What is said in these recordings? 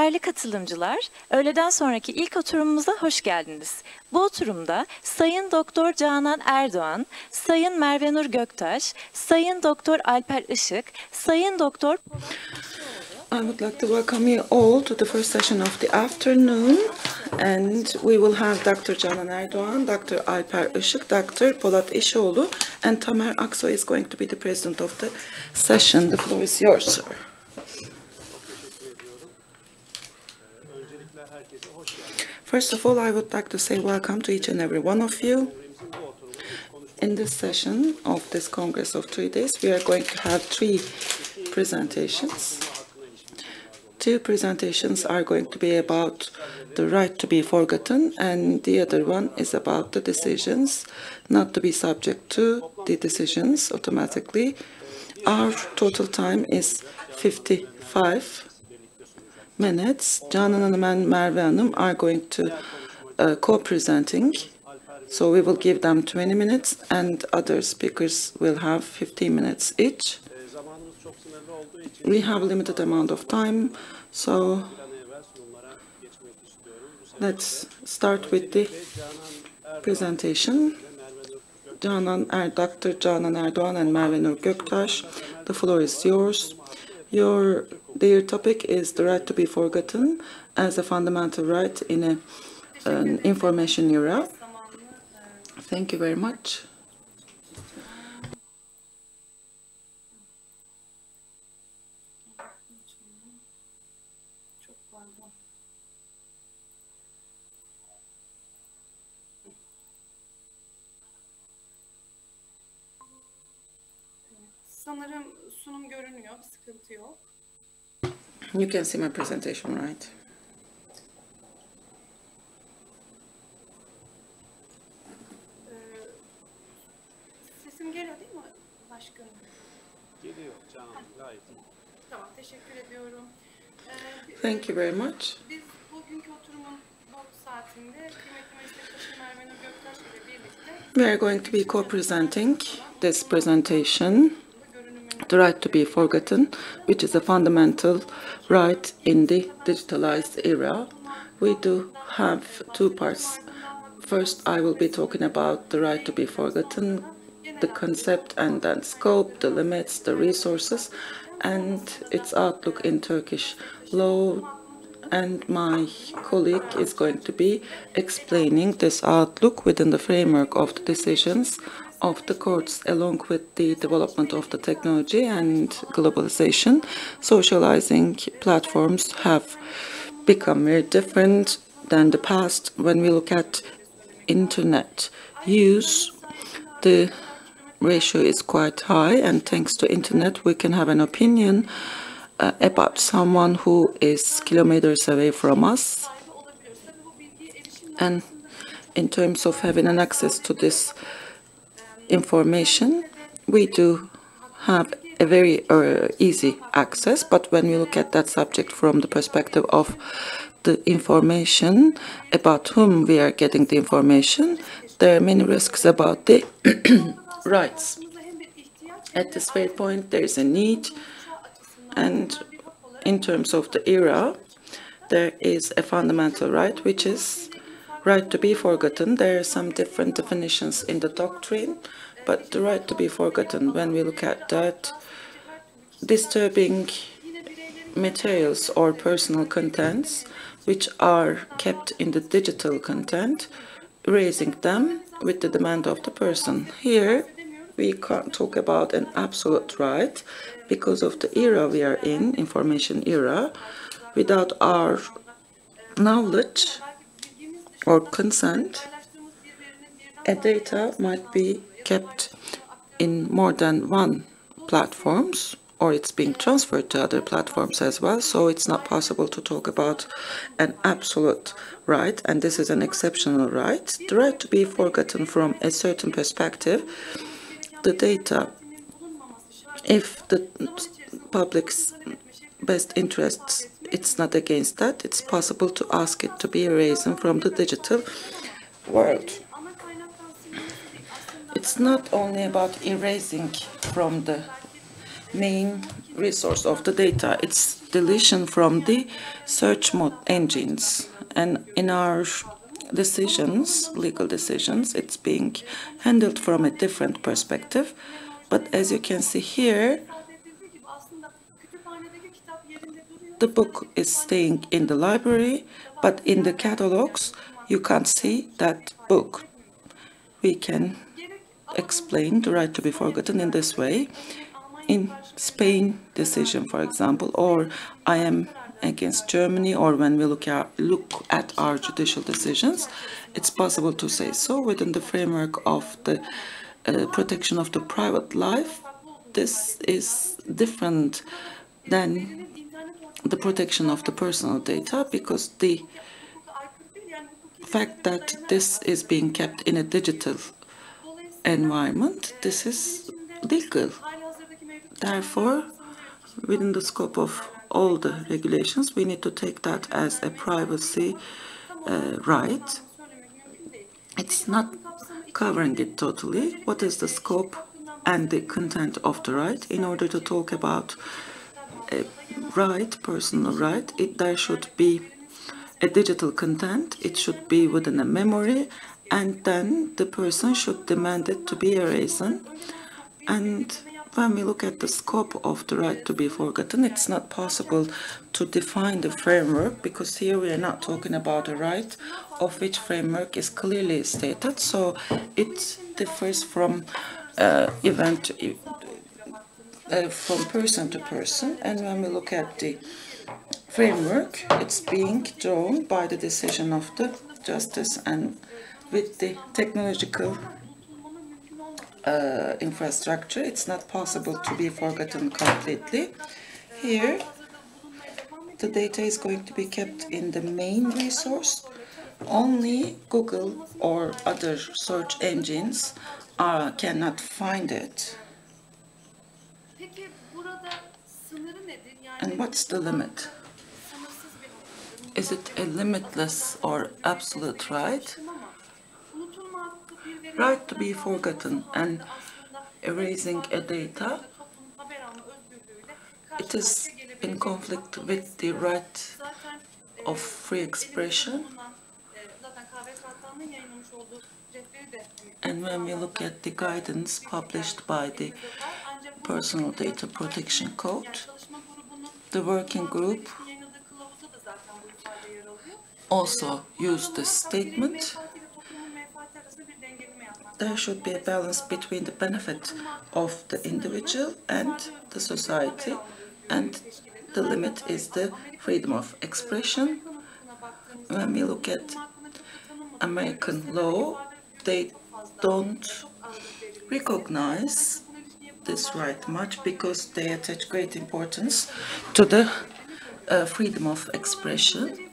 Değerli katılımcılar, öğleden sonraki ilk oturumumuza hoş geldiniz. Bu oturumda Sayın Doktor Canan Erdoğan, Sayın Merve Nur Göktaş, Sayın Doktor Alper Işık, Sayın Doktor I would like to welcome you all to the first session of the afternoon, and we will have Dr. Canan Erdoğan, Dr. Alper Işık, Dr. Polat İşoğlu, and Tamer Aksoy is going to be the president of the session. The floor is yours, sir. First of all, I would like to say welcome to each and every one of you. In this session of this Congress of 3 days, we are going to have 3 presentations. 2 presentations are going to be about the right to be forgotten, and the other one is about the decisions not to be subject to the decisions automatically. Our total time is 55 minutes. Canan Hanım and Merve Hanım are going to co-presenting, so we will give them 20 minutes, and other speakers will have 15 minutes each. We have a limited amount of time, so let's start with the presentation. Dr. Canan Erdoğan and Merve Nur Göktaş, the floor is yours. Their topic is the right to be forgotten as a fundamental right in an information era. Thank you very much. Sanırım sunum görünüyor, bir sıkıntı yok. You can see my presentation, right? Sesim geliyor değil mi başkanım? Geliyor canım, gayet iyi. Tamam, teşekkür ediyorum. Thank you very much. Biz bugünkü oturumun bu saatinde kıymetli meslektaşım Merve Nur Göktaş ile birlikte We are going to be co-presenting this presentation, the right to be forgotten, which is a fundamental right in the digitalized era. We do have 2 parts. First, I will be talking about the right to be forgotten, the concept and then scope, the limits, the resources, and its outlook in Turkish law. And my colleague is going to be explaining this outlook within the framework of the decisions of the courts, along with the development of the technology and globalization. Socializing platforms have become very different than the past. When we look at internet use, the ratio is quite high, and thanks to internet we can have an opinion about someone who is kilometers away from us. And in terms of having an access to this information, we do have a very easy access, but when we look at that subject from the perspective of the information, about whom we are getting the information, there are many risks about the rights. At this very point, there is a need, and in terms of the era, there is a fundamental right, which is right to be forgotten. There are some different definitions in the doctrine, but the right to be forgotten, when we look at that, disturbing materials or personal contents which are kept in the digital content, erasing them with the demand of the person. Here, we can't talk about an absolute right because of the era we are in, information era. Without our knowledge or consent, a data might be kept in more than one platforms, or it's being transferred to other platforms as well, so it's not possible to talk about an absolute right, and this is an exceptional right. The right to be forgotten from a certain perspective, the data, if the public's best interests, it's not against that, it's possible to ask it to be erased from the digital world. It's not only about erasing from the main resource of the data. It's deletion from the search engines. And in our decisions, legal decisions, it's being handled from a different perspective. But as you can see here, the book is staying in the library, but in the catalogs, you can't see that book. We can explain the right to be forgotten in this way. In Spain decision, for example, or I am against Germany, or when we look at our judicial decisions, it's possible to say so within the framework of the protection of the private life. This is different than the protection of the personal data, because the fact that this is being kept in a digital environment, this is legal. Therefore, within the scope of all the regulations, we need to take that as a privacy right. It's not covering it totally. What is the scope and the content of the right? In order to talk about a right, personal right, there should be a digital content. It should be within a memory, and then the person should demand it to be erased. And when we look at the scope of the right to be forgotten, it's not possible to define the framework, because here we are not talking about a right of which framework is clearly stated. So it differs from from person to person. And when we look at the framework, it's being drawn by the decision of the justice, and with the technological infrastructure, it's not possible to be forgotten completely. Here, the data is going to be kept in the main resource. Only Google or other search engines cannot find it. And what's the limit? Is it a limitless or absolute right? Right to be forgotten and erasing a data, it is in conflict with the right of free expression. And when we look at the guidance published by the Personal Data Protection Code, the working group also used this statement. There should be a balance between the benefit of the individual and the society, and the limit is the freedom of expression. When we look at American law, they don't recognize this right much, because they attach great importance to the freedom of expression.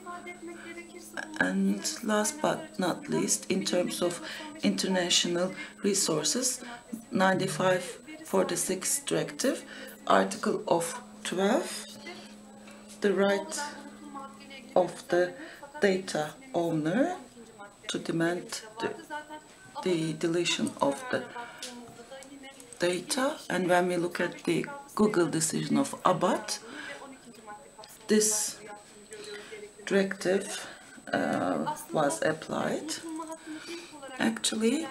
And last but not least, in terms of international resources, 9546 directive, article of 12, the right of the data owner to demand the deletion of the data. And when we look at the Google decision of Abad, this directive was applied. Actually,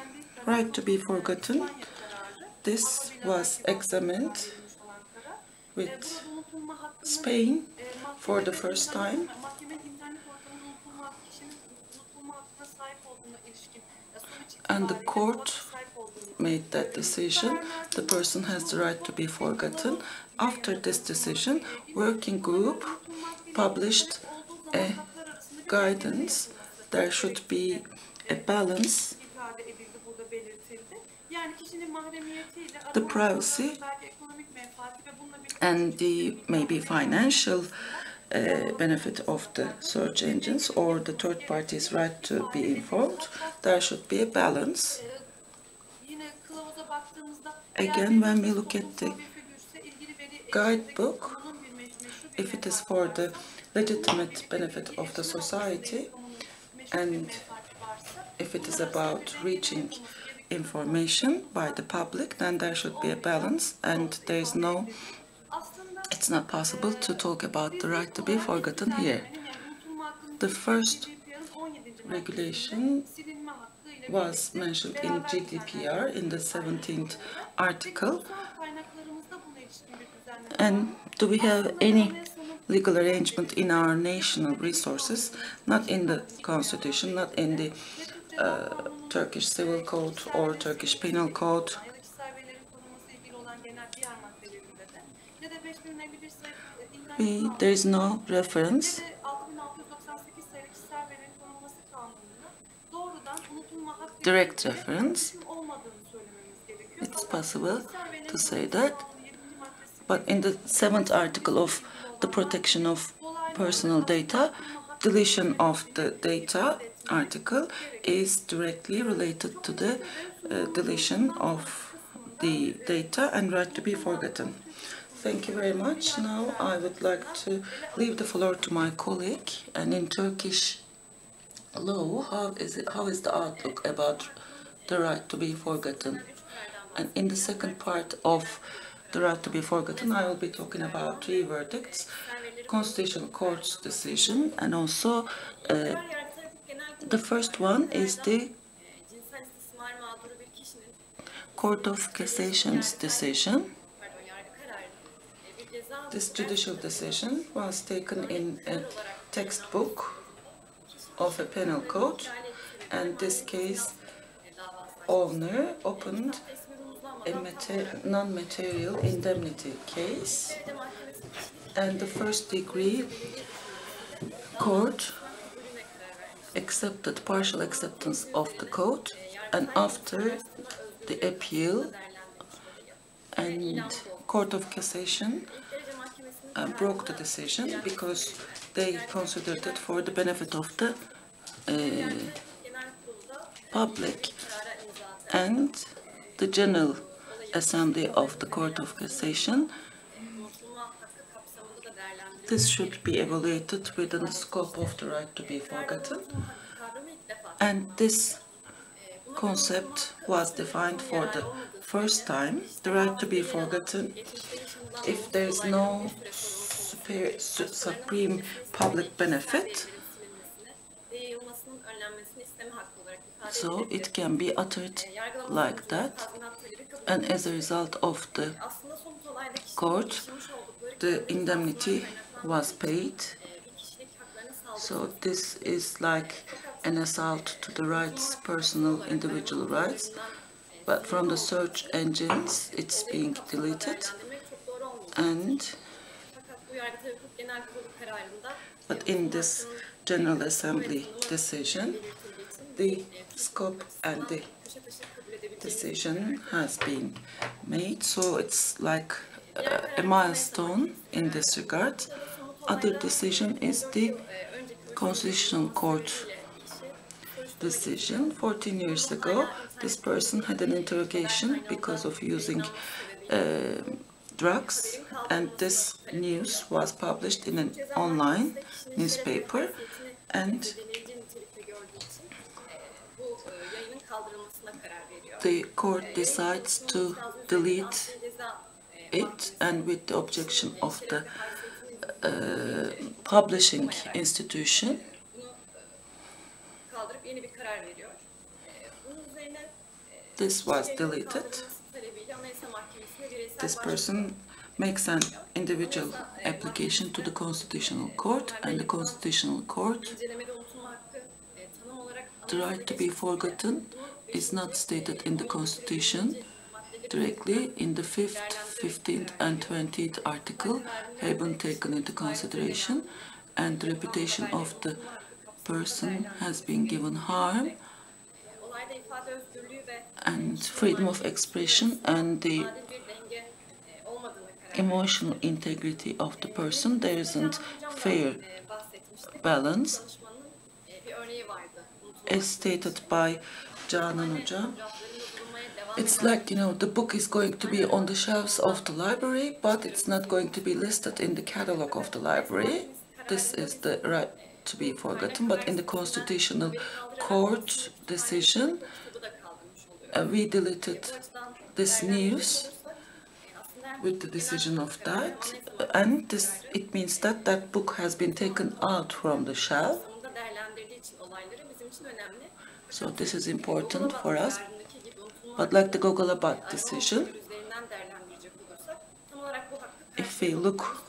right to be forgotten, this was examined with Spain for the first time. And the court made that decision. The person has the right to be forgotten. After this decision, working group published a guidance. There should be a balance. The privacy and the maybe financial benefit of the search engines or the third party's right to be informed. There should be a balance. Again, when we look at the guidebook, if it is for the legitimate benefit of the society, and if it is about reaching information by the public, then there should be a balance, and there is no it's not possible to talk about the right to be forgotten here. The first regulation was mentioned in GDPR in the 17th article. And do we have any legal arrangement in our national resources, not in the Constitution, not in the Turkish Civil Code or Turkish Penal Code? There is no reference, direct reference. It's possible to say that, but in the 7th article of the protection of personal data, deletion of the data article is directly related to the deletion of the data and right to be forgotten. Thank you very much. Now I would like to leave the floor to my colleague. And in Turkish law, how is the outlook about the right to be forgotten? And in the second part of the right to be forgotten, I will be talking about 3 verdicts: Constitutional Court's decision, and also the first one is the Court of Cassation's decision. This judicial decision was taken in a textbook of a penal code, and this case owner opened a non-material indemnity case, and the first degree court accepted partial acceptance of the code, and after the appeal and Court of Cassation broke the decision because they considered it for the benefit of the public, and the General Assembly of the Court of Cassation, this should be evaluated within the scope of the right to be forgotten, and this concept was defined for the first time. The right to be forgotten, if there is no supreme public benefit, so it can be uttered like that, and as a result of the court, the indemnity was paid. So this is like an assault to the rights, personal, individual rights, but from the search engines it's being deleted, and but in this General Assembly decision, the scope and the decision has been made, so it's like a milestone in this regard. Other decision is the Constitutional Court decision. 14 years ago, this person had an interrogation because of using drugs, and this news was published in an online newspaper, and the court decides to delete it, and with the objection of the publishing institution, this was deleted. This person makes an individual application to the Constitutional Court, and the Constitutional Court, the right to be forgotten is not stated in the Constitution directly. In the 5th, 15th and 20th article have been taken into consideration, and the reputation of the person has been given harm, and freedom of expression and the emotional integrity of the person, there isn't fair balance. As stated by Canan Hoca, it's like, the book is going to be on the shelves of the library, but it's not going to be listed in the catalog of the library. This is the right to be forgotten, but in the Constitutional Court decision, we deleted this news, with the decision of that, and this it means that that book has been taken out from the shelf. So this is important for us. But like the Google About decision, if we look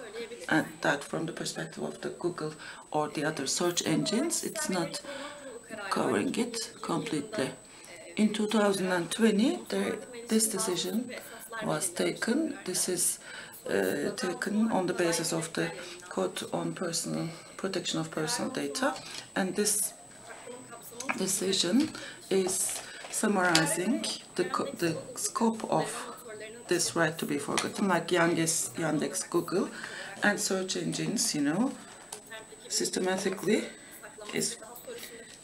at that from the perspective of the Google or the other search engines, it's not covering it completely. In 2020, this decision was taken. This is taken on the basis of the Code on Protection of Personal Data, and this decision is summarizing the scope of this right to be forgotten, like Yandex, Google, and search engines, systematically is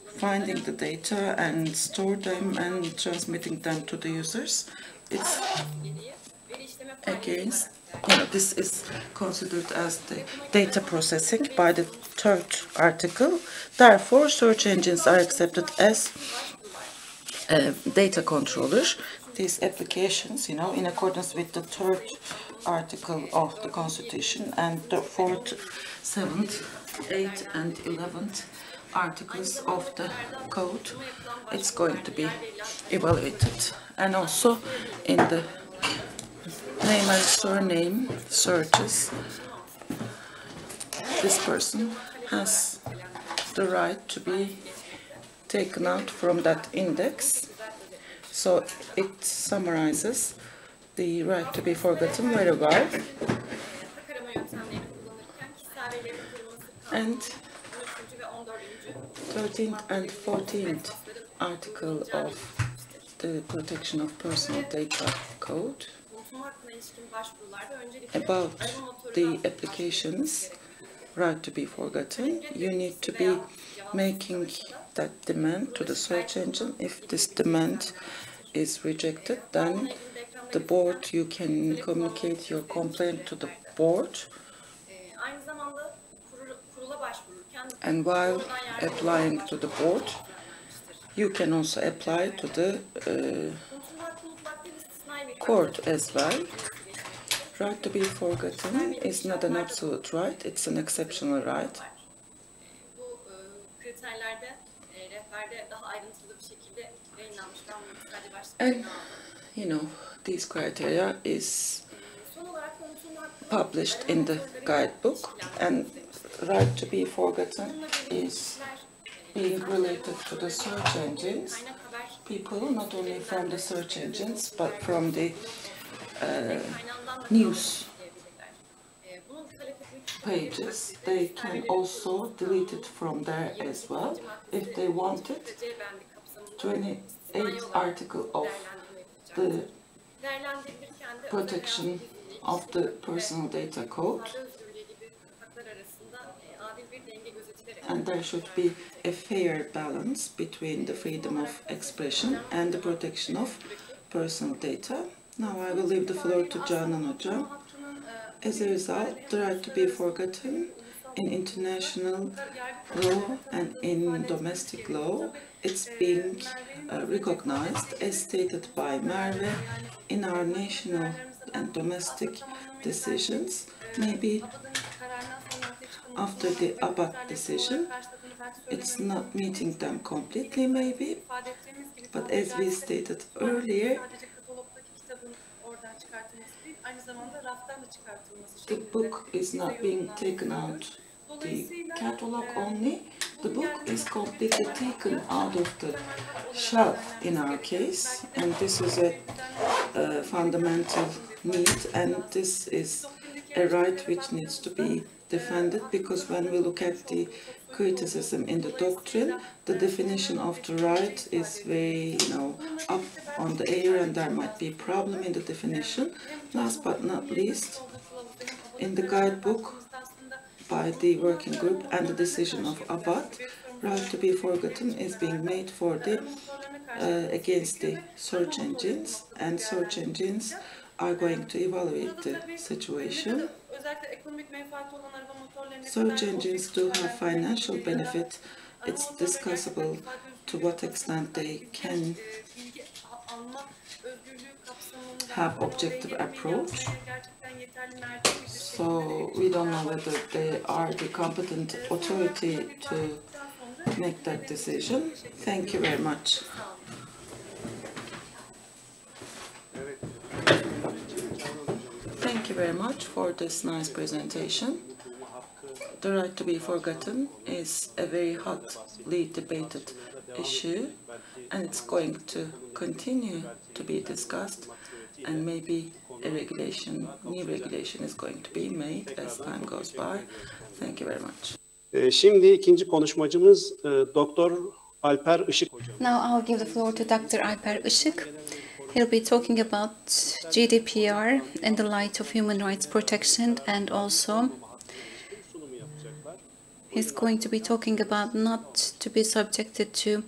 finding the data and store them and transmitting them to the users. It's against, this is considered as the data processing by the third article. Therefore, search engines are accepted as data controllers. These applications, in accordance with the third article of the Constitution and the 4th, 7th, 8th, and 11th articles of the code, it's going to be evaluated. And also in the name and surname searches, this person has the right to be taken out from that index. So it summarizes the right to be forgotten very well. And 13th and 14th article of the Protection of Personal Data Code about the applications right to be forgotten. You need to be making that demand to the search engine. If this demand is rejected, then the board, you can communicate your complaint to the board. And while applying to the board, you can also apply to the court as well. Right to be forgotten is not an absolute right, it's an exceptional right. And, these criteria is published in the guidebook, and right to be forgotten is being related to the search engines. People, not only from the search engines, but from the news pages, they can also delete it from there as well if they want it. 28th article of the Protection of the Personal Data Code, and there should be a fair balance between the freedom of expression and the protection of personal data. Now I will leave the floor to Canan Hocam. As a result, the right to be forgotten in international law and in domestic law, it's being recognized, as stated by Merve, in our national and domestic decisions. Maybe after the Abad decision, it's not meeting them completely, maybe, but as we stated earlier, the book is not being taken out, the catalog only. The book is completely taken out of the shelf in our case, and this is a fundamental need, and this is a right which needs to be defended, because when we look at the criticism in the doctrine, the definition of the right is very, up on the air, and there might be a problem in the definition. Last but not least, in the guidebook by the working group and the decision of Abad, right to be forgotten is being made for the against the search engines, and search engines are going to evaluate the situation. Search engines do have financial benefit. It's discussable to what extent they can özgürlüğü kapsamında have objective approach. gerçekten yeterli mertebe bir So we don't know whether they are the competent authority to make that decision. Thank you very much. Thank you very much for this nice presentation. The right to be forgotten is a very hotly debated issue, and it's going to continue to be discussed, and maybe a new regulation is going to be made as time goes by. Thank you very much. Şimdi ikinci konuşmacımız Doktor Alper Işık hocam. Now I'll give the floor to Dr. Alper Işık. He'll be talking about GDPR in the light of human rights protection, and also he's going to be talking about not to be subjected to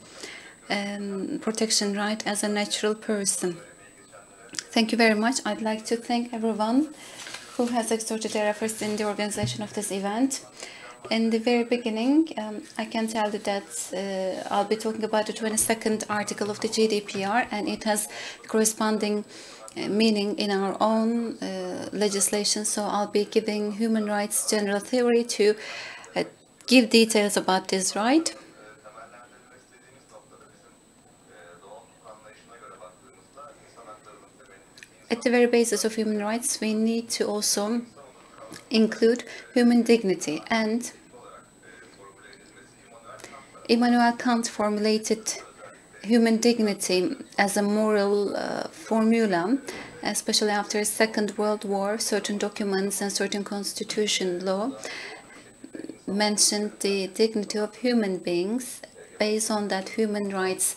protection right as a natural person. Thank you very much. I'd like to thank everyone who has exerted their efforts in the organization of this event. In the very beginning, I can tell you that I'll be talking about the 22nd article of the GDPR, and it has corresponding meaning in our own legislation. So I'll be giving human rights general theory to give details about this right. At the very basis of human rights, we need to also include human dignity, and Immanuel Kant formulated human dignity as a moral formula, especially after the Second World War. Certain documents and certain constitution law mentioned the dignity of human beings. Based on that, human rights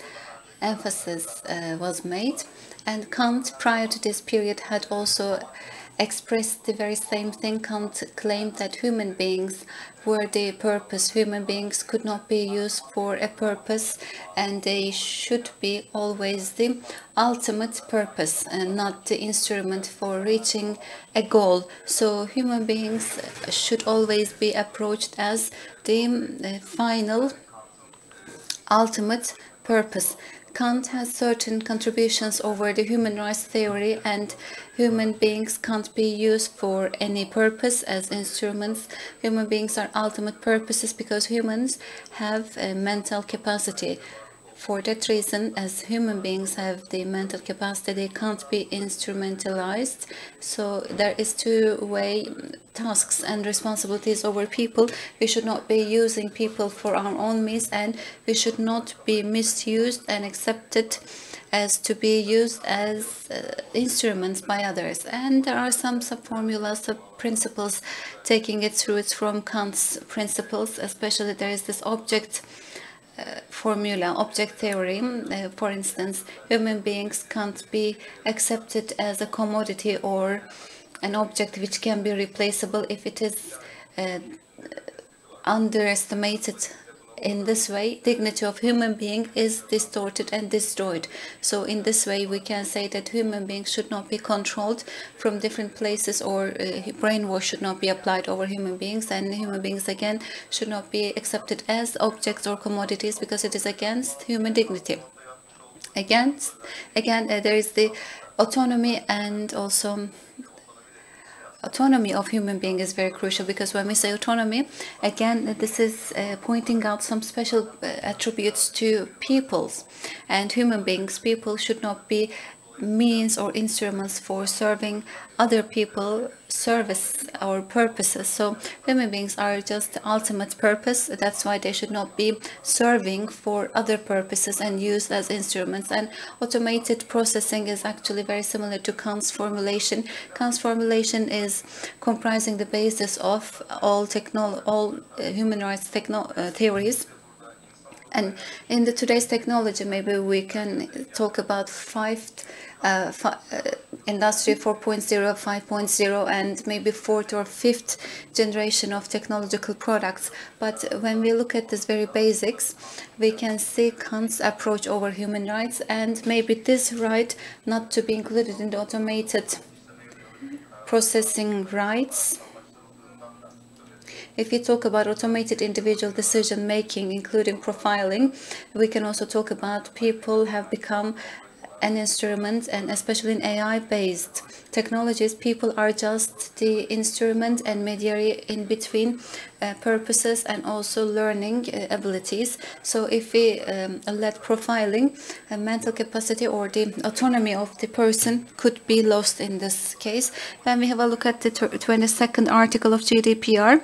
emphasis was made, and Kant, prior to this period, had also expressed the very same thing. Kant claimed that human beings were the purpose. Human beings could not be used for a purpose, and they should be always the ultimate purpose and not the instrument for reaching a goal. So human beings should always be approached as the final ultimate purpose. Kant has certain contributions over the human rights theory, and human beings can't be used for any purpose as instruments. Human beings are ultimate purposes because humans have a mental capacity. For that reason, as human beings have the mental capacity, they can't be instrumentalized. So there is two-way tasks and responsibilities over people. We should not be using people for our own means, and we should not be misused and accepted as to be used as instruments by others. And there are some sub-formulas, sub-principles taking it through it from Kant's principles. Especially there is this object formula, object theory. For instance, human beings can't be accepted as a commodity or an object which can be replaceable. If it is underestimated in this way, dignity of human being is distorted and destroyed. So in this way, we can say that human beings should not be controlled from different places, or brainwash should not be applied over human beings, and human beings again should not be accepted as objects or commodities, because it is against human dignity. Again, there is the autonomy, and also autonomy of human being is very crucial, because when we say autonomy, again, this is pointing out some special attributes to peoples and human beings. People should not be means or instruments for serving other people service or purposes. So human beings are just the ultimate purpose. That's why they should not be serving for other purposes and used as instruments. And automated processing is actually very similar to Kant's formulation. Kant's formulation is comprising the basis of all human rights theories. And in today's technology, maybe we can talk about Industry 4.0, 5.0, and maybe fourth or fifth generation of technological products. But when we look at these very basics, we can see Kant's approach over human rights, and maybe this right not to be included in the automated processing rights. If we talk about automated individual decision-making, including profiling, we can also talk about people have become an instrument, and especially in AI-based technologies, people are just the instrument and mediator in between purposes and also learning abilities. So if we let profiling, mental capacity or the autonomy of the person could be lost in this case. When we have a look at the 22nd article of GDPR,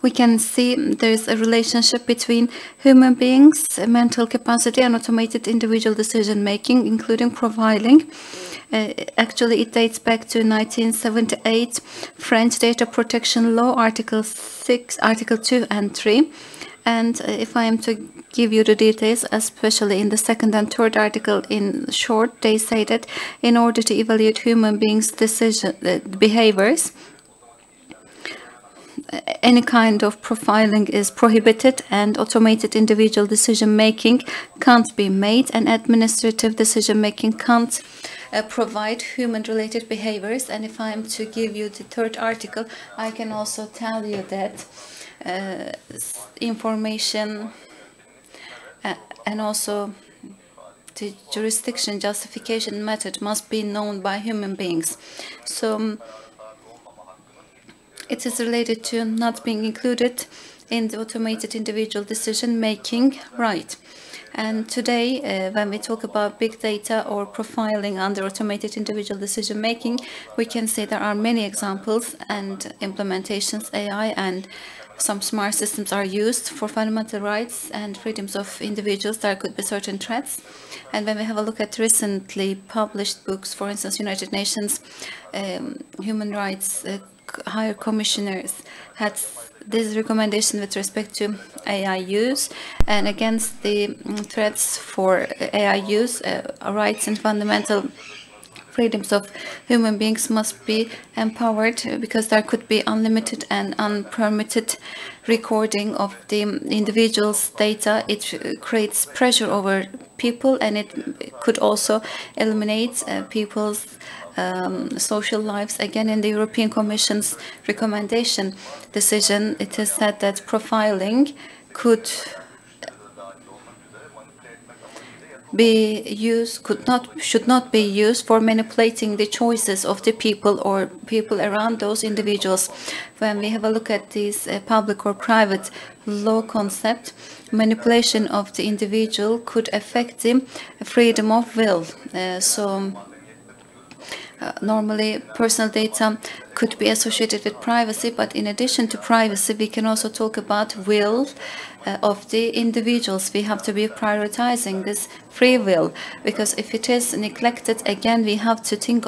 we can see there's a relationship between human beings, mental capacity, and automated individual decision making, including profiling. Actually, it dates back to 1978 French Data Protection Law, Article 6, Article 2 and 3. And if I am to give you the details, especially in the second and third article in short, they say that in order to evaluate human beings' behaviors, any kind of profiling is prohibited, and automated individual decision making can't be made, and administrative decision making can't provide human related behaviors. And if I'm to give you the third article, I can also tell you that information and also the jurisdiction justification method must be known by human beings. So it is related to not being included in the automated individual decision-making right. And today, when we talk about big data or profiling under automated individual decision-making, we can say there are many examples and implementations. AI and some smart systems are used for fundamental rights and freedoms of individuals. There could be certain threats. And when we have a look at recently published books, for instance, United Nations Human Rights Higher Commissioners had this recommendation with respect to AI use, and against the threats for AI use, rights and fundamental freedoms of human beings must be empowered, because there could be unlimited and unpermitted recording of the individual's data. It creates pressure over people, and it could also eliminate people's social lives. Again, in the European Commission's recommendation decision, it is said that profiling should not be used for manipulating the choices of the people or people around those individuals. When we have a look at this public or private law concept, manipulation of the individual could affect the freedom of will. Normally, personal data could be associated with privacy, but in addition to privacy, we can also talk about will of the individuals. We have to be prioritizing this free will, because if it is neglected, again, we have to think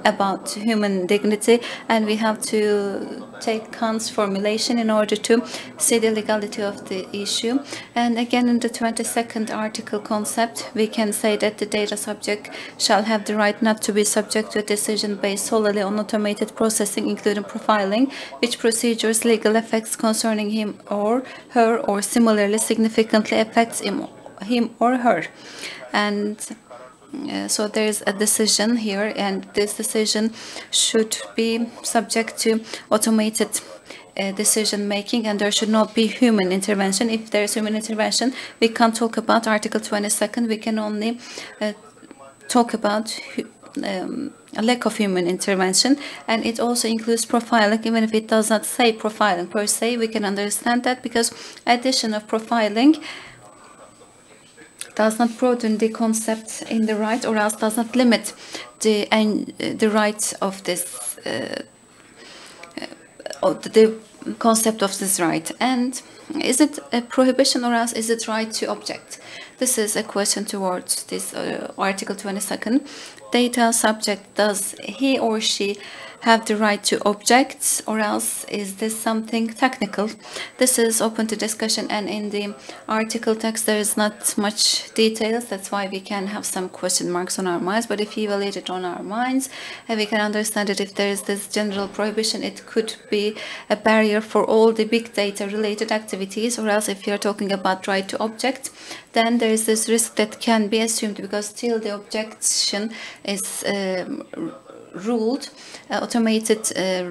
about human dignity, and we have to take Kant's formulation in order to see the legality of the issue. And again, in the 22nd article concept, we can say that the data subject shall have the right not to be subject to a decision based solely on automated processing, including profiling, which procedures legal effects concerning him or her or similarly significantly affects him or her. And so there is a decision here, and this decision should be subject to automated decision making, and there should not be human intervention. If there is human intervention, we can't talk about Article 22nd. We can only talk about a lack of human intervention, and it also includes profiling. Even if it does not say profiling per se, we can understand that, because addition of profiling does not broaden the concept in the right, or else does not limit the right of this, the concept of this right. And is it a prohibition, or else is it right to object? This is a question towards this Article 22nd. Data subject, does he or she have the right to object, or else is this something technical? This is open to discussion, and in the article text there is not much details. That's why we can have some question marks on our minds. But if we evaluate it on our minds, we can understand that if there is this general prohibition, it could be a barrier for all the big data related activities. Or else, if you're talking about right to object, then there is this risk that can be assumed, because still the objection is ruled, automated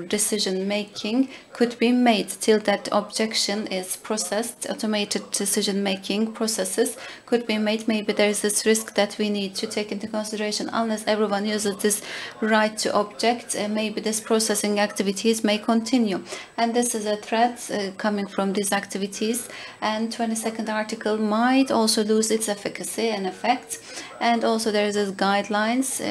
decision making could be made. Till that objection is processed, automated decision making processes could be made. Maybe there is this risk that we need to take into consideration. Unless everyone uses this right to object, maybe this processing activities may continue, and this is a threat coming from these activities, and 22nd article might also lose its efficacy and effect. And also there is this guidelines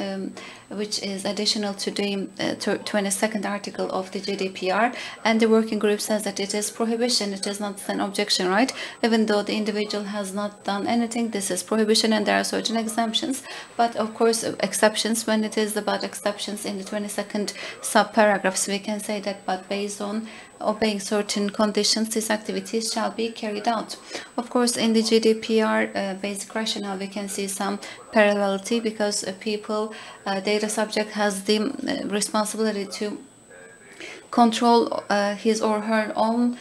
which is additional to the 22nd article of the GDPR, and the working group says that it is prohibition, it is not an objection right, even though the individual has not done anything. This is prohibition, and there are certain exemptions, but of course exceptions. When it is about exceptions in the 22nd subparagraphs, we can say that, but based on obeying certain conditions, these activities shall be carried out. Of course, in the GDPR basic rationale, we can see some parallelity, because data subject has the responsibility to control his or her own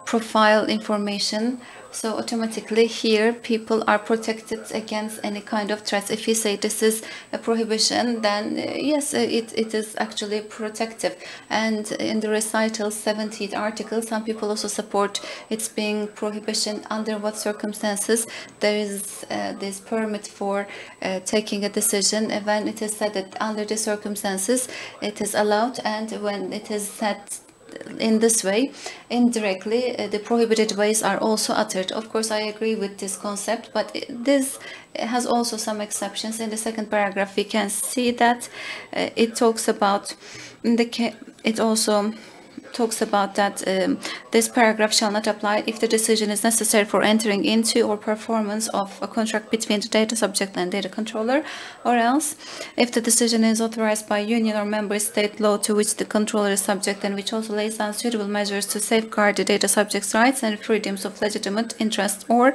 profile information. So automatically here people are protected against any kind of threats. If you say this is a prohibition, then yes, it is actually protective. And in the recital 17th article, some people also support its being prohibition. Under what circumstances there is this permit for taking a decision, when it is said that under the circumstances it is allowed, and when it is said in this way, indirectly, the prohibited ways are also uttered. Of course, I agree with this concept, but this has also some exceptions. In the second paragraph, we can see that it talks about that this paragraph shall not apply if the decision is necessary for entering into or performance of a contract between the data subject and data controller, or else if the decision is authorized by union or member state law to which the controller is subject, and which also lays down suitable measures to safeguard the data subject's rights and freedoms of legitimate interest, or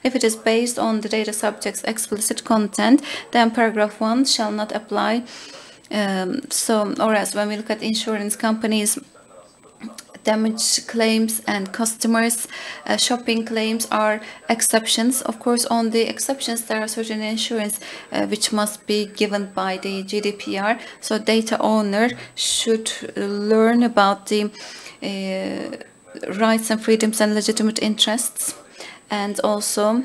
if it is based on the data subject's explicit content, then paragraph 1 shall not apply. Or else, when we look at insurance companies, damage claims and customers shopping claims are exceptions. Of course, on the exceptions there are certain insurance which must be given by the GDPR. So data owner should learn about the rights and freedoms and legitimate interests, and also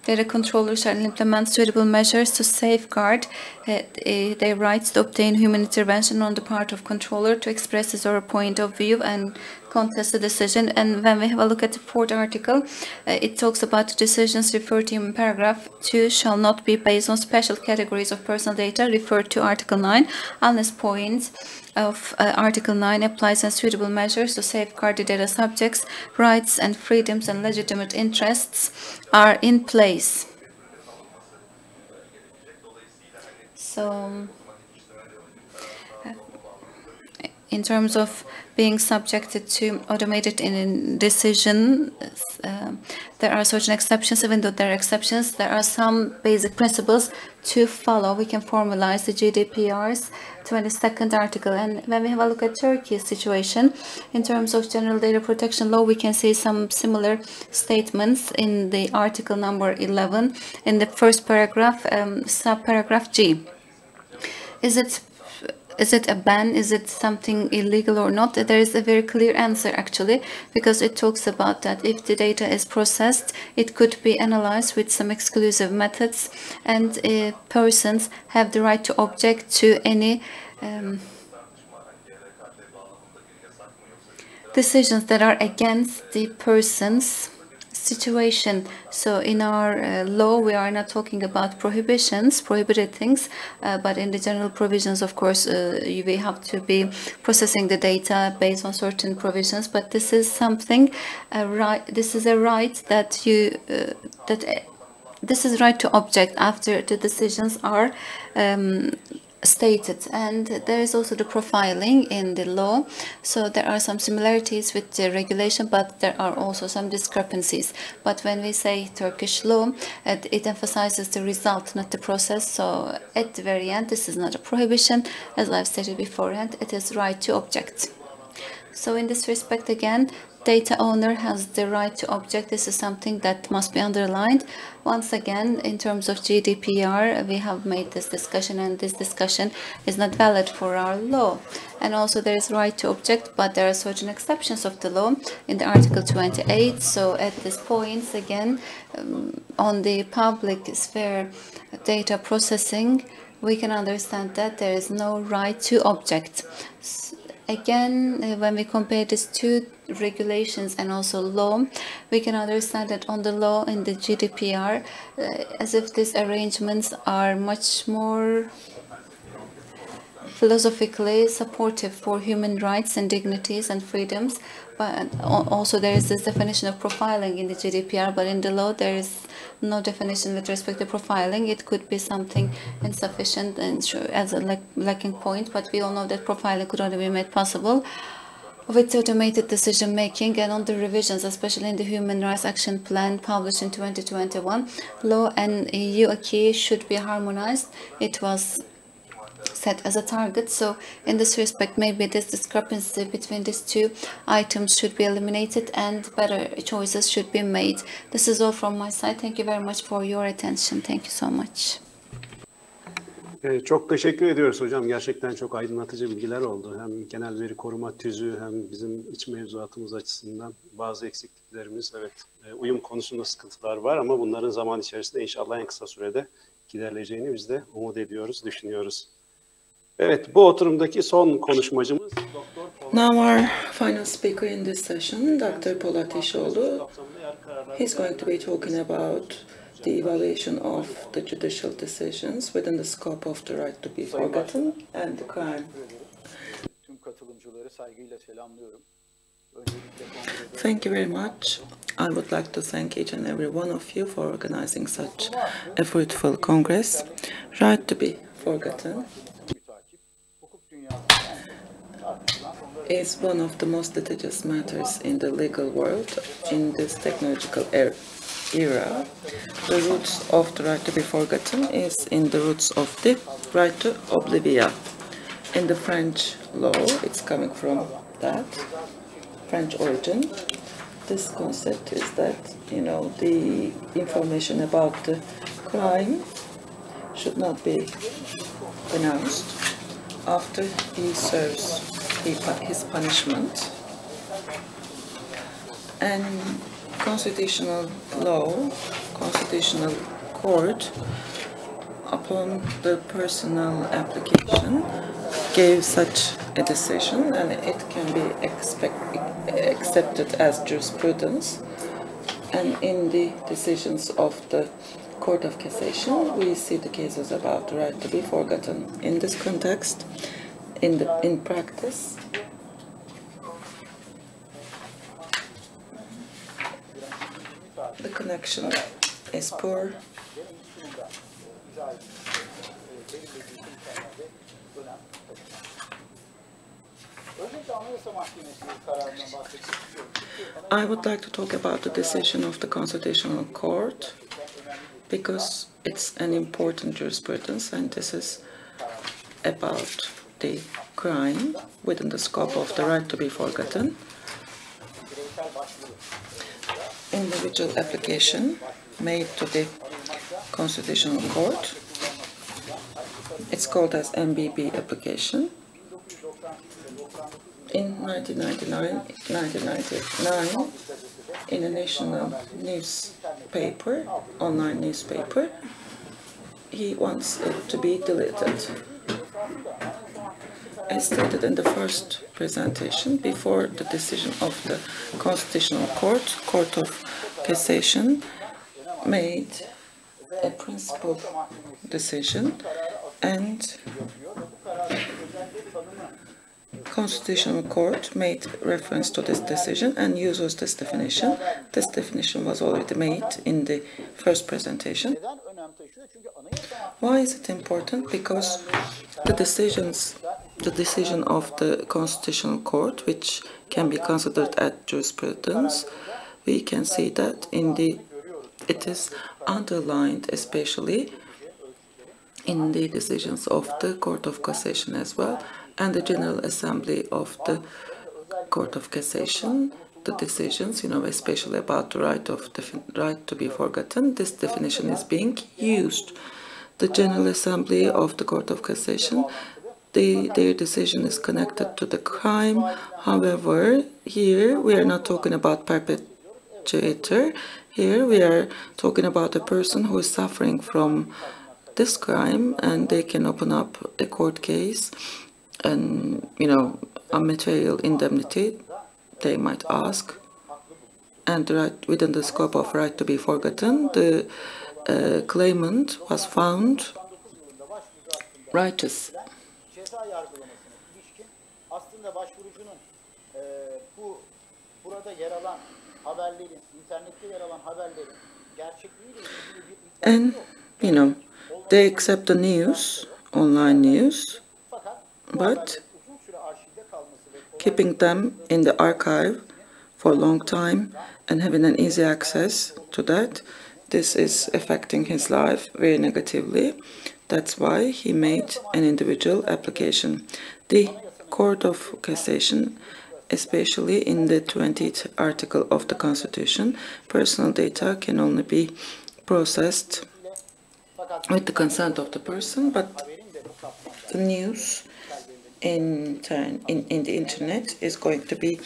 data controllers shall implement suitable measures to safeguard their rights to obtain human intervention on the part of controller to express his or her point of view and contest the decision. And when we have a look at the fourth article, it talks about decisions referred to in paragraph 2 shall not be based on special categories of personal data referred to Article 9, unless points of Article 9 applies and suitable measures to safeguard the data subjects' rights and freedoms and legitimate interests are in place. So, in terms of being subjected to automated decision, there are certain exceptions. Even though there are exceptions, there are some basic principles to follow. We can formalize the GDPR's 22nd article. And when we have a look at Turkey's situation, in terms of general data protection law, we can see some similar statements in the article number 11, in the first paragraph, subparagraph G. Is it a ban? Is it something illegal or not? There is a very clear answer, actually, because it talks about that if the data is processed, it could be analyzed with some exclusive methods, and persons have the right to object to any decisions that are against the person's situation. So in our law, we are not talking about prohibited things, but in the general provisions, of course, we have to be processing the data based on certain provisions. But this is something, this is a right that this is right to object after the decisions are stated. And there is also the profiling in the law, so there are some similarities with the regulation, but there are also some discrepancies. But when we say Turkish law, it emphasizes the result, not the process. So at the very end, this is not a prohibition, as I've stated beforehand, it is right to object. So in this respect, again, data owner has the right to object. This is something that must be underlined. Once again, in terms of GDPR, we have made this discussion, and this discussion is not valid for our law. And also there is right to object, but there are certain exceptions of the law in the Article 28. So at this point, again, on the public sphere data processing, we can understand that there is no right to object. Again, when we compare these two regulations and also law, we can understand that on the law in the GDPR, as if these arrangements are much more philosophically supportive for human rights and dignities and freedoms. But also there is this definition of profiling in the GDPR, but in the law there is no definition with respect to profiling. It could be something insufficient and as a lacking point, but we all know that profiling could only be made possible with automated decision making. And on the revisions, especially in the Human Rights Action Plan published in 2021, law and EU acquis should be harmonized. It was set as a target. So in this respect, maybe this discrepancy between these two items should be eliminated and better choices should be made. This is all from my side. Thank you very much for your attention. Thank you so much. Çok teşekkür ediyoruz hocam. Gerçekten çok aydınlatıcı bilgiler oldu. Hem genel veri koruma tüzüğü hem bizim iç mevzuatımız açısından bazı eksikliklerimiz, evet, uyum konusunda sıkıntılar var ama bunların zaman içerisinde inşallah en kısa sürede giderileceğini biz de umut ediyoruz, düşünüyoruz. Evet, bu oturumdaki son konuşmacımız Doktor Now our final speaker in this session, Dr. Polat İşoğlu. He's going to be talking about the evaluation of the judicial decisions within the scope of the right to be forgotten and the crime. Tüm katılımcıları saygıyla selamlıyorum. Thank you very much. I would like to thank each and every one of you for organizing such a fruitful congress. Right to be forgotten is one of the most litigious matters in the legal world in this technological era. The roots of the right to be forgotten is in the roots of the right to oblivion. In the French law, it's coming from that French origin. This concept is that, the information about the crime should not be announced after he serves his punishment. And constitutional law, constitutional court, upon the personal application, gave such a decision, and it can be accepted as jurisprudence. And in the decisions of the Court of Cassation, we see the cases about the right to be forgotten. In this context, in practice, the connection is poor. I would like to talk about the decision of the Constitutional Court because it's an important jurisprudence, and this is about the crime within the scope of the right to be forgotten. Individual application made to the Constitutional Court. It's called as MBB application. In 1999, in a national newspaper, online newspaper, he wants it to be deleted. As stated in the first presentation, before the decision of the Constitutional Court, Court of Cassation made a principal decision, and Constitutional Court made reference to this decision and uses this definition. This definition was already made in the first presentation. Why is it important? Because the decision of the Constitutional Court, which can be considered as jurisprudence, we can see that it is underlined, especially in the decisions of the Court of Cassation as well, and the General Assembly of the Court of Cassation the decisions, especially about the right to be forgotten, this definition is being used. The General Assembly of the Court of Cassation, their decision is connected to the crime. However, here we are not talking about perpetrator. Here we are talking about a person who is suffering from this crime, and they can open up a court case and, a material indemnity they might ask. And within the scope of right to be forgotten, the claimant was found righteous. Ceza yargılamasına ilişkin aslında başvurucunun burada yer alan haberlerin, internette yer alan haberlerin gerçekliğiyle ilgili bir And, they accept the news, online news, but keeping them in the archive for a long time and having an easy access to that, this is affecting his life very negatively. That's why he made an individual application. The Court of Cassation, especially in the 20th article of the Constitution, personal data can only be processed with the consent of the person, but the news in the internet is going to be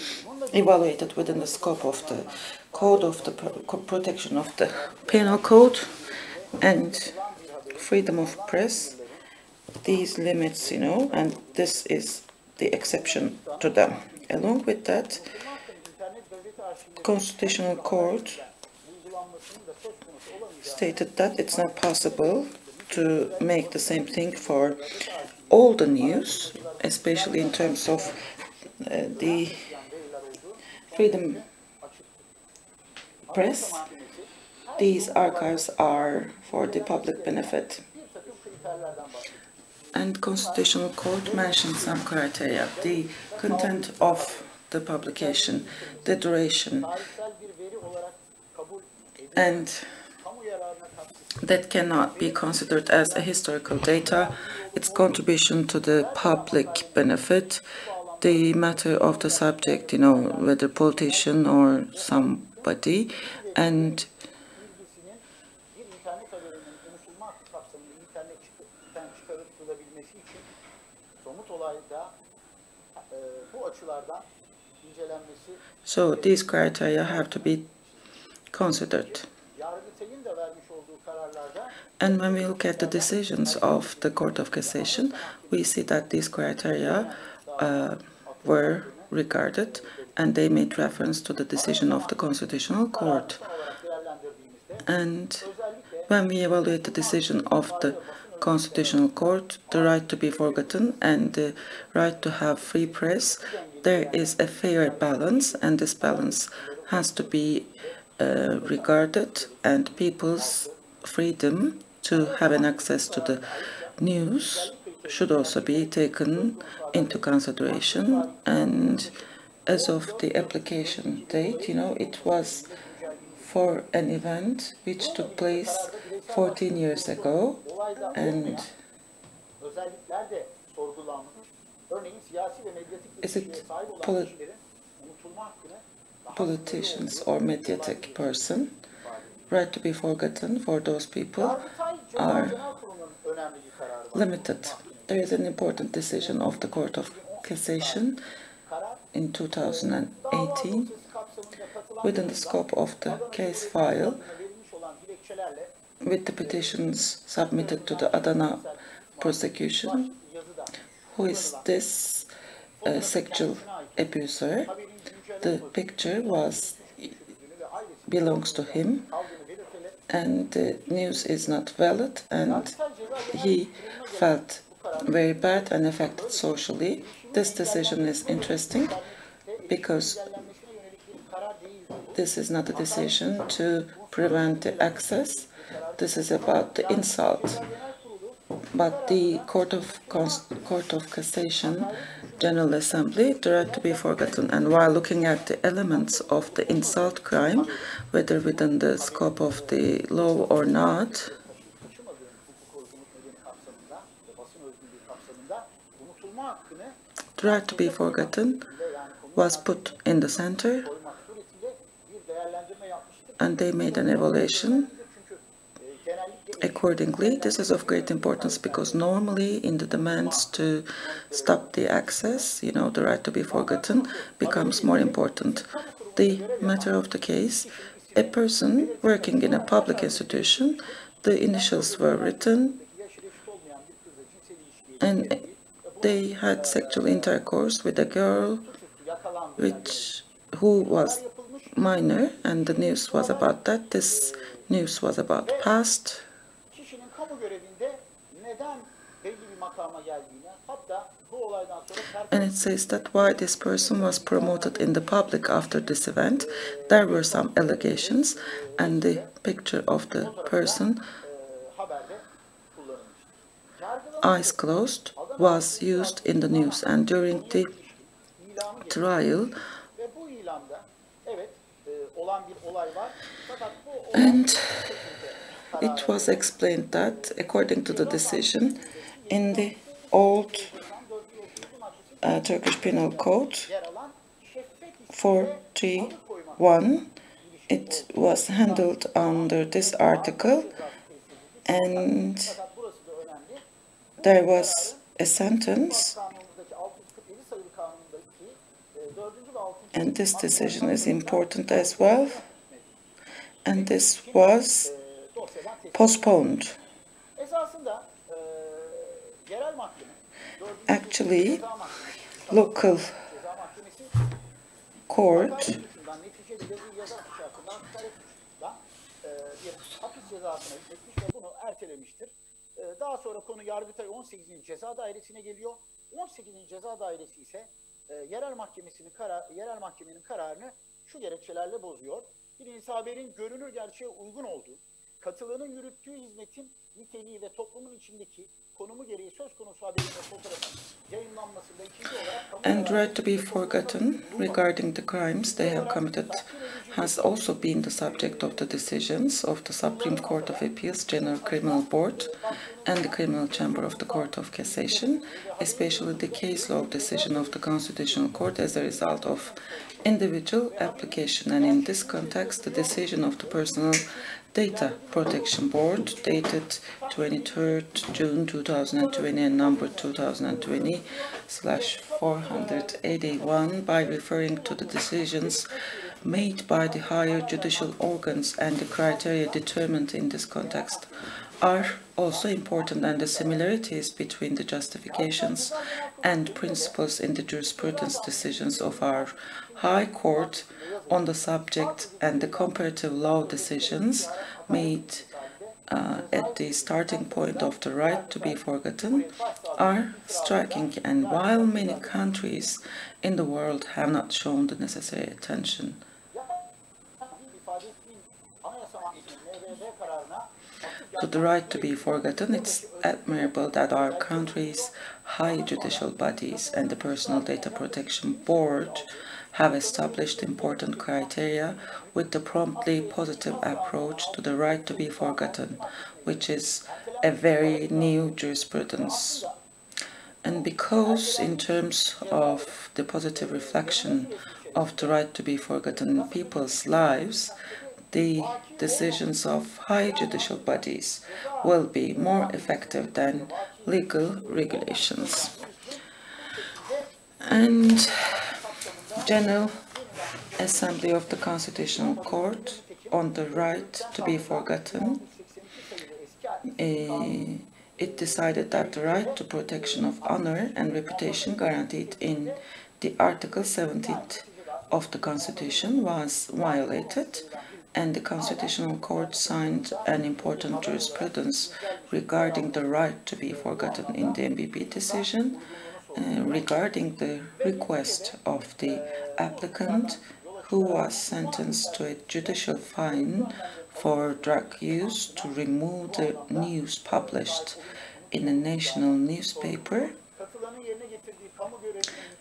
evaluated within the scope of the code of the protection of the penal code and freedom of press. These limits, and this is the exception to them. Along with that, Constitutional Court stated that it's not possible to make the same thing for all the news, especially in terms of the freedom press. These archives are for the public benefit. And Constitutional Court mentioned some criteria: the content of the publication, the duration, and that cannot be considered as a historical data, its contribution to the public benefit, the matter of the subject, whether politician or somebody, and so these criteria have to be considered. And when we look at the decisions of the Court of Cassation, we see that these criteria were regarded, and they made reference to the decision of the Constitutional Court. And when we evaluate the decision of the Constitutional Court, the right to be forgotten and the right to have free press, there is a fair balance, and this balance has to be regarded, and people's freedom to have an access to the news should also be taken into consideration. And as of the application date, it was for an event which took place 14 years ago, and is it politicians or mediatic person? Right to be forgotten for those people are limited. There is an important decision of the Court of Cassation in 2018 within the scope of the case file with the petitions submitted to the Adana prosecution. Who is this sexual abuser? The picture belongs to him, and the news is not valid, and he felt very bad and affected socially. This decision is interesting because this is not a decision to prevent the access. This is about the insult. But the Court of Cassation General Assembly, the right to be forgotten. And while looking at the elements of the insult crime, whether within the scope of the law or not, the right to be forgotten was put in the center, and they made an evaluation accordingly. This is of great importance because normally in the demands to stop the access, you know, the right to be forgotten becomes more important. The matter of the case, a person working in a public institution, the initials were written and they had sexual intercourse with a girl who was minor, and the news was about that. This news was about past. And it says that why this person was promoted in the public after this event. There were some allegations, and the picture of the person, eyes closed, was used in the news. And during the trial, and it was explained that, according to the decision, in the old Turkish Penal Code 431, it was handled under this article, and there was a sentence, and this decision is important as well, and this was postponed. Actually, local court daha sonra konu Yargıtay 18. Ceza Dairesi'ne geliyor. 18. Ceza Dairesi ise yerel mahkemenin kararını şu gerekçelerle bozuyor. Birincisi, haberin görünür gerçeğe uygun olduğu, katılığının yürüttüğü hizmetin niteliği ve toplumun içindeki konumu gereği söz konusu haberin ve fotoğrafın yayınlanmasında ikinci olarak and right to be forgotten regarding the crimes they have committed has also been the subject of the decisions of the Supreme Court of Appeals, General Criminal Board, and the Criminal Chamber of the Court of Cassation, especially the case law decision of the Constitutional Court as a result of individual application. And in this context, the decision of the Personal Data Protection Board, dated 23rd June 2020 and number 2020/481, by referring to the decisions made by the higher judicial organs and the criteria determined in this context, are also important, and the similarities between the justifications and principles in the jurisprudence decisions of our High Court on the subject and the comparative law decisions made at the starting point of the right to be forgotten are striking, and while many countries in the world have not shown the necessary attention to the right to be forgotten, it's admirable that our country's high judicial bodies and the Personal Data Protection Board have established important criteria with the promptly positive approach to the right to be forgotten, which is a very new jurisprudence. And because in terms of the positive reflection of the right to be forgotten in people's lives, the decisions of high judicial bodies will be more effective than legal regulations. And General Assembly of the Constitutional Court on the right to be forgotten, it decided that the right to protection of honor and reputation guaranteed in the Article 17 of the Constitution was violated, and the Constitutional Court signed an important jurisprudence regarding the right to be forgotten in the MBB decision, regarding the request of the applicant who was sentenced to a judicial fine for drug use to remove the news published in a national newspaper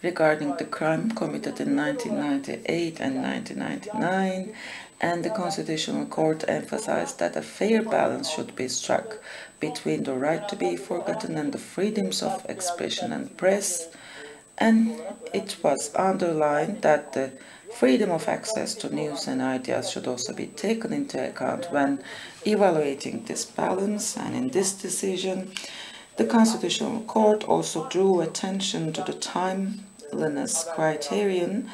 regarding the crime committed in 1998 and 1999, and the Constitutional Court emphasized that a fair balance should be struck between the right to be forgotten and the freedoms of expression and press, And it was underlined that the freedom of access to news and ideas should also be taken into account when evaluating this balance. And in this decision, the Constitutional Court also drew attention to the timeliness criterion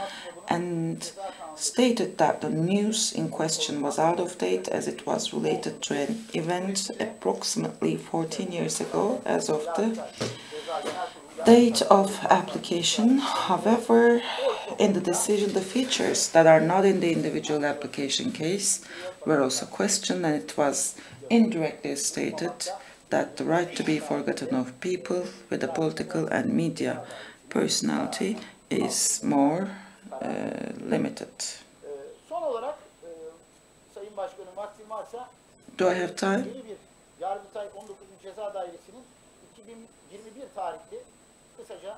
and stated that the news in question was out of date as it was related to an event approximately 14 years ago as of the date of application. However, in the decision, the features that are not in the individual application case were also questioned, and it was indirectly stated that the right to be forgotten of people with a political and media personality is more limited. Son olarak Sayın Başkanım vaktim varsa Do I have time? yeni bir Yargıtay 19. Ceza Dairesi'nin 2021 tarihli kısaca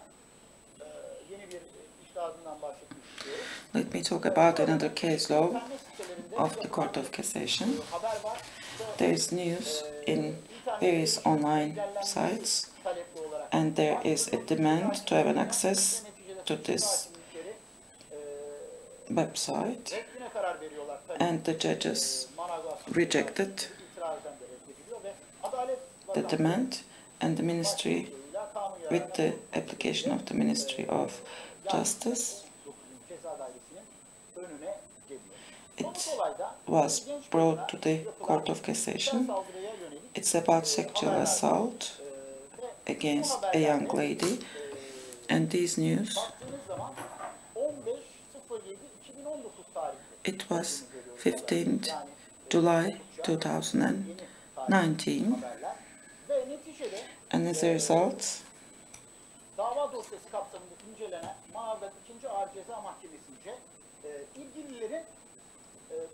yeni bir iştahından bahsetmek istiyorum. Let me talk about another case law of the Court of Cassation. Haber var. There is news in various online sites, and there is a demand to have an access to this website, Reddine karar veriyorlar. and the judges rejected the demand, and the ministry, with the application of the Ministry of Justice, it was brought to the Court of Cassation. It's about sexual assault against a young lady, and these news, it was 15th July 2019, and as a result, dava dosyası kapsamında incelenen Manavgat 2. Ağır Ceza Mahkemesi'nce ilgililerin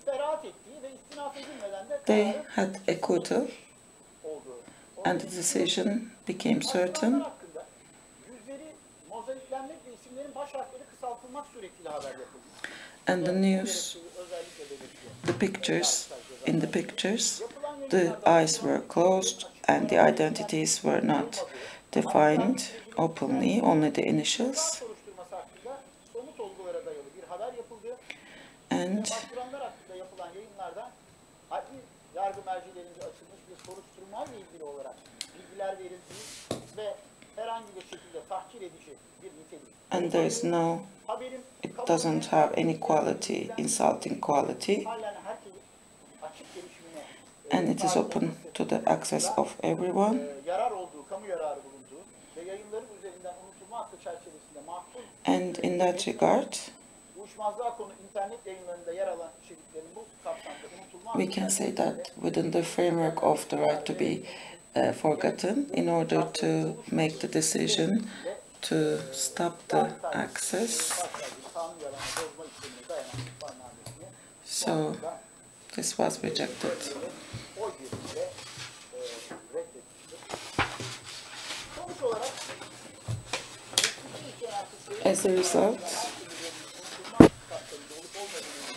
beraat ettiği ve istinaf edilmeden de they had acquittal, olduğu. and the decision became certain, Hakkında yüzleri mozaiklenmek ve isimlerin baş harfleri kısaltılmak suretiyle haber yapıldı. and the news, Özellikle belirtiyor. the pictures, in the pictures, the eyes were closed and the identities were not defined openly, only the initials, Soruşturması hakkında somut olgulara dayalı bir haber yapıldı. and Başvuranlar hakkında yapılan yayınlardan adli yargı mercilerince açılmış bir soruşturmayla ilgili olarak bilgiler verildiği ve herhangi bir şekilde tahkir edici bir nitelik. and there's no, Haberin it doesn't have any quality, insulting quality, halen herkesin açık erişimine and it is open to the access of everyone. yarar olduğu, kamu yararı bulunduğu ve yayınların üzerinden unutulma hakkı çerçevesinde mahkum And in that regard, uyuşmazlığa konu internet yayınlarında yer alan içeriklerin bu kapsamda unutulma we can say that within the framework of the right to be forgotten, in order to make the decision to stop the access. kanun yalanı bozma işlemine dayanan ihbarnamesini So this was rejected. oy birliğiyle reddedildi. Sonuç olarak As a result,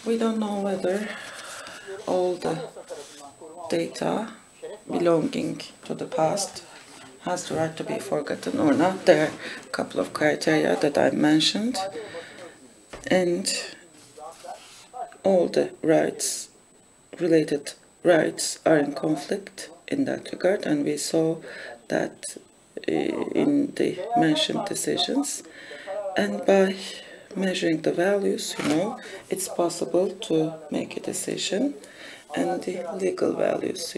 we don't know whether all the data belonging to the past has the right to be forgotten or not. There are a couple of criteria that I mentioned, and all the rights, related rights, are in conflict in that regard, and we saw that in the mentioned decisions. And by measuring the values, it's possible to make a decision, and the legal values,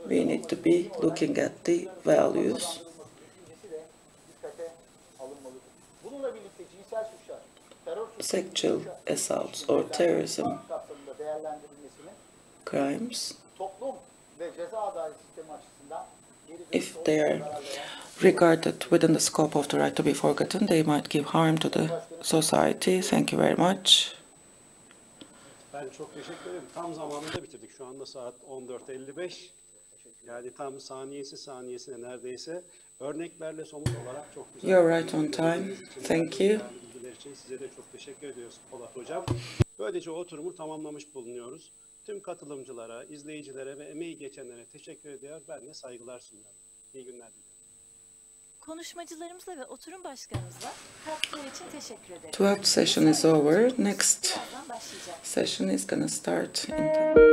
we need to be looking at the values. bununla birlikte cinsel suçlar, terör Sexual assaults or terrorism kapsamında değerlendirilmesinin crimes, toplum ve ceza adalet sistemi açısından if they are regarded within the scope of the right to be forgotten, they might give harm to the society. Thank you very much. Ben çok teşekkür ederim. Tam zamanında bitirdik. Şu anda saat 14.55. Yani tam saniyesine neredeyse örneklerle somut olarak çok güzel. You're right on time. Thank you. Bilgiler için size de çok teşekkür ediyoruz Polat Hocam. Böylece oturumu tamamlamış bulunuyoruz. Tüm katılımcılara, izleyicilere ve emeği geçenlere teşekkür ediyor. Ben de saygılar sunuyorum. İyi günler diliyorum. konuşmacılarımıza ve oturum başkanımıza katkıları için teşekkür ederim. 12th session is over. Next Birazdan başlayacak. session is gonna start in the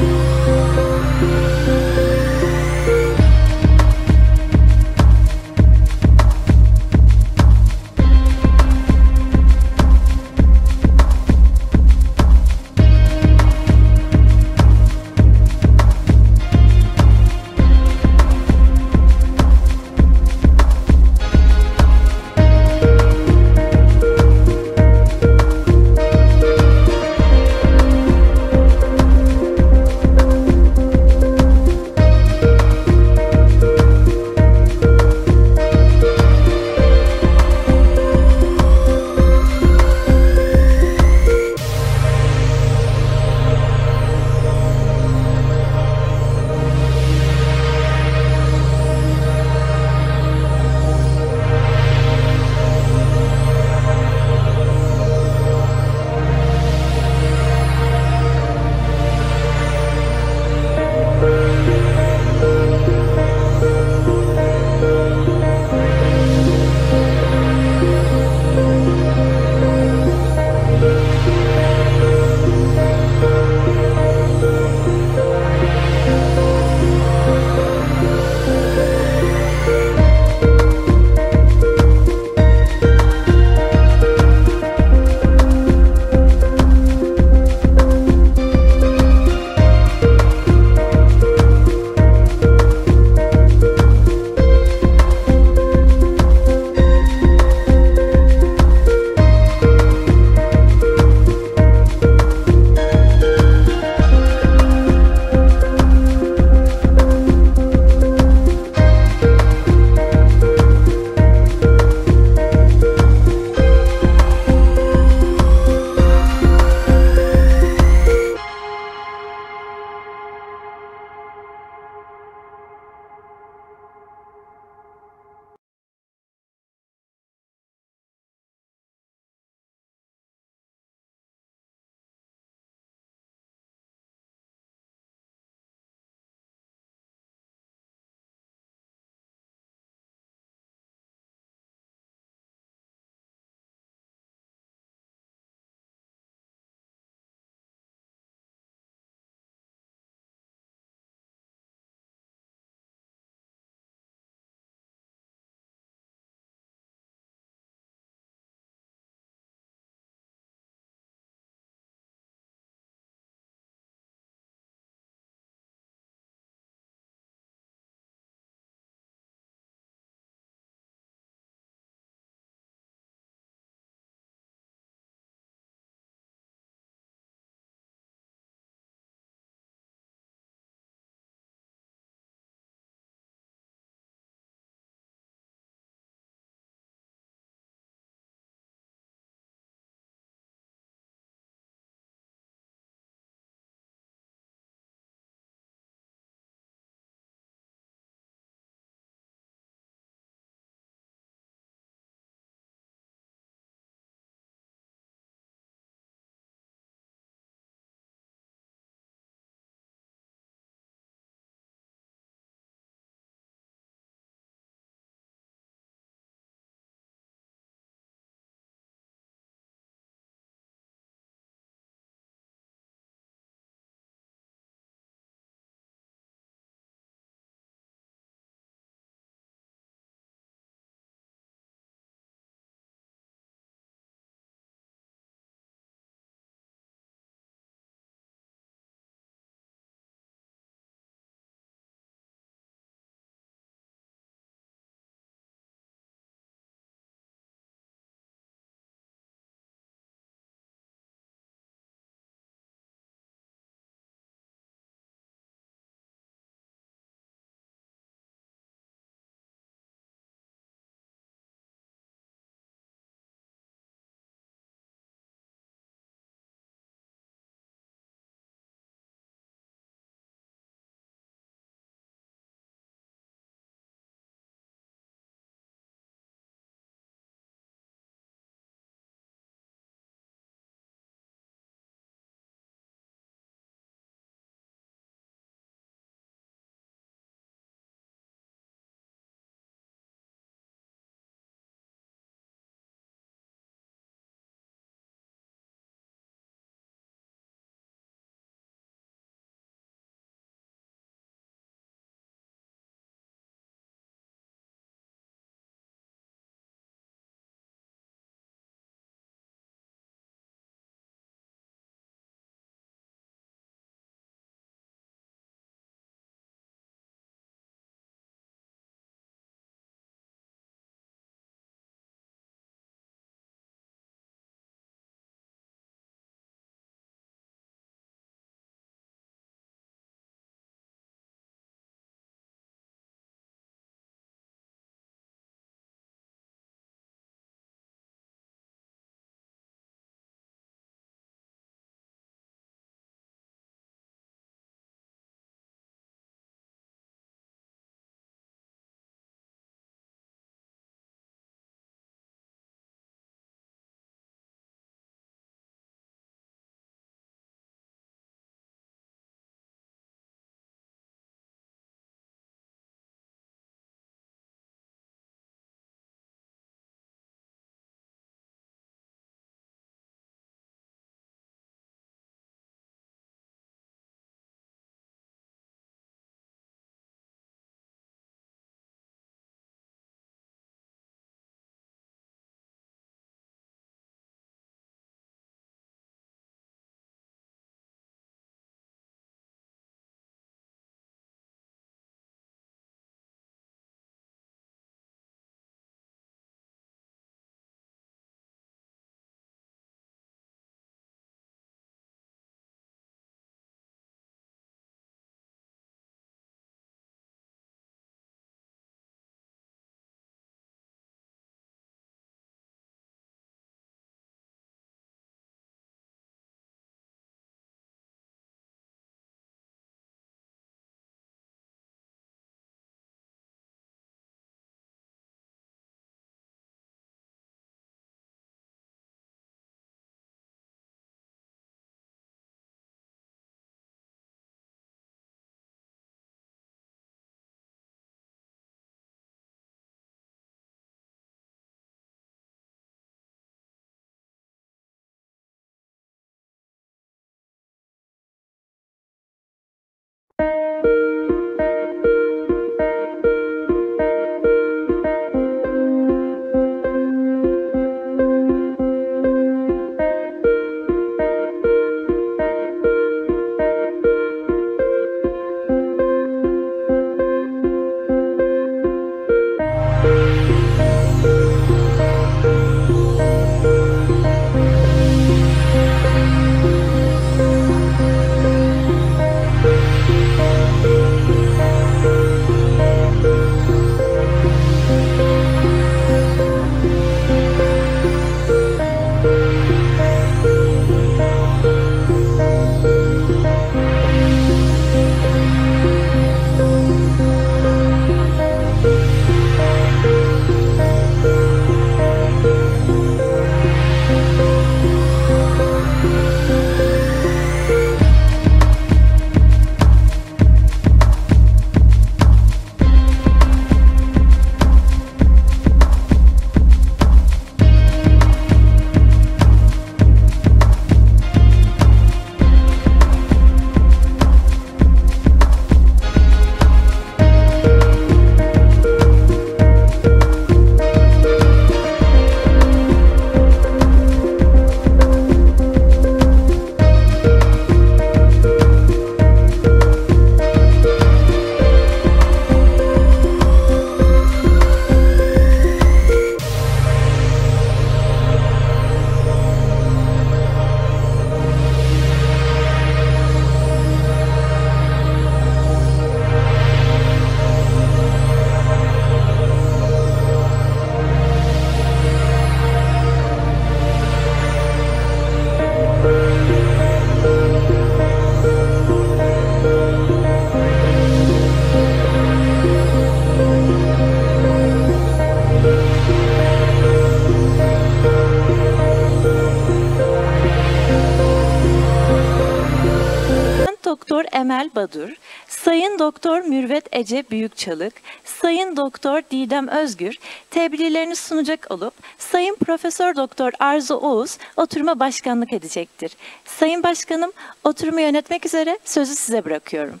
Badur, Sayın Doktor Mürvet Ece Büyükçalık, Sayın Doktor Didem Özgür tebliğlerini sunacak olup Sayın Profesör Doktor Arzu Oğuz oturuma başkanlık edecektir. Sayın Başkanım, oturumu yönetmek üzere sözü size bırakıyorum.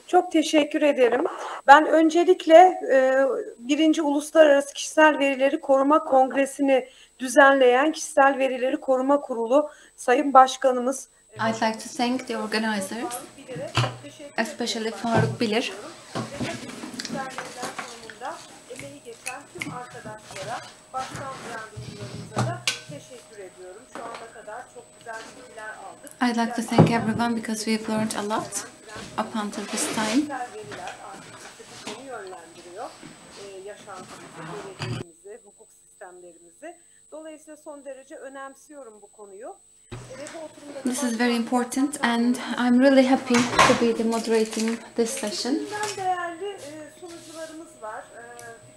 Çok teşekkür ederim. Ben öncelikle 1. Uluslararası Kişisel Verileri Koruma Kongresi'ni düzenleyen Kişisel Verileri Koruma Kurulu Sayın Başkanımız I'd like to thank the organizers, especially Faruk Bilir. Emeği geçen tüm arkadaşlara, başkan yardımcılarımıza da teşekkür ediyorum. Şu ana kadar çok güzel bilgiler aldık. I'd like to thank everyone because we've learned a lot up until this time. Veriler artık bu konuyu yönlendiriyor. Yaşantımızı, geleceğimizi, hukuk sistemlerimizi. Dolayısıyla son derece önemsiyorum bu konuyu. This is very important and I'm really happy to be the moderating this session. Birbirinden değerli sunucularımız var.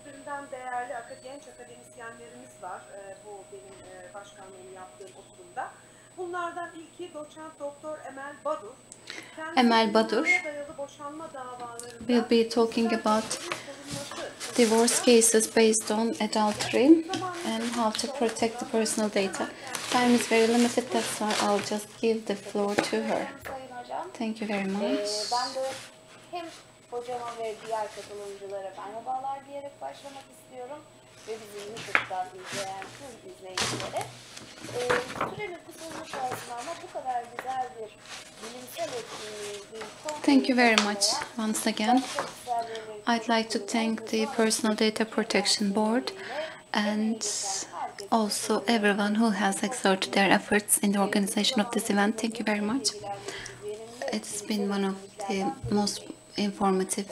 Birbirinden değerli genç akademisyenlerimiz var. Bu benim başkanlığını yaptığım oturumda. Bunlardan ilki doçent doktor Emel Badur. Emel Badur will be talking about divorce cases based on adultery and how to protect the personal data. Time is very limited, that's why I'll just give the floor to her. Thank you very much. Ben de hem hocama ve diğer katılımcılara merhabalar diyerek başlamak istiyorum ve bizi YouTube'dan izleyen tüm izleyicilere. Sürenin kısalmış olsun ama bu kadar güzel bir bilimsel etkinliği. Thank you very much once again. I'd like to thank the Personal Data Protection Board and also everyone who has exerted their efforts in the organization of this event. Thank you very much. It's been one of the most informative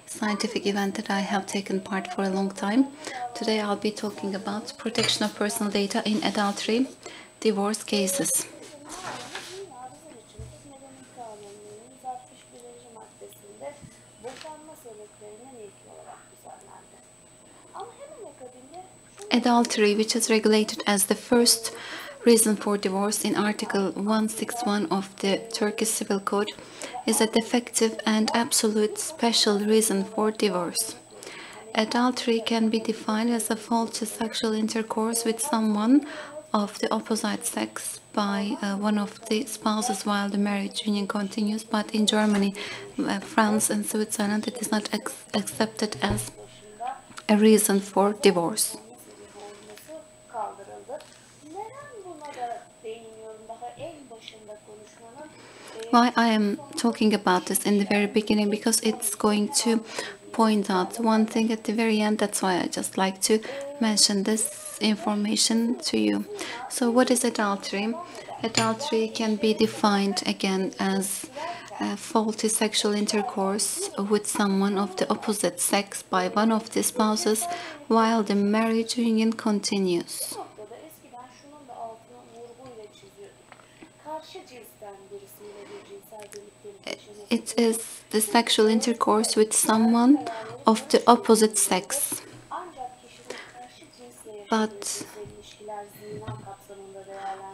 scientific event that I have taken part for a long time. Today I'll be talking about protection of personal data in adultery divorce cases. Adultery, which is regulated as the first reason for divorce in Article 161 of the Turkish Civil Code, is a defective and absolute special reason for divorce. Adultery can be defined as a faulty sexual intercourse with someone of the opposite sex by one of the spouses while the marriage union continues, but in Germany, France and Switzerland it is not accepted as a reason for divorce. Why I am talking about this in the very beginning, because it's going to point out one thing at the very end. That's why I just like to mention this information to you. So what is adultery? Adultery can be defined again as faulty sexual intercourse with someone of the opposite sex by one of the spouses while the marriage union continues. It is the sexual intercourse with someone of the opposite sex. But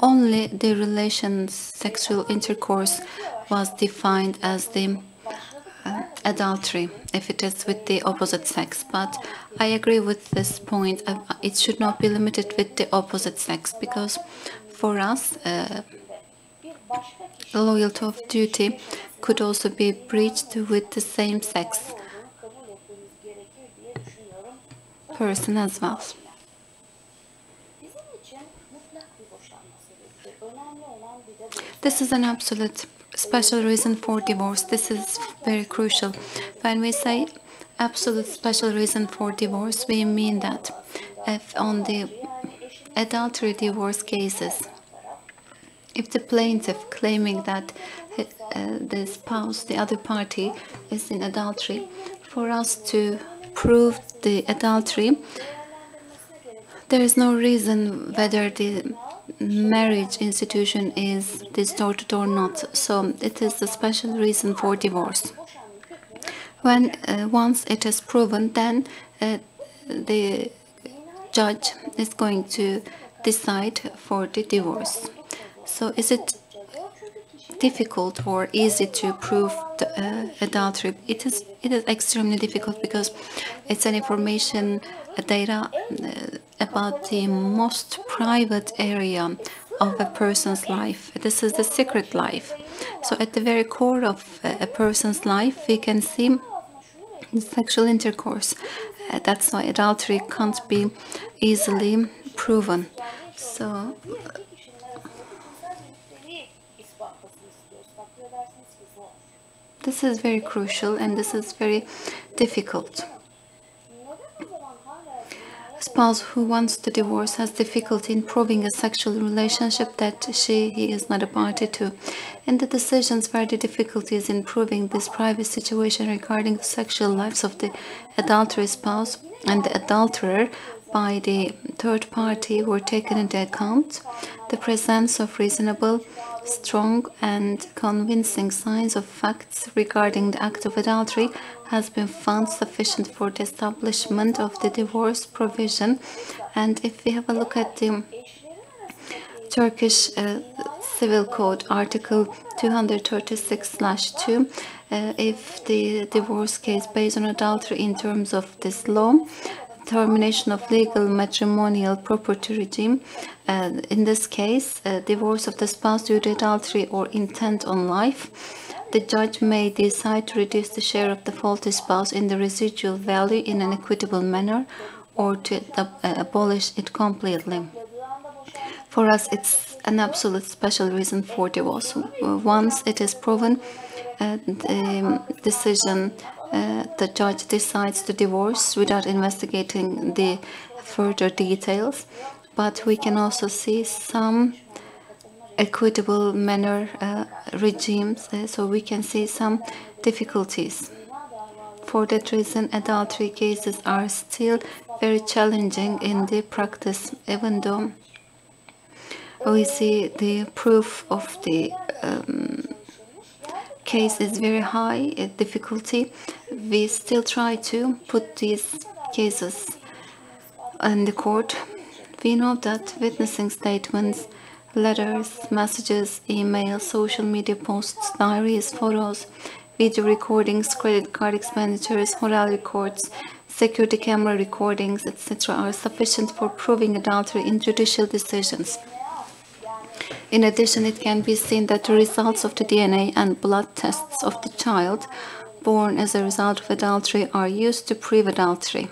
only the relation's sexual intercourse was defined as the adultery if it is with the opposite sex. But I agree with this point. It should not be limited with the opposite sex, because for us loyalty of duty could also be breached with the same sex person as well. This is an absolute special reason for divorce. This is very crucial. When we say absolute special reason for divorce, we mean that if on the adultery divorce cases, if the plaintiff claiming that the spouse, the other party, is in adultery, for us to prove the adultery, there is no reason whether the marriage institution is distorted or not. So it is a special reason for divorce. When once it is proven, then the judge is going to decide for the divorce. So is it difficult or easy to prove the, adultery. It is extremely difficult because it's an information data about the most private area of a person's life. This is the secret life. So at the very core of a person's life, we can see sexual intercourse. That's why adultery can't be easily proven. So this is very crucial and this is very difficult. A spouse who wants to divorce has difficulty in proving a sexual relationship that he is not a party to. And the decisions where the difficulties in proving this private situation regarding the sexual lives of the adulterous spouse and the adulterer by the third party were taken into account. The presence of reasonable, strong and convincing signs of facts regarding the act of adultery has been found sufficient for the establishment of the divorce provision. And if we have a look at the Turkish Civil Code Article 236/2, if the divorce case based on adultery in terms of this law, termination of legal matrimonial property regime. In this case, divorce of the spouse due to adultery or intent on life, the judge may decide to reduce the share of the faulty spouse in the residual value in an equitable manner or to abolish it completely. For us, it's an absolute special reason for divorce. Once it is proven, the decision, the judge decides to divorce without investigating the further details. But we can also see some equitable manner regimes, so we can see some difficulties. For that reason, adultery cases are still very challenging in the practice, even though we see the proof of the case is very high difficulty. We still try to put these cases in the court. We know that witnessing statements, letters, messages, emails, social media posts, diaries, photos, video recordings, credit card expenditures, oral records, security camera recordings, etc. are sufficient for proving adultery in judicial decisions. In addition, it can be seen that the results of the DNA and blood tests of the child born as a result of adultery are used to prove adultery.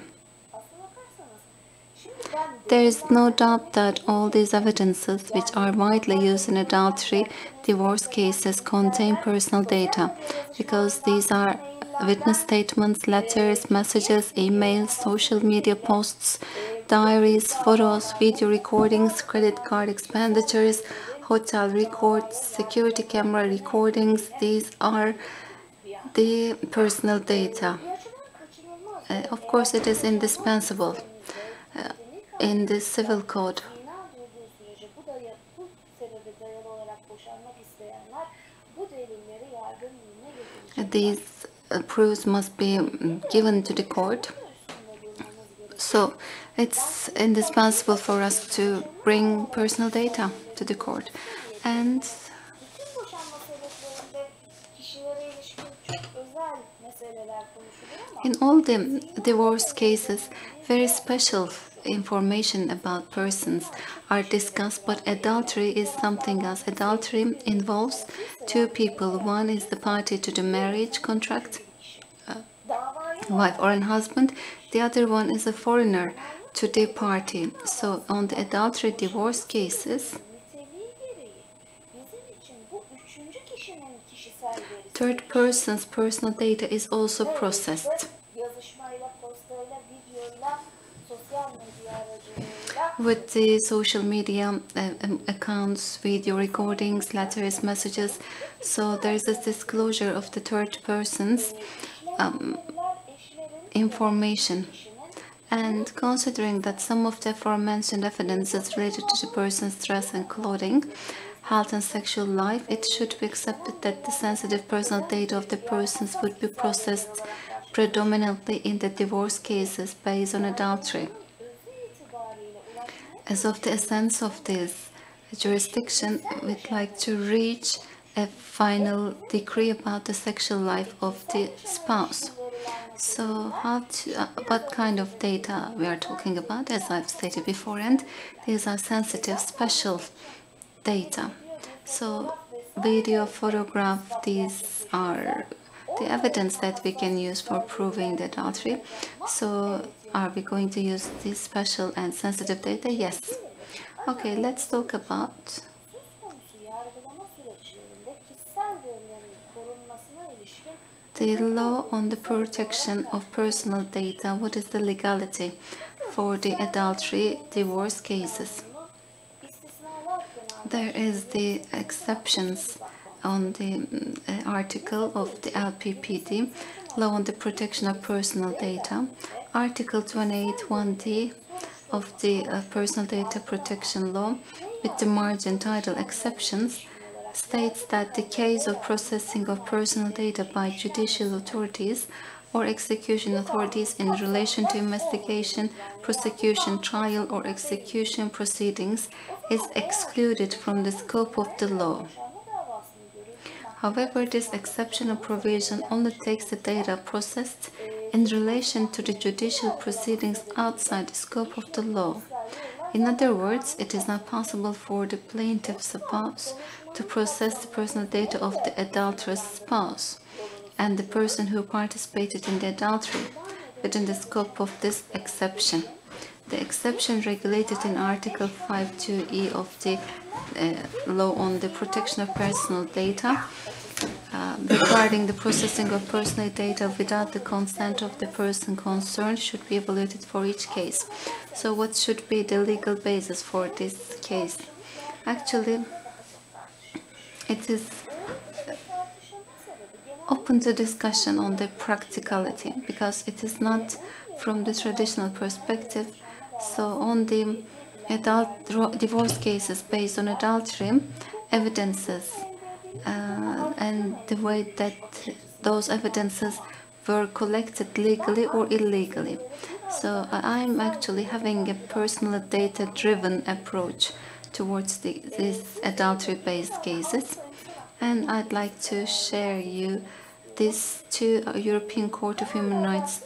There is no doubt that all these evidences, which are widely used in adultery divorce cases, contain personal data, because these are witness statements, letters, messages, emails, social media posts, diaries, photos, video recordings, credit card expenditures, hotel records, security camera recordings. These are the personal data. Of course, it is indispensable in the civil code. These proofs must be given to the court. So it's indispensable for us to bring personal data to the court. And in all the divorce cases, very special information about persons are discussed, but adultery is something else. Adultery involves two people. One is the party to the marriage contract, wife or an husband. The other one is a foreigner to the party. So on the adultery divorce cases, third person's personal data is also processed. With the social media accounts, video recordings, letters, messages, so there is a disclosure of the third person's information. And considering that some of the aforementioned evidence is related to the person's dress and clothing, health and sexual life, it should be accepted that the sensitive personal data of the persons would be processed predominantly in the divorce cases based on adultery. As of the essence of this jurisdiction, we'd like to reach a final decree about the sexual life of the spouse. So what kind of data we are talking about, as I've stated before, and these are sensitive special data. So video, photograph, these are the evidence that we can use for proving the adultery. So are we going to use this special and sensitive data? Yes. Okay, let's talk about the law on the protection of personal data. What is the legality for the adultery divorce cases? There is the exceptions on the article of the LPPD, Law on the Protection of Personal Data. Article 28(1)(d) of the Personal Data Protection Law, with the margin title exceptions, states that the case of processing of personal data by judicial authorities or execution authorities in relation to investigation, prosecution, trial, or execution proceedings is excluded from the scope of the law. However, this exceptional provision only takes the data processed in relation to the judicial proceedings outside the scope of the law. In other words, it is not possible for the plaintiff's spouse to process the personal data of the adulterous spouse and the person who participated in the adultery within the scope of this exception. The exception regulated in Article 5(2)(e) of the Law on the Protection of Personal Data, regarding the processing of personal data without the consent of the person concerned, should be evaluated for each case. So what should be the legal basis for this case? Actually, it is open to discussion on the practicality, because it is not from the traditional perspective. So on the divorce cases based on adultery, evidences and the way that those evidences were collected legally or illegally. So I'm actually having a personal data-driven approach towards these adultery-based cases, and I'd like to share you these two European Court of Human Rights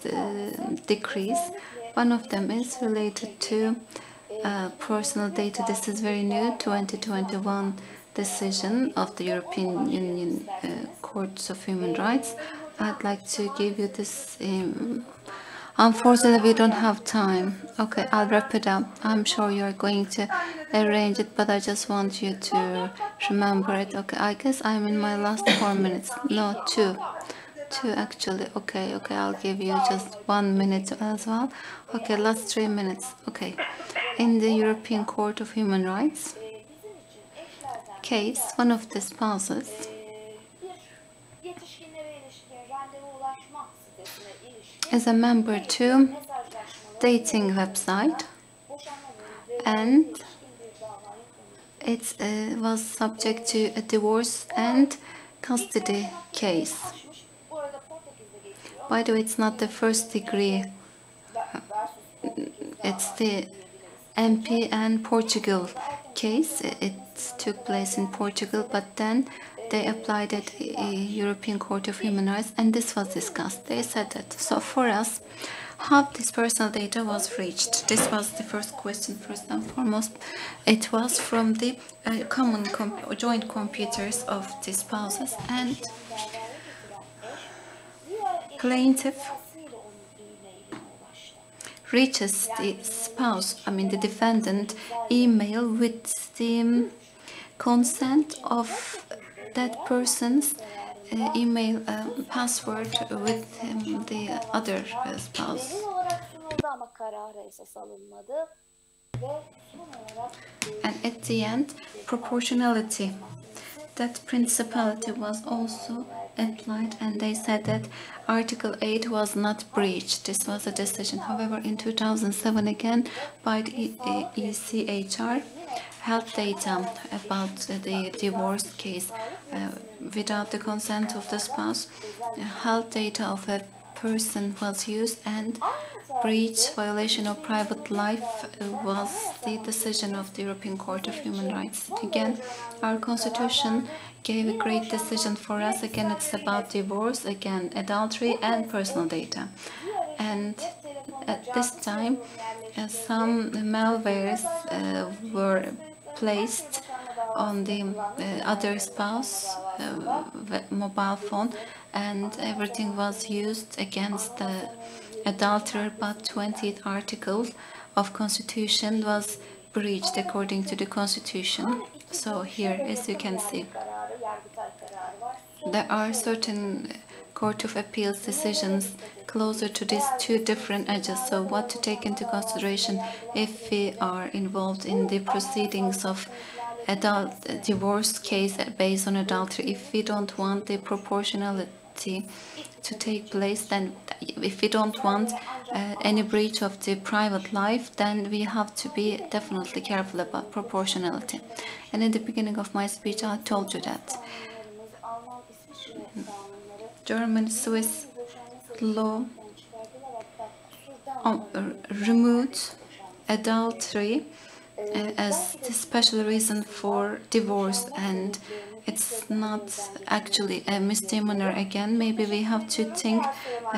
decrees. One of them is related to personal data. This is very new, 2021 decision of the European Union Courts of Human Rights. I'd like to give you this. Unfortunately, we don't have time. Okay, I'll wrap it up. I'm sure you're going to arrange it, but I just want you to remember it. Okay, I guess I'm in my last 4 minutes. No, two actually. Okay, I'll give you just 1 minute as well. Okay, last 3 minutes. Okay, in the European Court of Human Rights case, one of the spouses is a member to dating website, and it was subject to a divorce and custody case. By the way, it's not the first degree, it's the MP and Portugal case. It took place in Portugal, but then they applied it European Court of Human Rights, and this was discussed. They said that. So for us, how this personal data was reached? This was the first question, first and foremost. It was from the common joint computers of the spouses, and plaintiff reaches the spouse, the defendant, email with the consent of that person's email password with the other spouse. And at the end, proportionality. That principality was also applied, and they said that Article 8 was not breached. This was a decision. However, in 2007 again, by the ECHR, health data about the divorce case without the consent of the spouse, health data of a person was used, and breach, violation of private life was the decision of the European Court of Human Rights. Again, our constitution gave a great decision for us. Again, it's about divorce, again, adultery and personal data. And at this time, some malwares were placed on the other spouse mobile phone, and everything was used against the adulterer, but 20th article of Constitution was breached according to the Constitution. So here, as you can see, there are certain Court of Appeals decisions closer to these two different edges. So what to take into consideration if we are involved in the proceedings of adult divorce case based on adultery? If we don't want the proportionality to take place, then if we don't want any breach of the private life, then we have to be definitely careful about proportionality. And in the beginning of my speech, I told you that German Swiss law removed adultery as the special reason for divorce, and it's not actually a misdemeanor. Again, maybe we have to think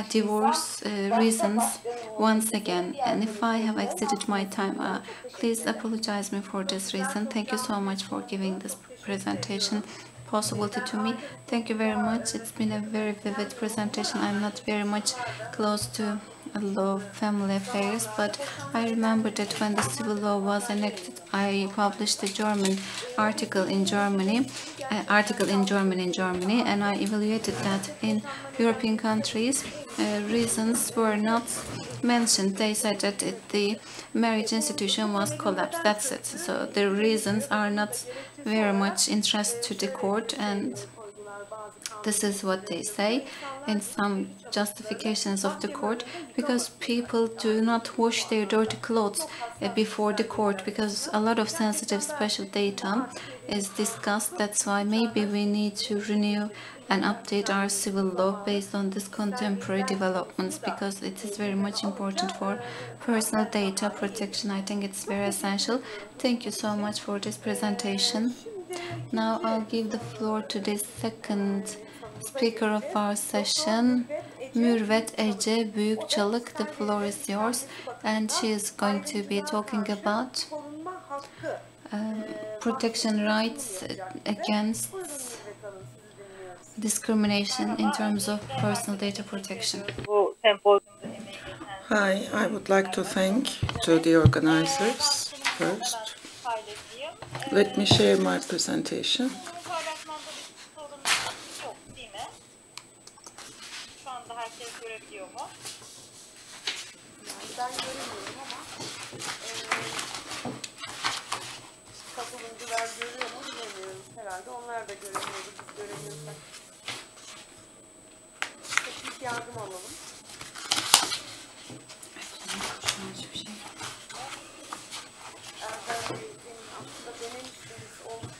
divorce reasons once again. And if I have exceeded my time, please apologize me for this reason. Thank you so much for giving this presentation possibility to me. Thank you very much. It's been a very vivid presentation. I'm not very much close to law, family affairs, but I remember that when the civil law was enacted, I published a German article in Germany, and I evaluated that in European countries, reasons were not mentioned. They said that the marriage institution was collapsed. That's it. So the reasons are not very much interest to the court, and this is what they say in some justifications of the court, because people do not wash their dirty clothes before the court, because a lot of sensitive special data is discussed. That's why maybe we need to renew and update our civil law based on this contemporary developments, because it is very much important for personal data protection. I think it's very essential. Thank you so much for this presentation. Now I'll give the floor to the second speaker of our session, Mürvet Ece Büyükçalık. The floor is yours, and she is going to be talking about protection rights against discrimination in terms of personal data protection. Hi, I would like to thank to the organizers first. Let me share my presentation. Katılımcılar görüyor mu bilemiyoruz. Herhalde onlar da göremiyordu, biz göremiyorsak. Teknik yardım alalım. Aslında denemiştiniz.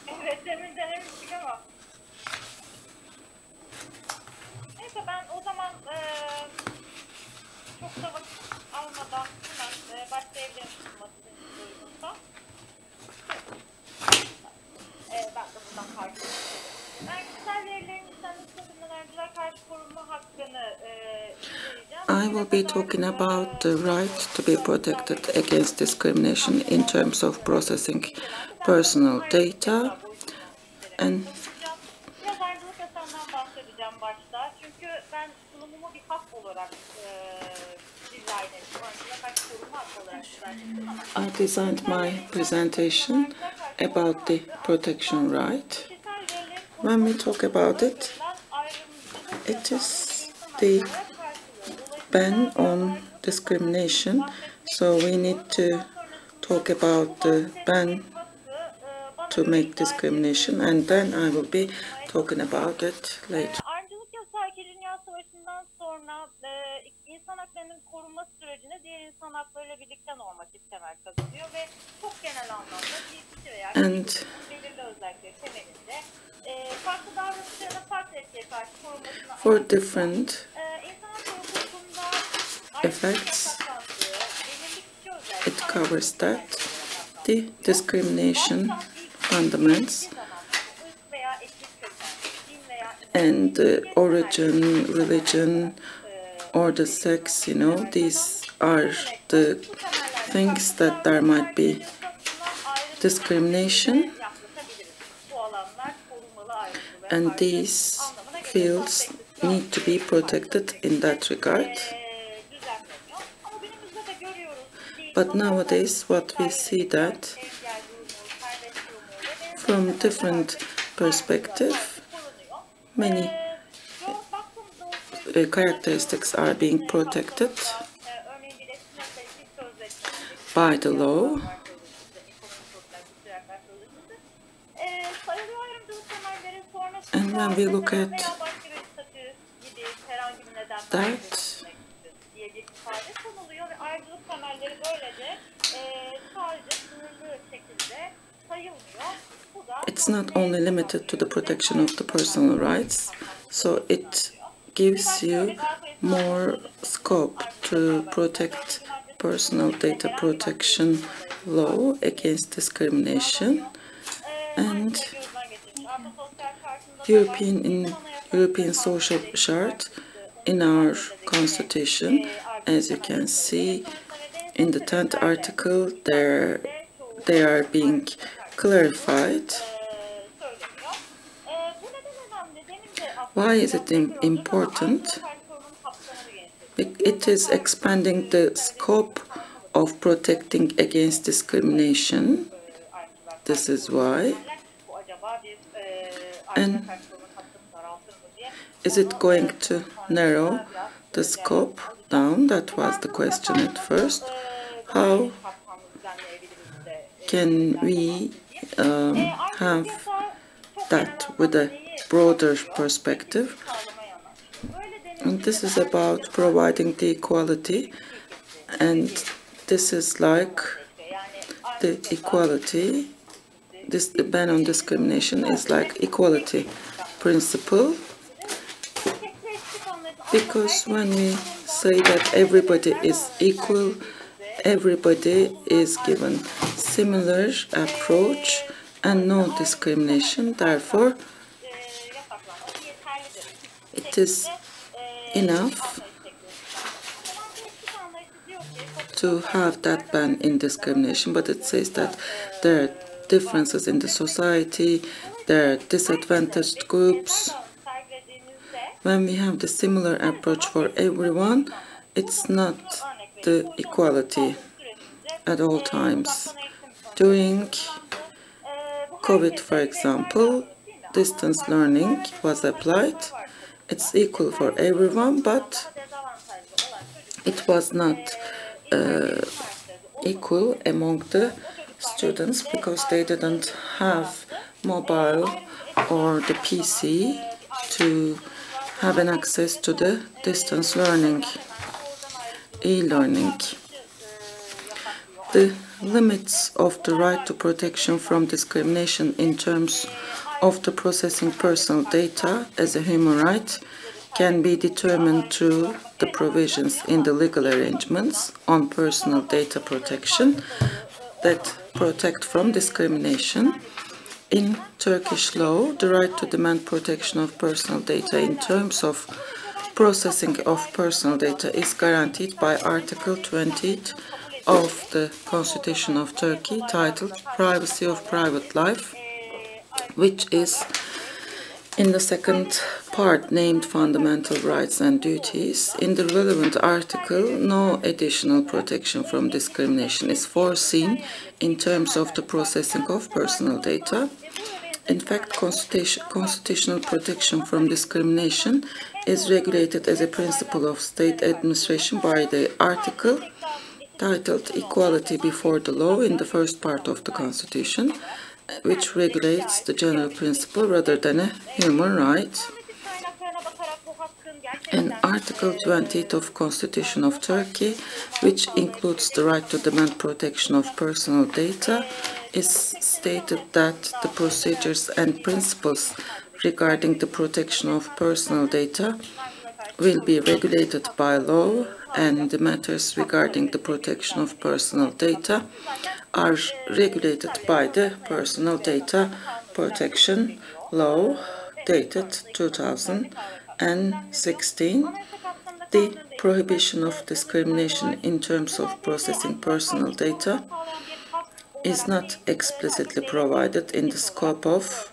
Evet, demin denemiştik ama. Neyse, ben o zaman çok da vakit almadan hemen başlayabilirim sizin uygunsa. Ben de buradan takip ediyorum. Ben kişisel verilerin istenmiş kadın öğrenciler karşı korunma hakkını I will be talking about the right to be protected against discrimination in terms of processing personal data, and biraz ayrılık yasandan bahsedeceğim başta. Çünkü ben sunumumu bir hak olarak dizayn ettim. Öğrenciler karşı korunma hakkı olarak dizayn ettim ama I designed my presentation about the protection right. When we talk about it, it is the ban on discrimination. So we need to talk about the ban to make discrimination, and then I will be talking about it later. Ayrımcılık yasağı 2. Dünya Savaşı'ndan sonra insan haklarının korunması sürecinde diğer insan haklarıyla birlikte normatif temel kazanıyor ve çok genel anlamda bir kişi veya belirli özellikleri temelinde farklı davranışlarına farklı etkiye karşı korunmasına for different effects, it covers that. The discrimination fundaments and the origin, religion, or the sex, you know, these are the things that there might be discrimination, and these fields need to be protected in that regard. But nowadays what we see that from different perspectives, many characteristics are being protected by the law. And when we look at that, it's not only limited to the protection of the personal rights, so it gives you more scope to protect personal data protection law against discrimination. And European Social Chart in our Constitution, as you can see in the 10th article, they are being clarified. Why is it important? It is expanding the scope of protecting against discrimination. This is why. And is it going to narrow the scope down? That was the question at first. How can we have that with a broader perspective? And this is about providing the equality, and this is like the equality. This ban on discrimination is like equality principle, because when we say that everybody is equal, everybody is given similar approach and no discrimination. Therefore, it is enough to have that ban in discrimination, but it says that there are differences in the society, there are disadvantaged groups. When we have the similar approach for everyone, it's not the equality at all times. During COVID, for example, distance learning was applied. It's equal for everyone, but it was not equal among the students because they didn't have mobile or the PC to have an access to the distance learning, e-learning. The limits of the right to protection from discrimination in terms of the processing personal data as a human right can be determined through the provisions in the legal arrangements on personal data protection that protect from discrimination. In Turkish law, the right to demand protection of personal data in terms of processing of personal data is guaranteed by Article 20 of the Constitution of Turkey, titled Privacy of Private Life, which is in the second part named Fundamental Rights and Duties. In the relevant article, no additional protection from discrimination is foreseen in terms of the processing of personal data. In fact, constitutional protection from discrimination is regulated as a principle of state administration by the article titled Equality Before the Law in the first part of the Constitution, which regulates the general principle rather than a human right. And Article 20 of Constitution of Turkey, which includes the right to demand protection of personal data, is stated that the procedures and principles regarding the protection of personal data will be regulated by law and the matters regarding the protection of personal data are regulated by the Personal Data Protection Law dated 2016. The prohibition of discrimination in terms of processing personal data is not explicitly provided in the scope of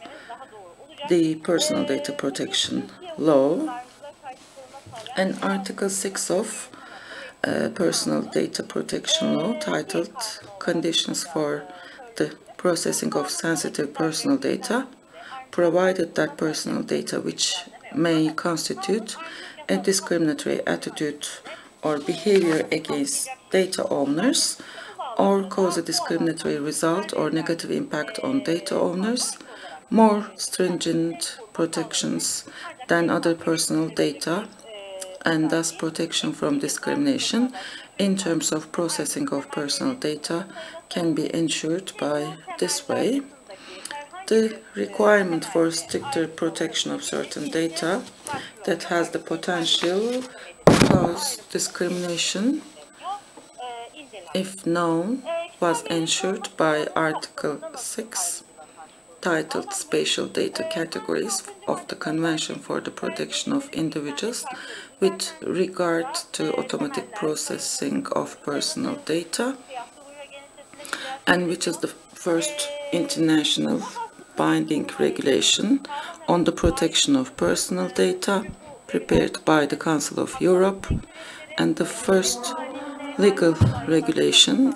the Personal Data Protection Law, and Article 6 of Personal Data Protection Law, titled Conditions for the Processing of Sensitive Personal Data, provided that personal data which may constitute a discriminatory attitude or behavior against data owners or cause a discriminatory result or negative impact on data owners more stringent protections than other personal data, and thus protection from discrimination in terms of processing of personal data can be ensured by this way. The requirement for stricter protection of certain data that has the potential to cause discrimination, if known, was ensured by Article 6, titled Spatial Data Categories of the Convention for the Protection of Individuals with regard to automatic processing of personal data, and which is the first international binding regulation on the protection of personal data prepared by the Council of Europe, and the first legal regulation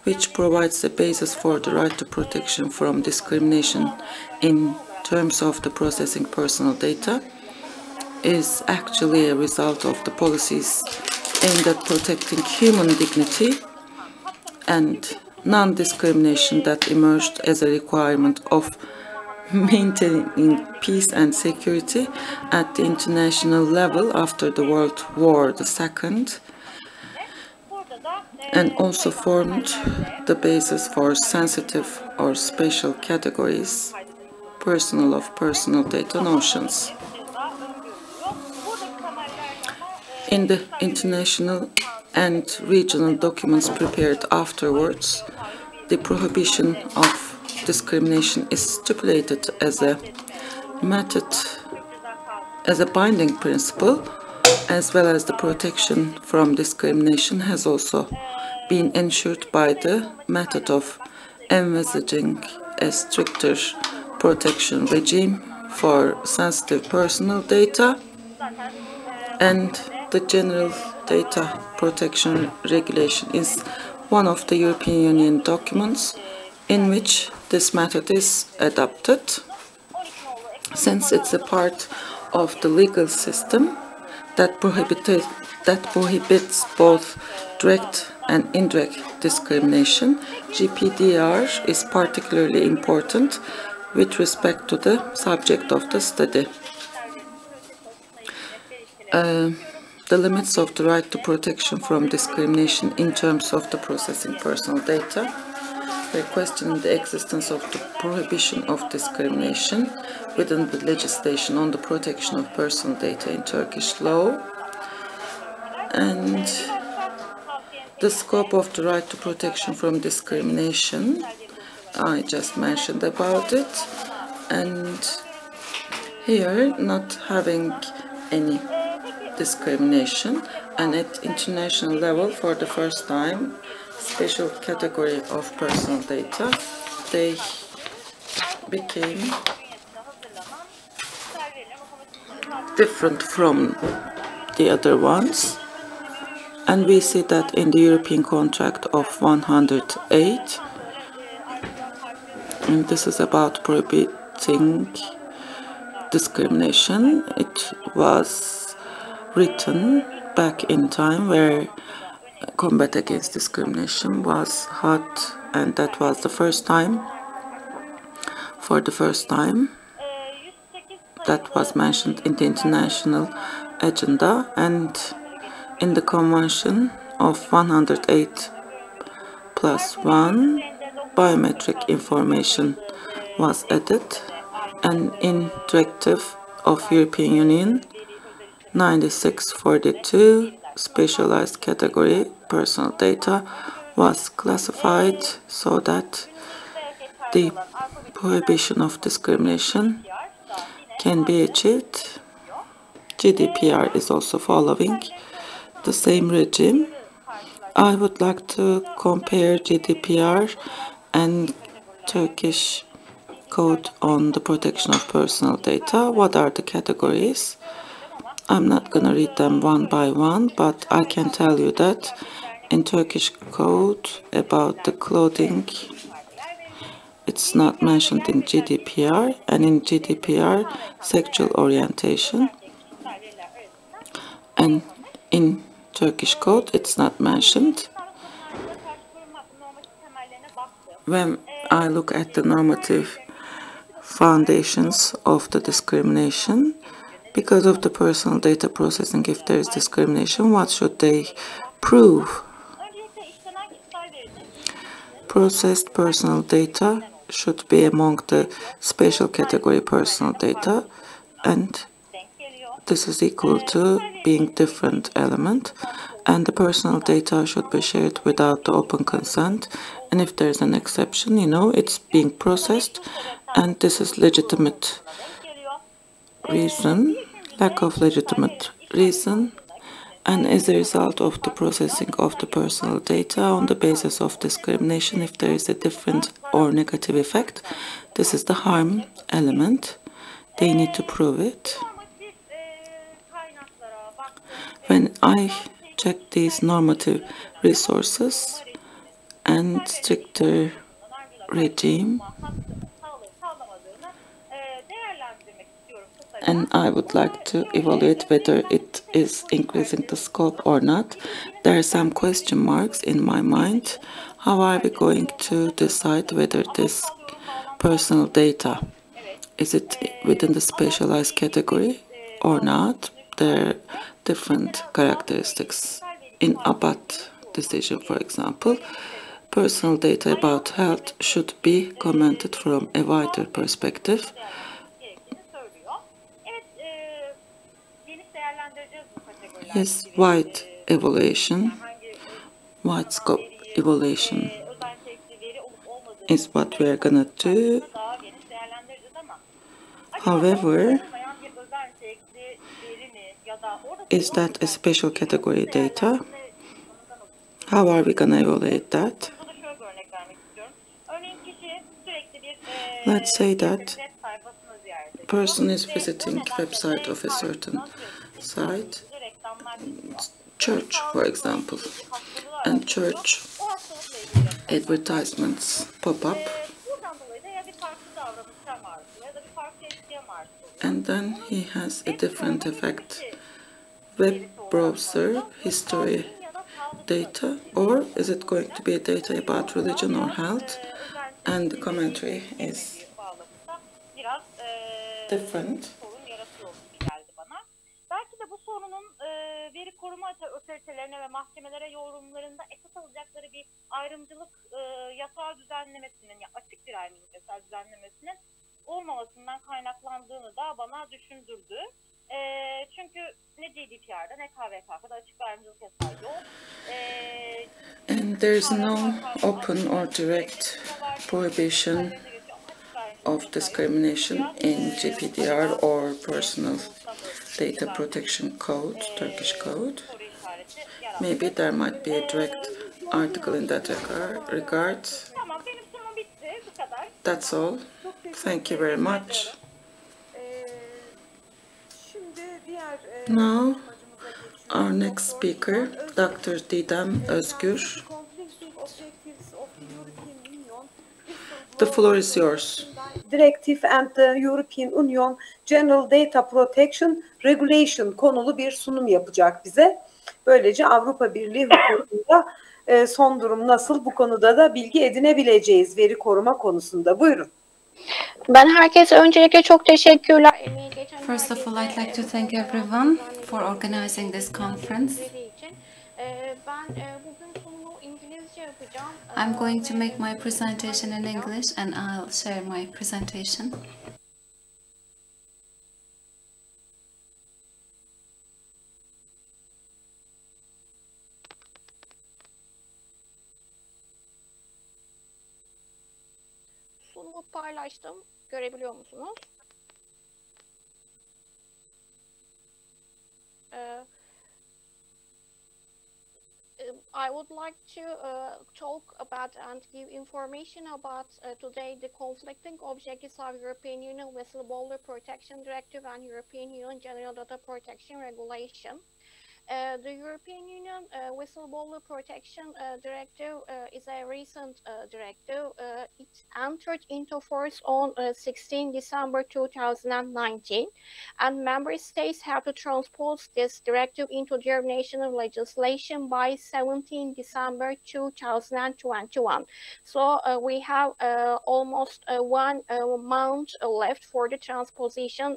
which provides the basis for the right to protection from discrimination in terms of the processing personal data, is actually a result of the policies aimed at protecting human dignity and non-discrimination that emerged as a requirement of maintaining peace and security at the international level after the World War II, and also formed the basis for sensitive or special categories, personal data notions. In the international and regional documents prepared afterwards, the prohibition of discrimination is stipulated as a method, as a binding principle, as well as the protection from discrimination has also been ensured by the method of envisaging a stricter protection regime for sensitive personal data, and the General Data Protection Regulation is one of the European Union documents in which this method is adopted. Since it's a part of the legal system that prohibits both direct and indirect discrimination, GPDR is particularly important with respect to the subject of the study. The limits of the right to protection from discrimination in terms of the processing personal data. We're questioning the existence of the prohibition of discrimination within the legislation on the protection of personal data in Turkish law, and the scope of the right to protection from discrimination. I just mentioned about it, and here not having any discrimination, and at international level for the first time special category of personal data, they became different from the other ones, and we see that in the European Contract of 108, and this is about prohibiting discrimination. It was written back in time where combat against discrimination was hot, and that was the first time, for the first time, that was mentioned in the international agenda, and in the Convention of 108+1, biometric information was added, and in Directive of European Union 96/42, specialized category, personal data, was classified so that the prohibition of discrimination can be achieved. GDPR is also following the same regime. I would like to compare GDPR and Turkish code on the protection of personal data. What are the categories? I'm not going to read them one by one, but I can tell you that in Turkish code about the clothing, it's not mentioned in GDPR, and in GDPR, sexual orientation, and in Turkish code, it's not mentioned. When I look at the normative foundations of the discrimination, because of the personal data processing, if there is discrimination, what should they prove? Processed personal data should be among the special category personal data, and this is equal to being different element, and the personal data should be shared without the open consent, and if there is an exception, you know, it's being processed, and this is legitimate reason, lack of legitimate reason, and as a result of the processing of the personal data on the basis of discrimination, if there is a different or negative effect, this is the harm element. They need to prove it. When I check these normative resources and stricter regime, and I would like to evaluate whether it is increasing the scope or not. There are some question marks in my mind. How are we going to decide whether this personal data, is it within the specialized category or not? There are different characteristics. In Abad decision, for example, personal data about health should be commented from a wider perspective. Yes, wide evaluation, wide scope evaluation is what we are gonna do. However, is that a special category data? How are we gonna evaluate that? Let's say that person is visiting website of a certain site, church, for example, and church advertisements pop up, and then he has a different effect. Web browser history data, or is it going to be a data about religion or health, and the commentary is different. Veri koruma otoritelerine ve mahkemelere yorumlarında esas alacakları bir ayrımcılık yasal düzenlemesinin, ya açık bir ayrımcılık yasal düzenlemesinin olmamasından kaynaklandığını da bana düşündürdü. Çünkü ne GDPR'da ne KVKK'da açık bir ayrımcılık yasağı yok. And there's no open or direct prohibition of discrimination in GDPR or personal data protection code, Turkish code. Maybe there might be a direct article in that regard. That's all. Thank you very much. Now, our next speaker, Dr. Didem Özgür. The floor is yours. Directive and the European Union General Data Protection Regulation konulu bir sunum yapacak bize. Böylece Avrupa Birliği hukukunda son durum nasıl, bu konuda da bilgi edinebileceğiz veri koruma konusunda. Buyurun. Ben herkese öncelikle çok teşekkürler. First of all, I'd like to thank everyone for organizing this conference. I'm going to make my presentation in English and I'll share my presentation. sunumu paylaştım. Görebiliyor musunuz? I would like to talk about and give information about today the conflicting objectives of European Union Whistleblower Protection Directive and European Union General Data Protection Regulation. The European Union Whistleblower Protection Directive is a recent directive. It entered into force on 16 December 2019, and member states have to transpose this directive into their national legislation by 17 December 2021. So we have almost 1 month left for the transposition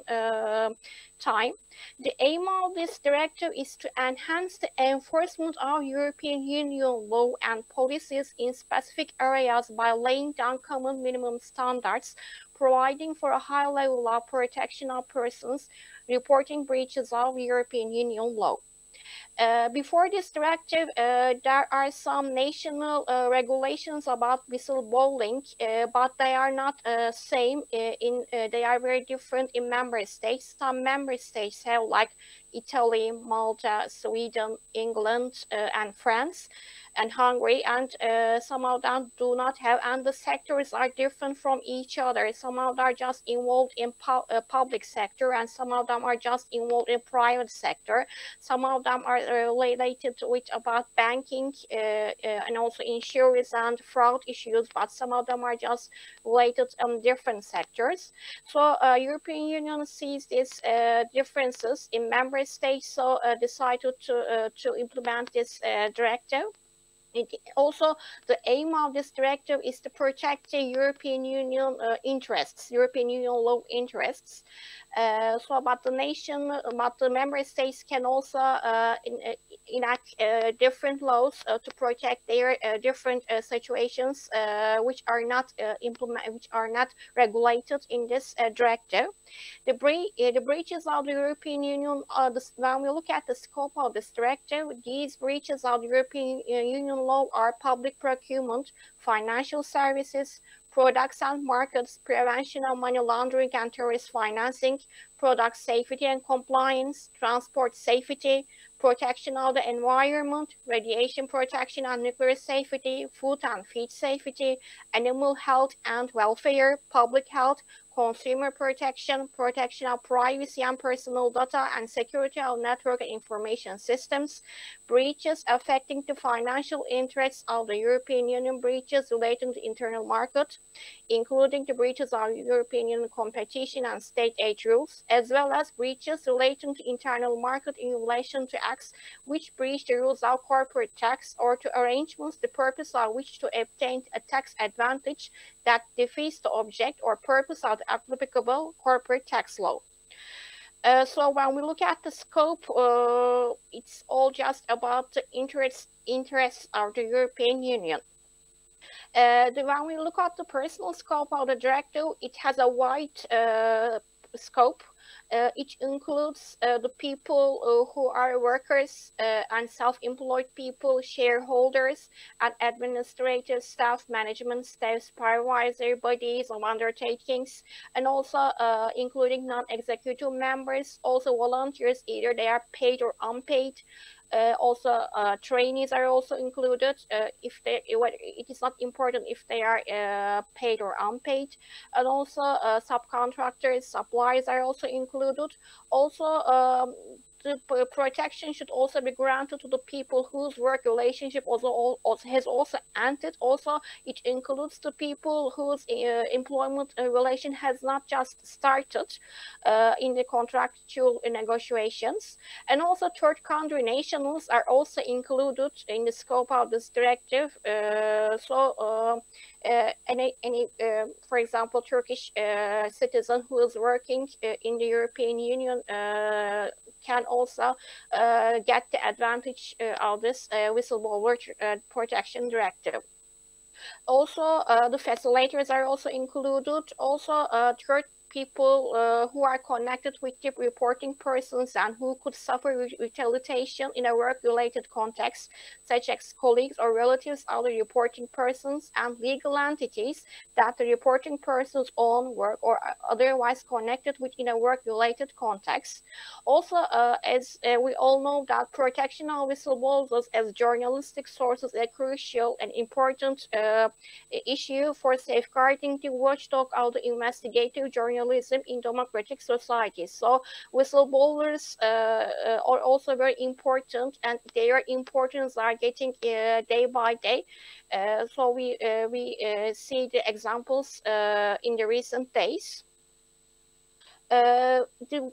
time. The aim of this directive is to enhance the enforcement of European Union law and policies in specific areas by laying down common minimum standards, providing for a high level of protection of persons reporting breaches of European Union law. Before this directive, there are some national regulations about whistleblowing, but they are not same. They are very different in member states. Some member states have like Italy, Malta, Sweden, England, and France, and Hungary, and some of them do not have, and the sectors are different from each other. Some of them are just involved in public sector, and some of them are just involved in private sector. Some of them are related with about banking and also insurance and fraud issues, but some of them are just related on different sectors. So European Union sees these differences in member states, so decided to implement this directive. Also, the aim of this directive is to protect the European Union interests, European Union law interests. But the member states can also enact different laws to protect their different situations, which are not regulated in this directive. The breaches of the European Union, when we look at the scope of this directive, these breaches of the European Union law are public procurement, financial services, products and markets, prevention of money laundering and terrorist financing, product safety and compliance, transport safety, protection of the environment, radiation protection and nuclear safety, food and feed safety, animal health and welfare, public health, consumer protection, protection of privacy and personal data, and security of network and information systems, breaches affecting the financial interests of the European Union, breaches relating to the internal market, including the breaches of European Union competition and state aid rules, as well as breaches relating to internal market in relation to acts which breach the rules of corporate tax or to arrangements the purpose of which to obtain a tax advantage that defeats the object or purpose of the applicable corporate tax law. So when we look at the scope, it's all just about the interests of the European Union. When we look at the personal scope of the directive, it has a wide scope. It includes the people who are workers and self-employed people, shareholders, and administrative staff, management staff, supervisory bodies of undertakings, and also including non-executive members, also volunteers, either they are paid or unpaid. Also, trainees are also included. It is not important if they are paid or unpaid, and also subcontractors, suppliers are also included. Also, the protection should also be granted to the people whose work relationship has also ended. Also, it includes the people whose employment relation has not just started in the contractual negotiations. And also, third country nationals are also included in the scope of this directive. For example, Turkish citizen who is working in the European Union can also get the advantage of this whistleblower protection directive. Also, the facilitators are also included. Also, people who are connected with the reporting persons and who could suffer retaliation in a work-related context, such as colleagues or relatives of the reporting persons, and legal entities that the reporting persons own, work, or otherwise connected with in a work-related context. Also, as we all know, that protection of whistleblowers as journalistic sources is a crucial and important issue for safeguarding the watchdog of the investigative journalism in democratic societies. So whistleblowers are also very important, and their importance are getting day by day. So we see the examples in the recent days. The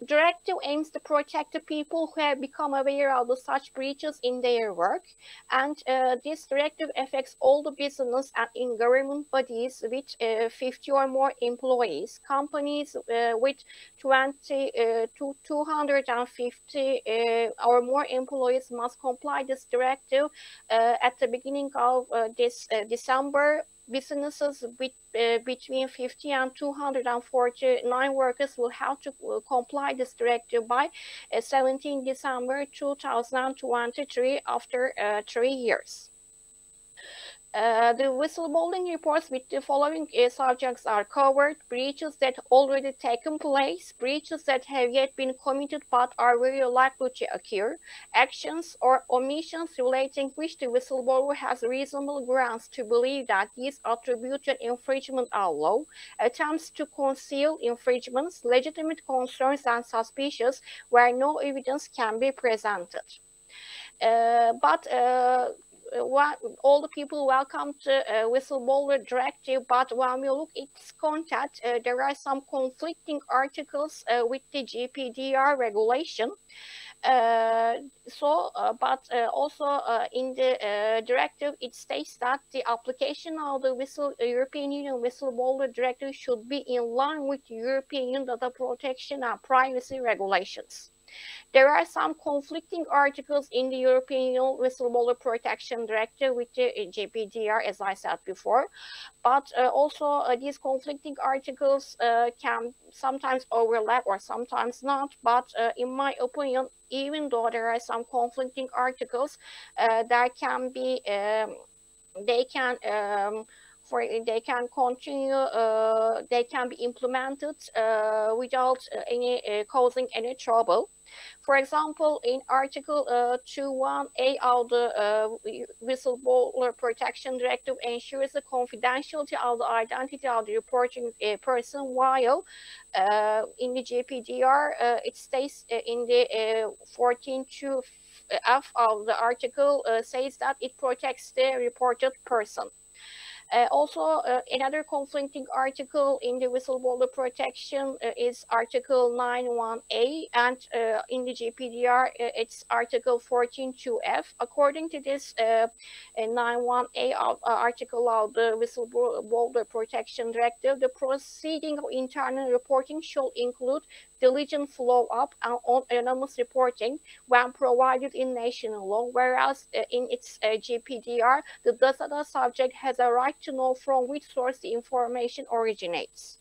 directive aims to protect the people who have become aware of such breaches in their work, and this directive affects all the business and in government bodies with 50 or more employees. Companies with 20 to 250 or more employees must comply this directive at the beginning of this December. Businesses with between 50 and 249 workers will have to comply this directive by 17 December 2023 after 3 years. The whistleblowing reports with the following subjects are covered: breaches that already taken place, breaches that have yet been committed but are very likely to occur, actions or omissions relating which the whistleblower has reasonable grounds to believe that these attribute to infringement of law, attempts to conceal infringements, legitimate concerns and suspicions where no evidence can be presented. All the people welcome the whistleblower directive, but when we look at its content, there are some conflicting articles with the GPDR regulation. Also in the directive, it states that the application of the European Union whistleblower directive should be in line with European Union data protection and privacy regulations. There are some conflicting articles in the European Union Whistleblower Protection Directive with the GPDR, as I said before. But also these conflicting articles can sometimes overlap or sometimes not. But in my opinion, even though there are some conflicting articles, there can be, they can continue, they can be implemented without any causing any trouble. For example, in Article 2.1a of the Whistleblower Protection Directive ensures the confidentiality of the identity of the reporting person, while in the GPDR it states in the 14.2f of the article says that it protects the reported person. Also, another conflicting article in the whistleblower protection is Article 9.1a, and in the GPDR, it's Article 14.2f. According to this 9.1a article of the Whistleblower Protection Directive, the proceeding of internal reporting shall include diligent follow-up on anonymous reporting when provided in national law, whereas in its GPDR, the data subject has a right to know from which source the information originates.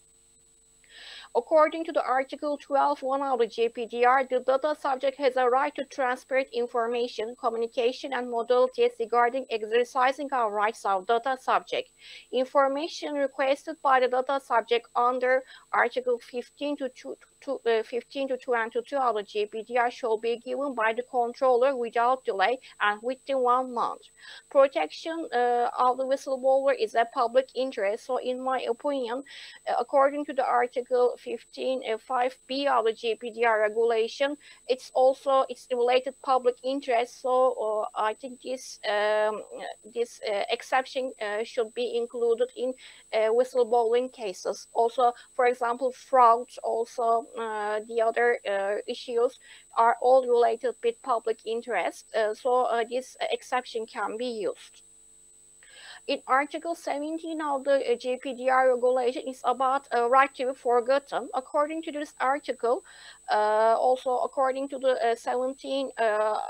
According to the Article 12.1 of the GPDR, the data subject has a right to transparent information, communication, and modalities regarding exercising our rights of data subject. Information requested by the data subject under Article 15 to 22 of the GPDR shall be given by the controller without delay and within 1 month. Protection of the whistleblower is a public interest, so in my opinion, according to the Article 15.5b of the GPDR regulation, it's related public interest, so I think this exception should be included in whistleblowing cases. Also, for example, fraud, also the other issues are all related with public interest, so this exception can be used. In Article 17 of the GPDR regulation is about a right to be forgotten. According to this article, also according to the 17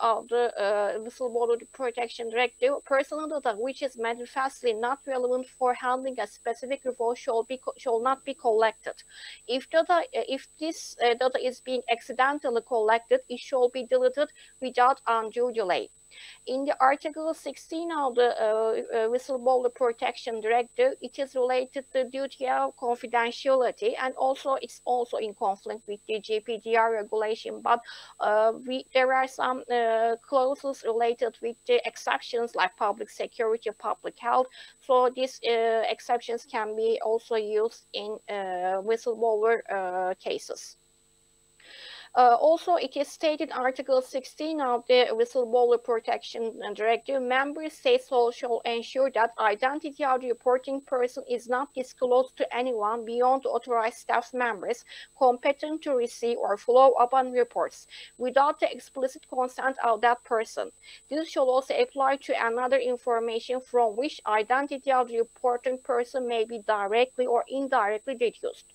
of the Whistleblower Protection Directive, personal data which is manifestly not relevant for handling a specific report shall not be collected. If this data is being accidentally collected, it shall be deleted without undue delay. In the Article 16 of the Whistleblower Protection Directive, it is related to the duty of confidentiality, and also it's also in conflict with the GPDR regulation. But there are some clauses related with the exceptions like public security, public health. So these exceptions can be also used in whistleblower cases. Also, it is stated in Article 16 of the Whistleblower Protection Directive, member states shall ensure that identity of the reporting person is not disclosed to anyone beyond the authorized staff members competent to receive or follow up on reports without the explicit consent of that person. This shall also apply to another information from which identity of the reporting person may be directly or indirectly deduced.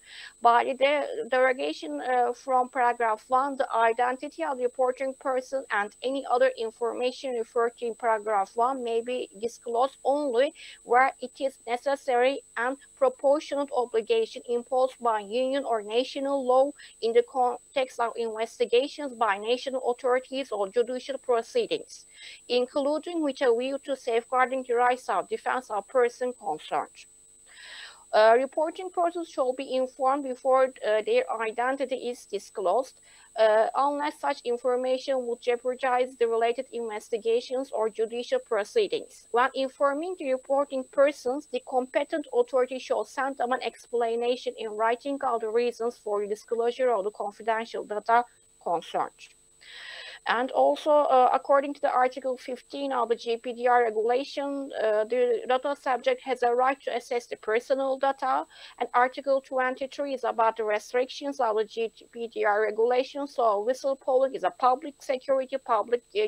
By the derogation from paragraph 1, the identity of the reporting person and any other information referred to in paragraph 1 may be disclosed only where it is necessary and proportionate obligation imposed by union or national law in the context of investigations by national authorities or judicial proceedings, including with a view to safeguarding the rights of defense of person concerned. Reporting persons shall be informed before their identity is disclosed, unless such information would jeopardize the related investigations or judicial proceedings. When informing the reporting persons, the competent authority shall send them an explanation in writing of the reasons for the disclosure of the confidential data concerned. And also, according to the Article 15 of the GPDR regulation, the data subject has a right to access the personal data, and Article 23 is about the restrictions of the GPDR regulation. So whistleblowing is a public security,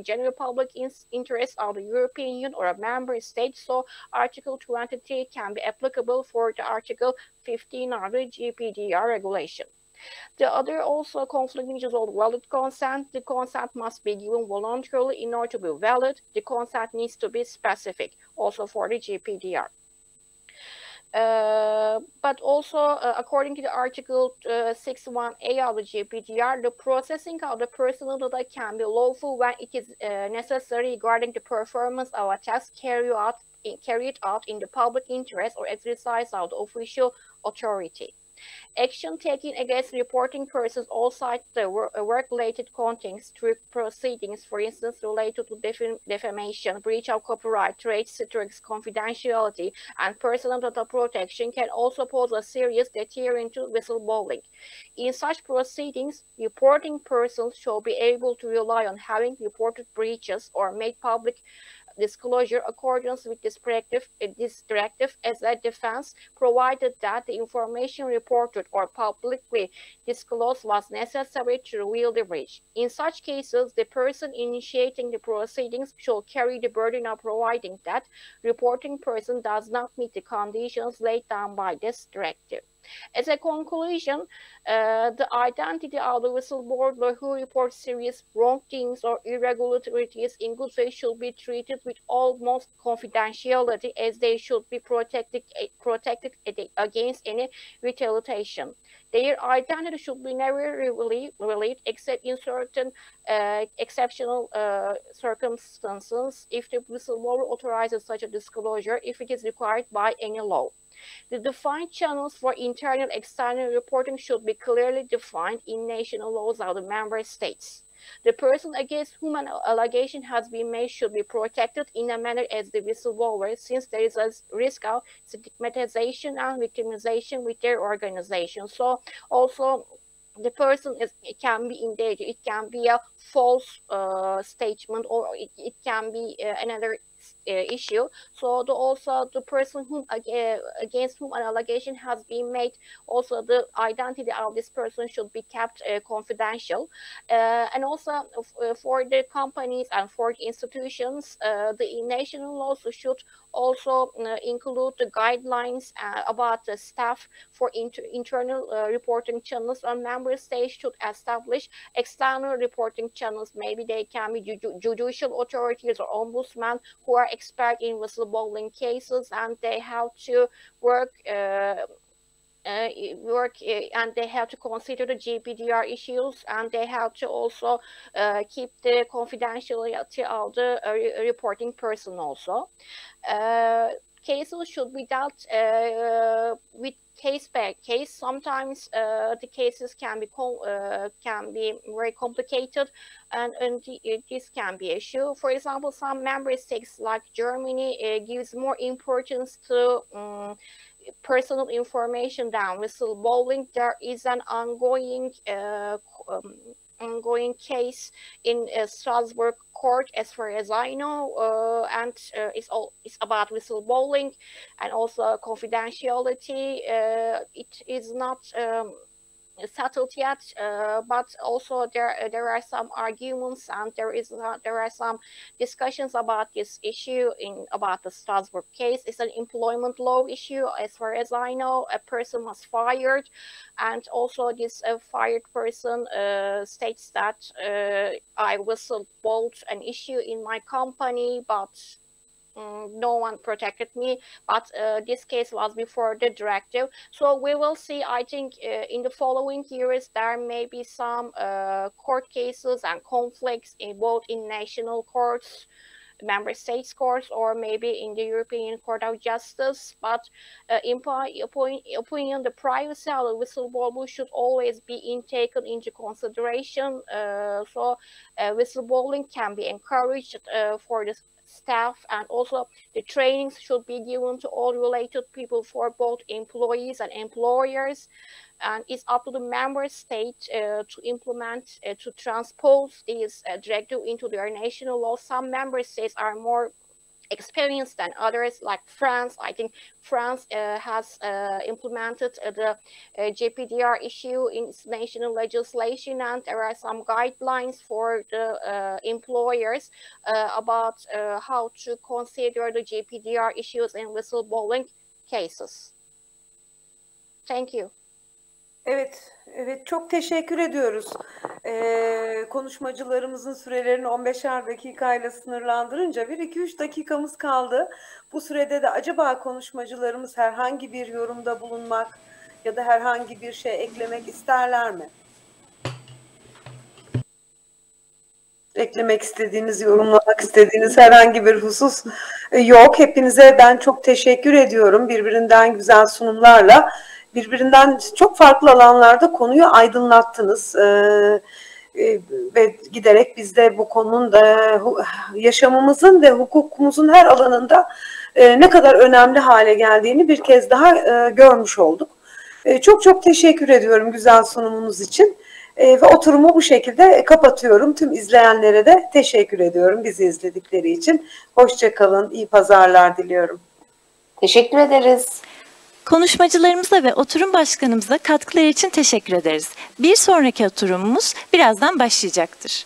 general public interest of the European Union or a member state. So Article 23 can be applicable for the Article 15 of the GPDR regulation. The other also conflicting is called valid consent. The consent must be given voluntarily in order to be valid. The consent needs to be specific, also for the GPDR. But also, according to the Article 61A of the GPDR, the processing of the personal data can be lawful when it is necessary regarding the performance of a task carried out in the public interest or exercise of the official authority. Action taken against reporting persons outside the work-related contents through proceedings, for instance, related to defamation, breach of copyright, trade secrets, confidentiality, and personal data protection can also pose a serious deterrent to whistleblowing. In such proceedings, reporting persons shall be able to rely on having reported breaches or made public disclosure accordance with this directive as a defense, provided that the information reported or publicly disclosed was necessary to reveal the breach. In such cases, the person initiating the proceedings shall carry the burden of providing that reporting person does not meet the conditions laid down by this directive. As a conclusion, the identity of the whistleblower who reports serious wrongdoings or irregularities in good faith should be treated with utmost confidentiality, as they should be protected against any retaliation. Their identity should be never revealed except in certain exceptional circumstances if the whistleblower authorizes such a disclosure, if it is required by any law. The defined channels for internal and external reporting should be clearly defined in national laws of the member states. The person against whom an allegation has been made should be protected in a manner as the whistleblower, since there is a risk of stigmatization and victimization with their organization. So also, the person can be in danger. It can be a false statement, or it can be another issue. So also the person whom against whom an allegation has been made, also the identity of this person should be kept confidential. And also for the companies and for the institutions, the national laws should also include the guidelines about the staff for internal reporting channels, and member states should establish external reporting channels. Maybe they can be judicial authorities or ombudsman who are expert in whistleblowing cases, and they have to work and they have to consider the GDPR issues, and they have to also keep the confidentiality of the reporting person also. Cases should be dealt with case by case. Sometimes the cases can be very complicated, and this can be an issue. For example, some member states like Germany gives more importance to personal information than whistleblowing. There is an ongoing case in Strasbourg court, as far as I know, and it's about whistleblowing and also confidentiality. It is not settled yet, but also there are some arguments, and there are some discussions about this issue about the Strasbourg case. It's an employment law issue, as far as I know. A person was fired, and also this fired person states that I whistleblowed an issue in my company, but no one protected me. But this case was before the directive. So we will see, I think, in the following years, there may be some court cases and conflicts both in national courts, member states courts, or maybe in the European Court of Justice. But in my opinion, the privacy of the whistleblower should always be taken into consideration. So whistleblowing can be encouraged for the staff, and also the trainings should be given to all related people for both employees and employers. And it's up to the member state to implement, to transpose this directive into their national law. Some member states are more experienced than others, like France. I think France has implemented the GDPR issue in its national legislation, and there are some guidelines for the employers about how to consider the GDPR issues in whistleblowing cases. Thank you. Evet, çok teşekkür ediyoruz. Konuşmacılarımızın sürelerini 15'er dakikayla sınırlandırınca 1-2-3 dakikamız kaldı. Bu sürede de acaba konuşmacılarımız herhangi bir yorumda bulunmak ya da herhangi bir şey eklemek isterler mi? Eklemek istediğiniz, yorumlamak istediğiniz herhangi bir husus yok. Hepinize ben çok teşekkür ediyorum. Birbirinden güzel sunumlarla, birbirinden çok farklı alanlarda konuyu aydınlattınız. Ve giderek biz de bu konunun da yaşamımızın ve hukukumuzun her alanında ne kadar önemli hale geldiğini bir kez daha görmüş olduk. Çok çok teşekkür ediyorum güzel sunumunuz için. Ve oturumu bu şekilde kapatıyorum. Tüm izleyenlere de teşekkür ediyorum bizi izledikleri için. Hoşça kalın, iyi pazarlar diliyorum. Teşekkür ederiz. Konuşmacılarımıza ve oturum başkanımıza katkıları için teşekkür ederiz. Bir sonraki oturumumuz birazdan başlayacaktır.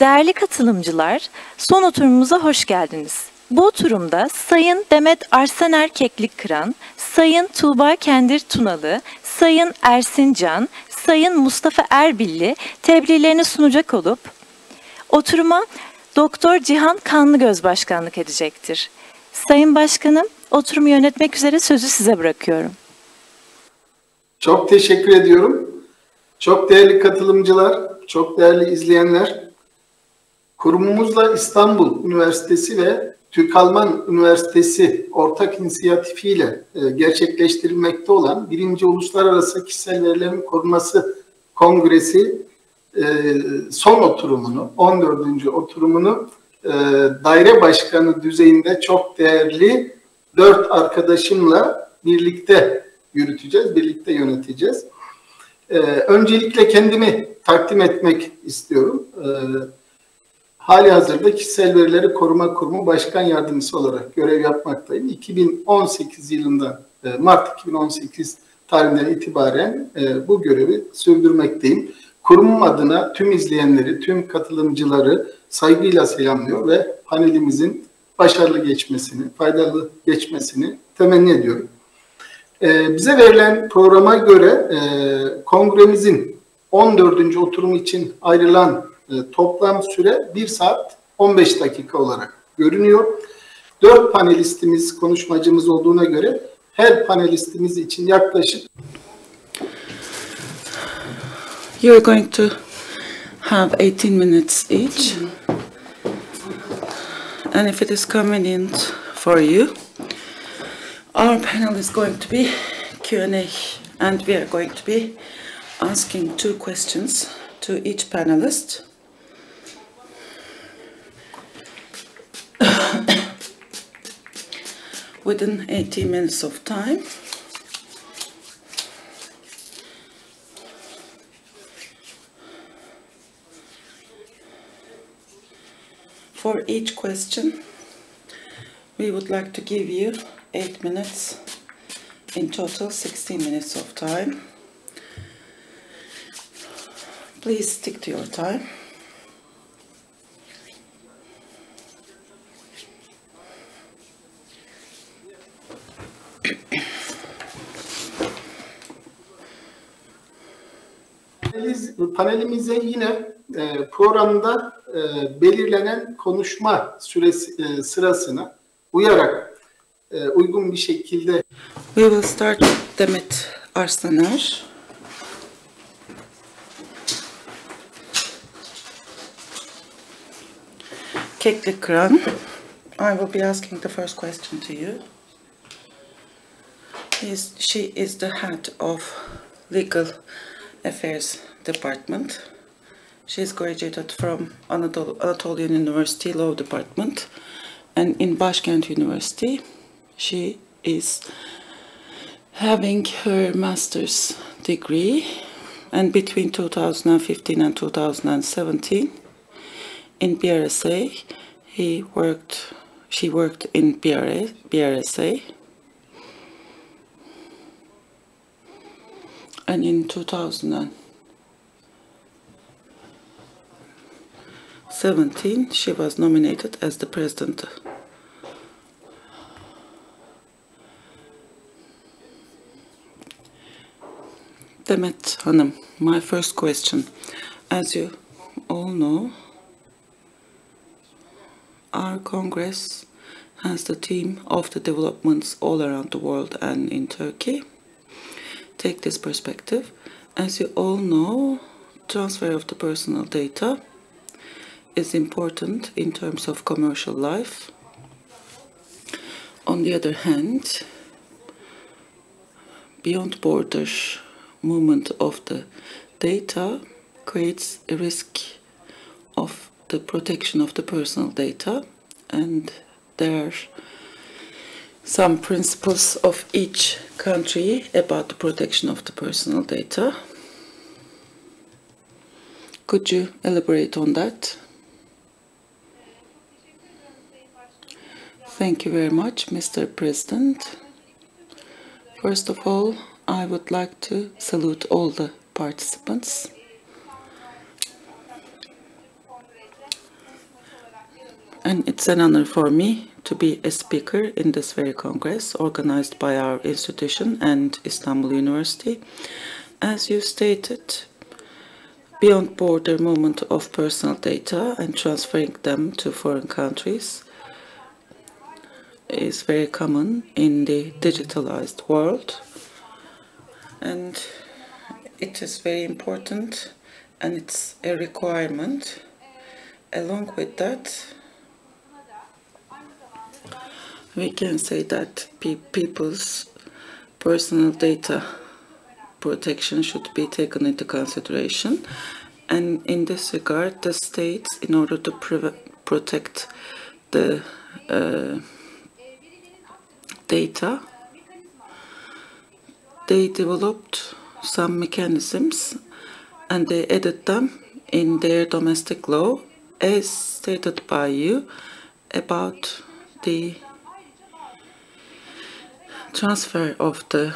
Değerli katılımcılar, son oturumumuza hoş geldiniz. Bu oturumda Sayın Demet Arsener Keklik Kıran, Sayın Tuğba Kendir Tunalı, Sayın Ersin Can, Sayın Mustafa Erbilli tebliğlerini sunacak olup, oturuma Doktor Cihan Kanlıgöz başkanlık edecektir. Sayın Başkanım, oturumu yönetmek üzere sözü size bırakıyorum. Çok teşekkür ediyorum. Çok değerli katılımcılar, çok değerli izleyenler, kurumumuzla İstanbul Üniversitesi ve Türk-Alman Üniversitesi ortak inisiyatifiyle gerçekleştirilmekte olan 1. Uluslararası Kişisel Verilerin Korunması Kongresi son oturumunu, 14. oturumunu daire başkanı düzeyinde çok değerli 4 arkadaşımla birlikte yürüteceğiz, birlikte yöneteceğiz. Öncelikle kendimi takdim etmek istiyorum. Halihazırda Kişisel Verileri Koruma Kurumu Başkan Yardımcısı olarak görev yapmaktayım. 2018 yılından, Mart 2018 tarihinden itibaren bu görevi sürdürmekteyim. Kurumum adına tüm izleyenleri, tüm katılımcıları saygıyla selamlıyor ve panelimizin başarılı geçmesini, faydalı geçmesini temenni ediyorum. Bize verilen programa göre kongremizin 14. oturumu için ayrılan toplam süre 1 saat 15 dakika olarak görünüyor. 4 panelistimiz, konuşmacımız olduğuna göre her panelistimiz için yaklaşık You're going to have 18 minutes each. And if it is convenient for you, our panel is going to be Q&A, and we are going to be asking 2 questions to each panelist. Within 18 minutes of time. For each question, we would like to give you 8 minutes, in total 16 minutes of time. Please stick to your time. Panelimize yine programda belirlenen konuşma süresi sırasına uyarak uygun bir şekilde. We will start with Demet Arsener. Keklik Kıran. I will be asking the first question to you. She is the head of Legal Affairs Department. She is graduated from Anatolian University Law Department, and in Başkent University she is having her master's degree, and between 2015 and 2017 in BRSA she worked in BRSA, and in 2017 she was nominated as the president. Demet Hanım, my first question. As you all know, our Congress has the theme of the developments all around the world and in Turkey. Take this perspective. As you all know, transfer of the personal data is important in terms of commercial life. On the other hand, beyond border movement of the data creates a risk of the protection of the personal data, and there are some principles of each country about the protection of the personal data. Could you elaborate on that? Thank you very much, Mr. President. First of all, I would like to salute all the participants. And it's an honor for me to be a speaker in this very congress organized by our institution and Istanbul University. As you stated, beyond border movement of personal data and transferring them to foreign countries is very common in the digitalized world, and it is very important and it's a requirement. Along with that, we can say that people's personal data protection should be taken into consideration, and in this regard the states, in order to protect the data, they developed some mechanisms and they added them in their domestic law, as stated by you, about the transfer of the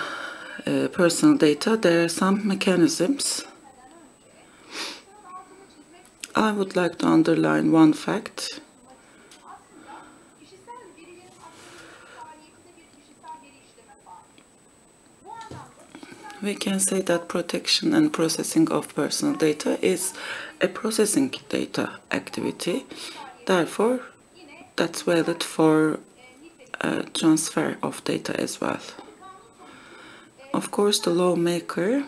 personal data. There are some mechanisms. I would like to underline one fact. We can say that protection and processing of personal data is a processing data activity. Therefore, that's valid for transfer of data as well. Of course, the lawmaker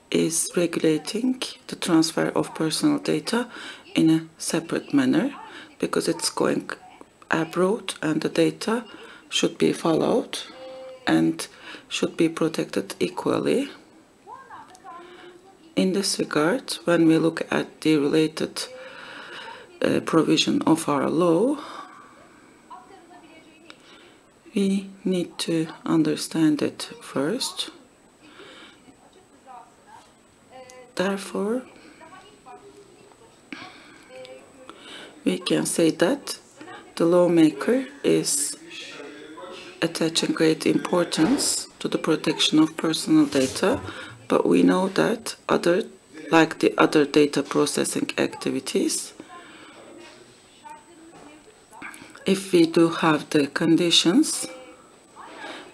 is regulating the transfer of personal data in a separate manner, because it's going abroad and the data should be followed and should be protected equally. In this regard, when we look at the related provision of our law, we need to understand it first. Therefore, we can say that the lawmaker is attaching great importance to the protection of personal data, but we know that like the other data processing activities, if we do have the conditions,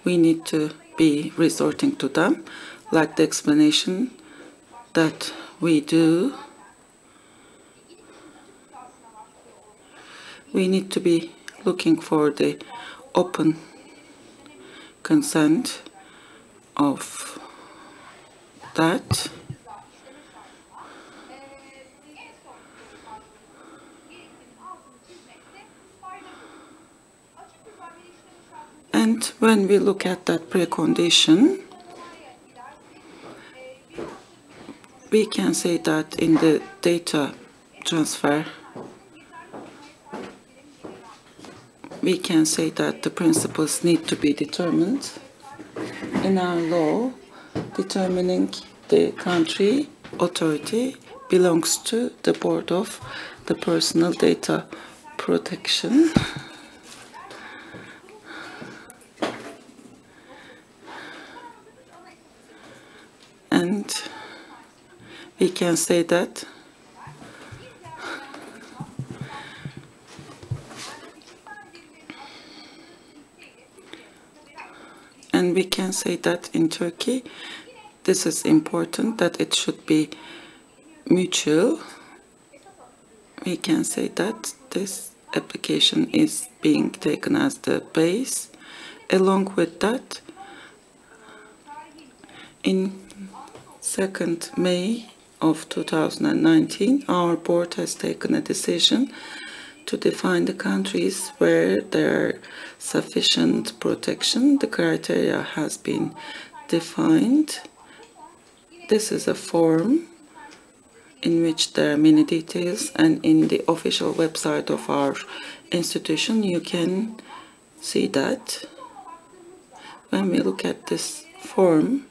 we need to be resorting to them, like the explanation that we do. We need to be looking for the open consent of that. And when we look at that precondition, we can say that in the data transfer, we can say that the principles need to be determined in our law. Determining the country authority belongs to the Board of the Personal Data Protection. And we can say that in Turkey, this is important, that it should be mutual. We can say that this application is being taken as the base. Along with that, in 2nd May of 2019, our board has taken a decision to define the countries where there are sufficient protection. The criteria has been defined. This is a form in which there are many details, and in the official website of our institution you can see that. When we look at this form,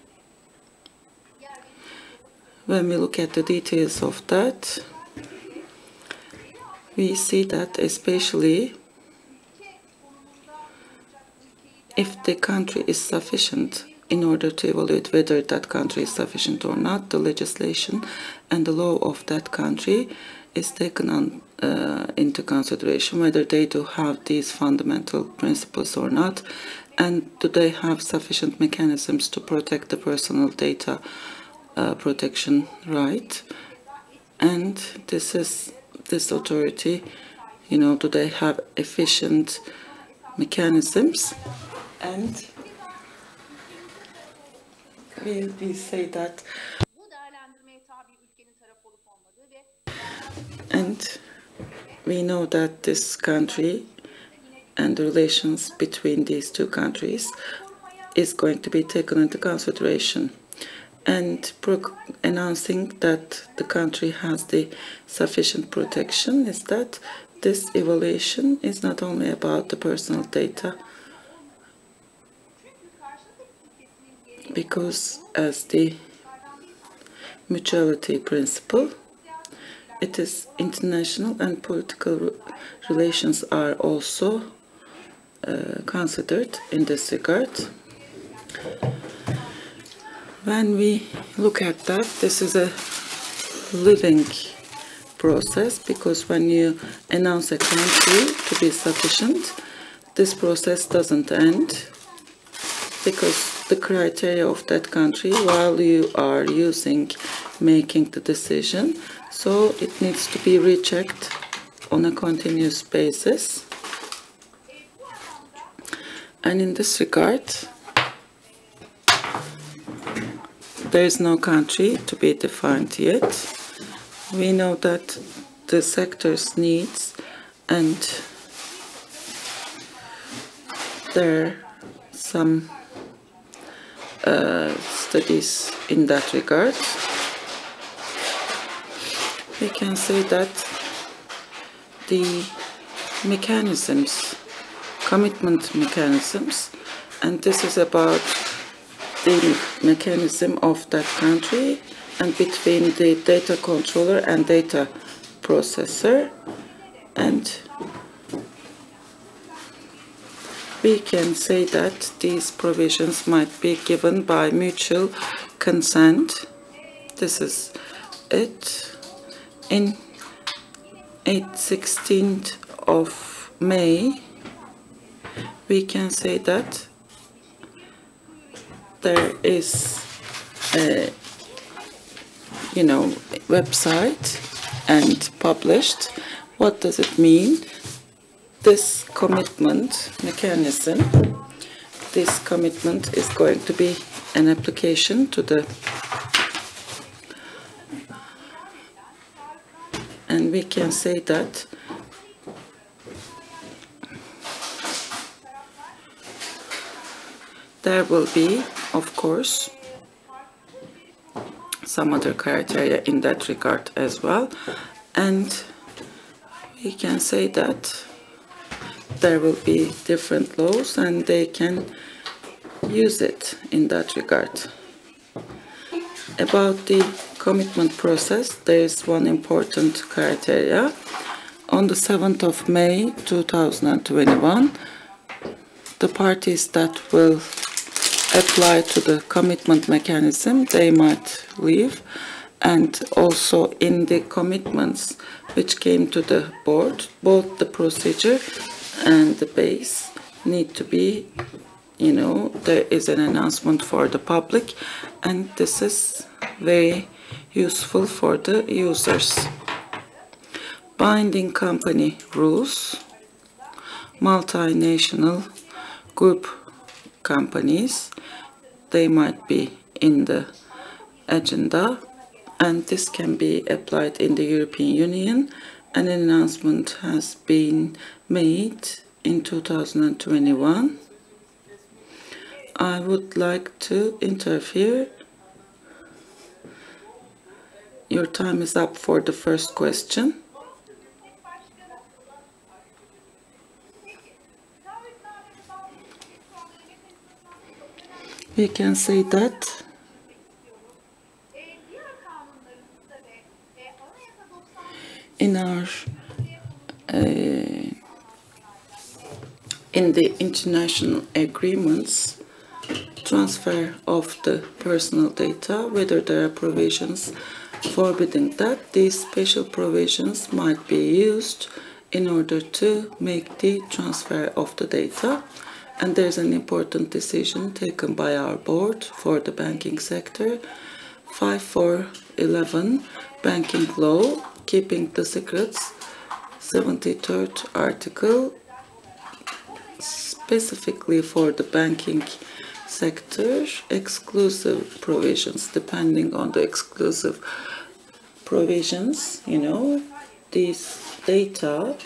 when we look at the details of that, we see that especially if the country is sufficient in order to evaluate whether that country is sufficient or not, the legislation and the law of that country is taken into consideration, whether they do have these fundamental principles or not, and do they have sufficient mechanisms to protect the personal data protection right. And this authority, do they have efficient mechanisms? And we say that, and we know that this country and the relations between these two countries is going to be taken into consideration. And announcing that the country has the sufficient protection is that this evaluation is not only about the personal data, because as the mutuality principle, it is international and political relations are also considered in this regard. When we look at that, this is a living process, because when you announce a country to be sufficient, this process doesn't end, because the criteria of that country while you are making the decision, so it needs to be rechecked on a continuous basis. And in this regard, there is no country to be defined yet. We know that the sector's needs, and there are some studies in that regard. We can say that the mechanisms, commitment mechanisms, and this is about the mechanism of that country and between the data controller and data processor, and we can say that these provisions might be given by mutual consent. This is it. In 16th of May, we can say that there is a website and published. What does it mean? This commitment mechanism, this commitment is going to be an application to the, and we can say that there will be, of course, some other criteria in that regard as well, and we can say that there will be different laws and they can use it in that regard. About the commitment process, there is one important criteria. On the 7th of May 2021, the parties that will apply to the commitment mechanism, they might leave, and also in the commitments which came to the board, both the procedure and the base need to be, there is an announcement for the public, and this is very useful for the users. Binding company rules, multinational group companies, they might be in the agenda, and this can be applied in the European Union. An announcement has been made in 2021. I would like to interfere. Your time is up for the first question. We can say that in our in the international agreements, transfer of the personal data, whether there are provisions forbidding that, these special provisions might be used in order to make the transfer of the data. And there's an important decision taken by our board for the banking sector, 5411 banking law, keeping the secrets, 73rd article, specifically for the banking sector, exclusive provisions. Depending on the exclusive provisions, these data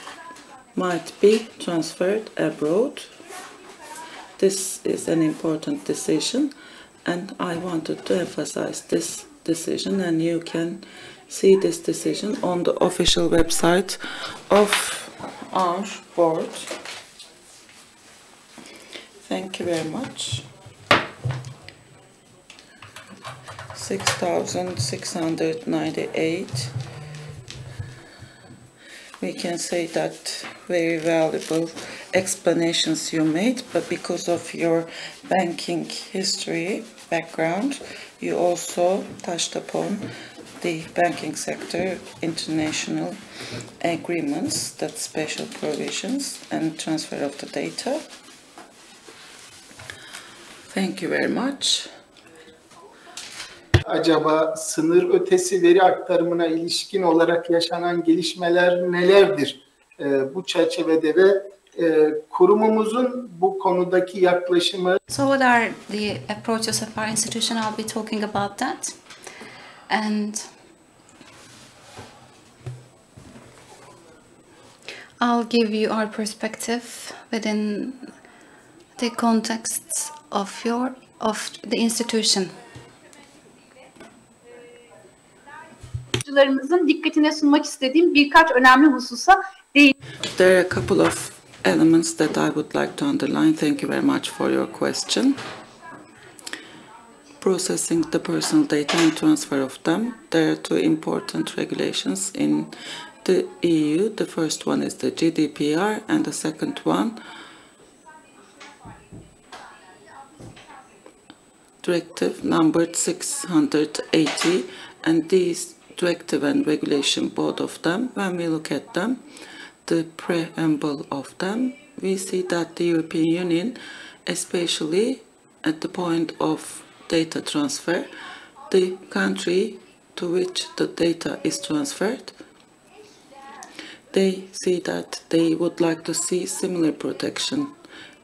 might be transferred abroad. This is an important decision, and I wanted to emphasize this decision, and you can see this decision on the official website of our board. Thank you very much. 6,698. We can say that very valuable explanations you made, but because of your banking history background, you also touched upon the banking sector, international agreements, that special provisions and transfer of the data. Thank you very much. Acaba sınır ötesi veri aktarımına ilişkin olarak yaşanan gelişmeler nelerdir bu çerçevede ve kurumumuzun bu konudaki yaklaşımı? So what are the approaches of our institution? I'll be talking about that. And I'll give you our perspective within the context of the institution. Dikkatine sunmak istediğim birkaç önemli hususa değin. There are a couple of elements that I would like to underline. Thank you very much for your question. Processing the personal data and transfer of them. There are two important regulations in the EU. The first one is the GDPR, and the second one, Directive number 680, and these directive and regulation, both of them, when we look at them, the preamble of them, we see that the European Union, especially at the point of data transfer, the country to which the data is transferred, they see that they would like to see similar protection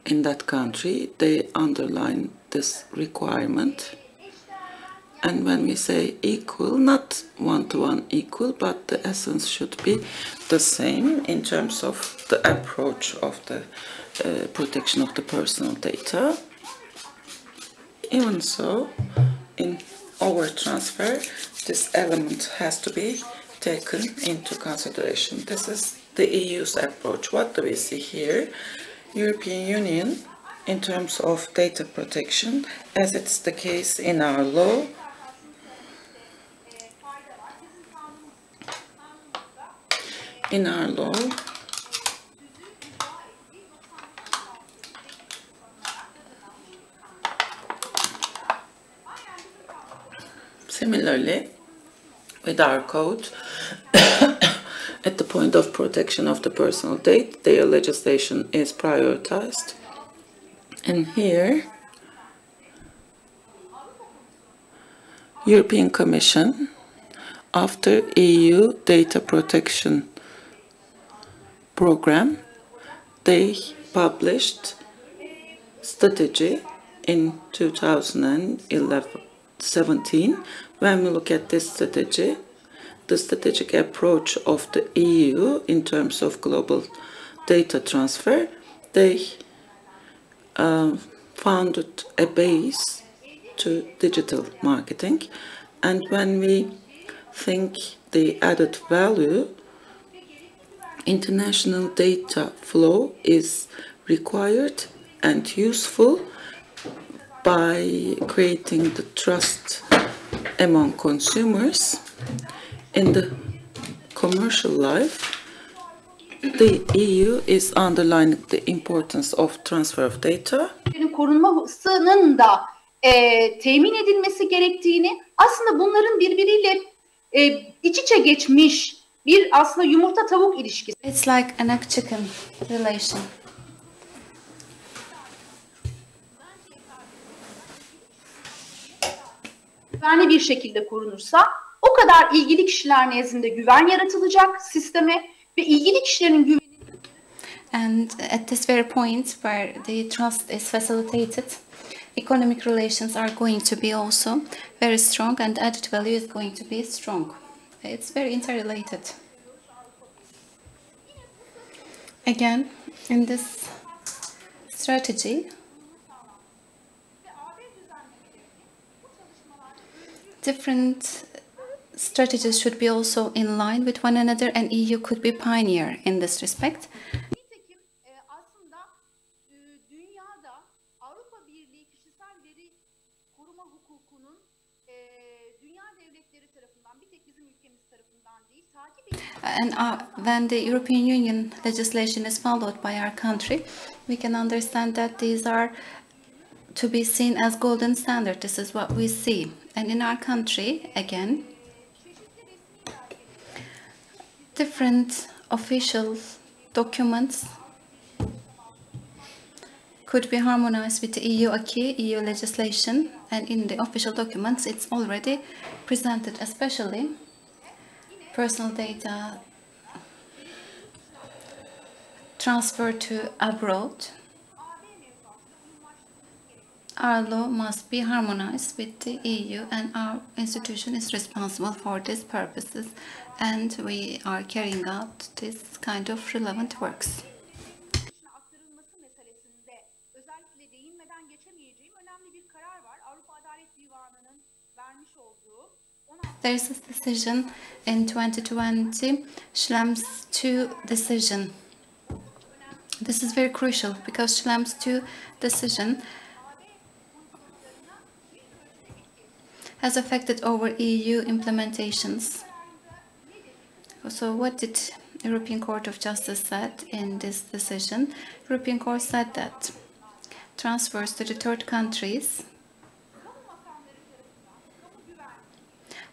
in that country. They underline this requirement. And when we say equal, not one-to-one equal, but the essence should be the same in terms of the approach of the protection of the personal data. Even so, in overtransfer, this element has to be taken into consideration. This is the EU's approach. What do we see here? European Union, in terms of data protection, as it's the case in our law, similarly with our code, at the point of protection of the personal data, their legislation is prioritized. And here, European Commission, after EU data protection program, they published strategy in 2017. When we look at this strategy, the strategic approach of the EU in terms of global data transfer, they founded a base to digital marketing. And when we think the added value, international data flow is required and useful by creating the trust among consumers. In the commercial life, the EU is underlining the importance of transfer of data. Korunmasının da temin edilmesi gerektiğini, aslında bunların birbiriyle iç içe geçmiş bir aslında yumurta tavuk ilişkisi. It's like an egg-chicken relation. Güvenli bir şekilde korunursa o kadar ilgili kişiler nezdinde güven yaratılacak sisteme ve ilgili kişilerin güveni. And at this very point where the trust is facilitated, economic relations are going to be also very strong and added value is going to be strong. It's very interrelated. Again, in this strategy, different strategies should be also in line with one another, and EU could be pioneer in this respect. Nitekim aslında dünyada Avrupa Birliği kişisel veri koruma hukukunun dünya devletleri tarafından, bir tek bizim ülkemiz tarafından değil, takip edilmesi. And when the European Union legislation is followed by our country, we can understand that these are to be seen as golden standard. This is what we see. And in our country, again, different official documents could be harmonized with the EU acquis, EU legislation, and in the official documents it's already presented, especially personal data transfer to abroad. Our law must be harmonized with the EU, and our institution is responsible for these purposes, and we are carrying out this kind of relevant works. Aktarılması meselesinde özellikle değinmeden geçemeyeceğim önemli bir karar var. Avrupa Adalet Divanı'nın vermiş olduğu. There is a decision in 2020, Schlem's II decision. This is very crucial because Schlem's II decision has affected our EU implementations. So what did European Court of Justice said in this decision? European Court said that transfers to the third countries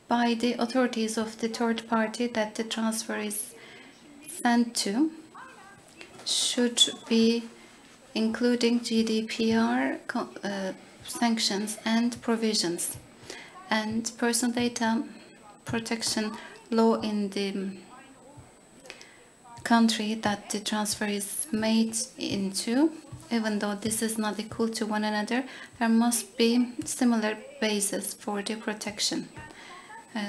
by the authorities of the third party that the transfer is sent to should be including GDPR sanctions and provisions, and personal data protection law in the country that the transfer is made into. Even though this is not equal to one another, there must be similar basis for the protection.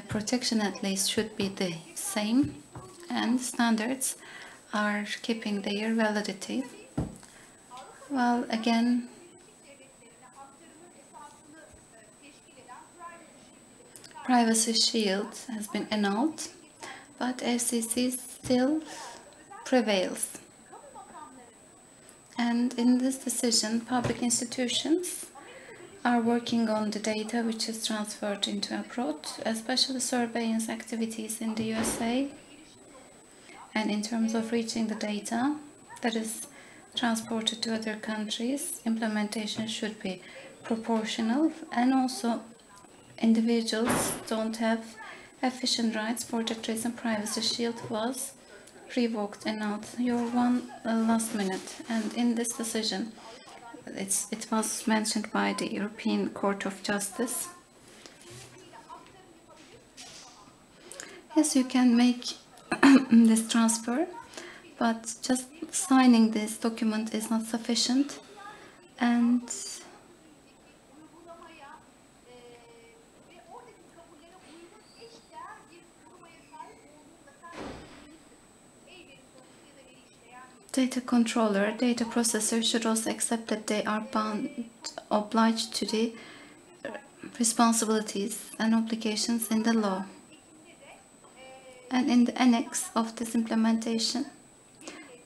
Protection at least should be the same, and standards are keeping their validity. Well, again, Privacy Shield has been annulled, but FCC still prevails. And in this decision, public institutions are working on the data which is transferred into abroad, especially surveillance activities in the USA. And in terms of reaching the data that is transported to other countries, implementation should be proportional, and also individuals don't have efficient rights. For that reason, Privacy Shield was revoked. And now your one last minute. And in this decision, it was mentioned by the European Court of Justice. Yes, you can make this transfer, but just signing this document is not sufficient, and data controller, data processor should also accept that they are obliged to the responsibilities and obligations in the law. And in the annex of this implementation,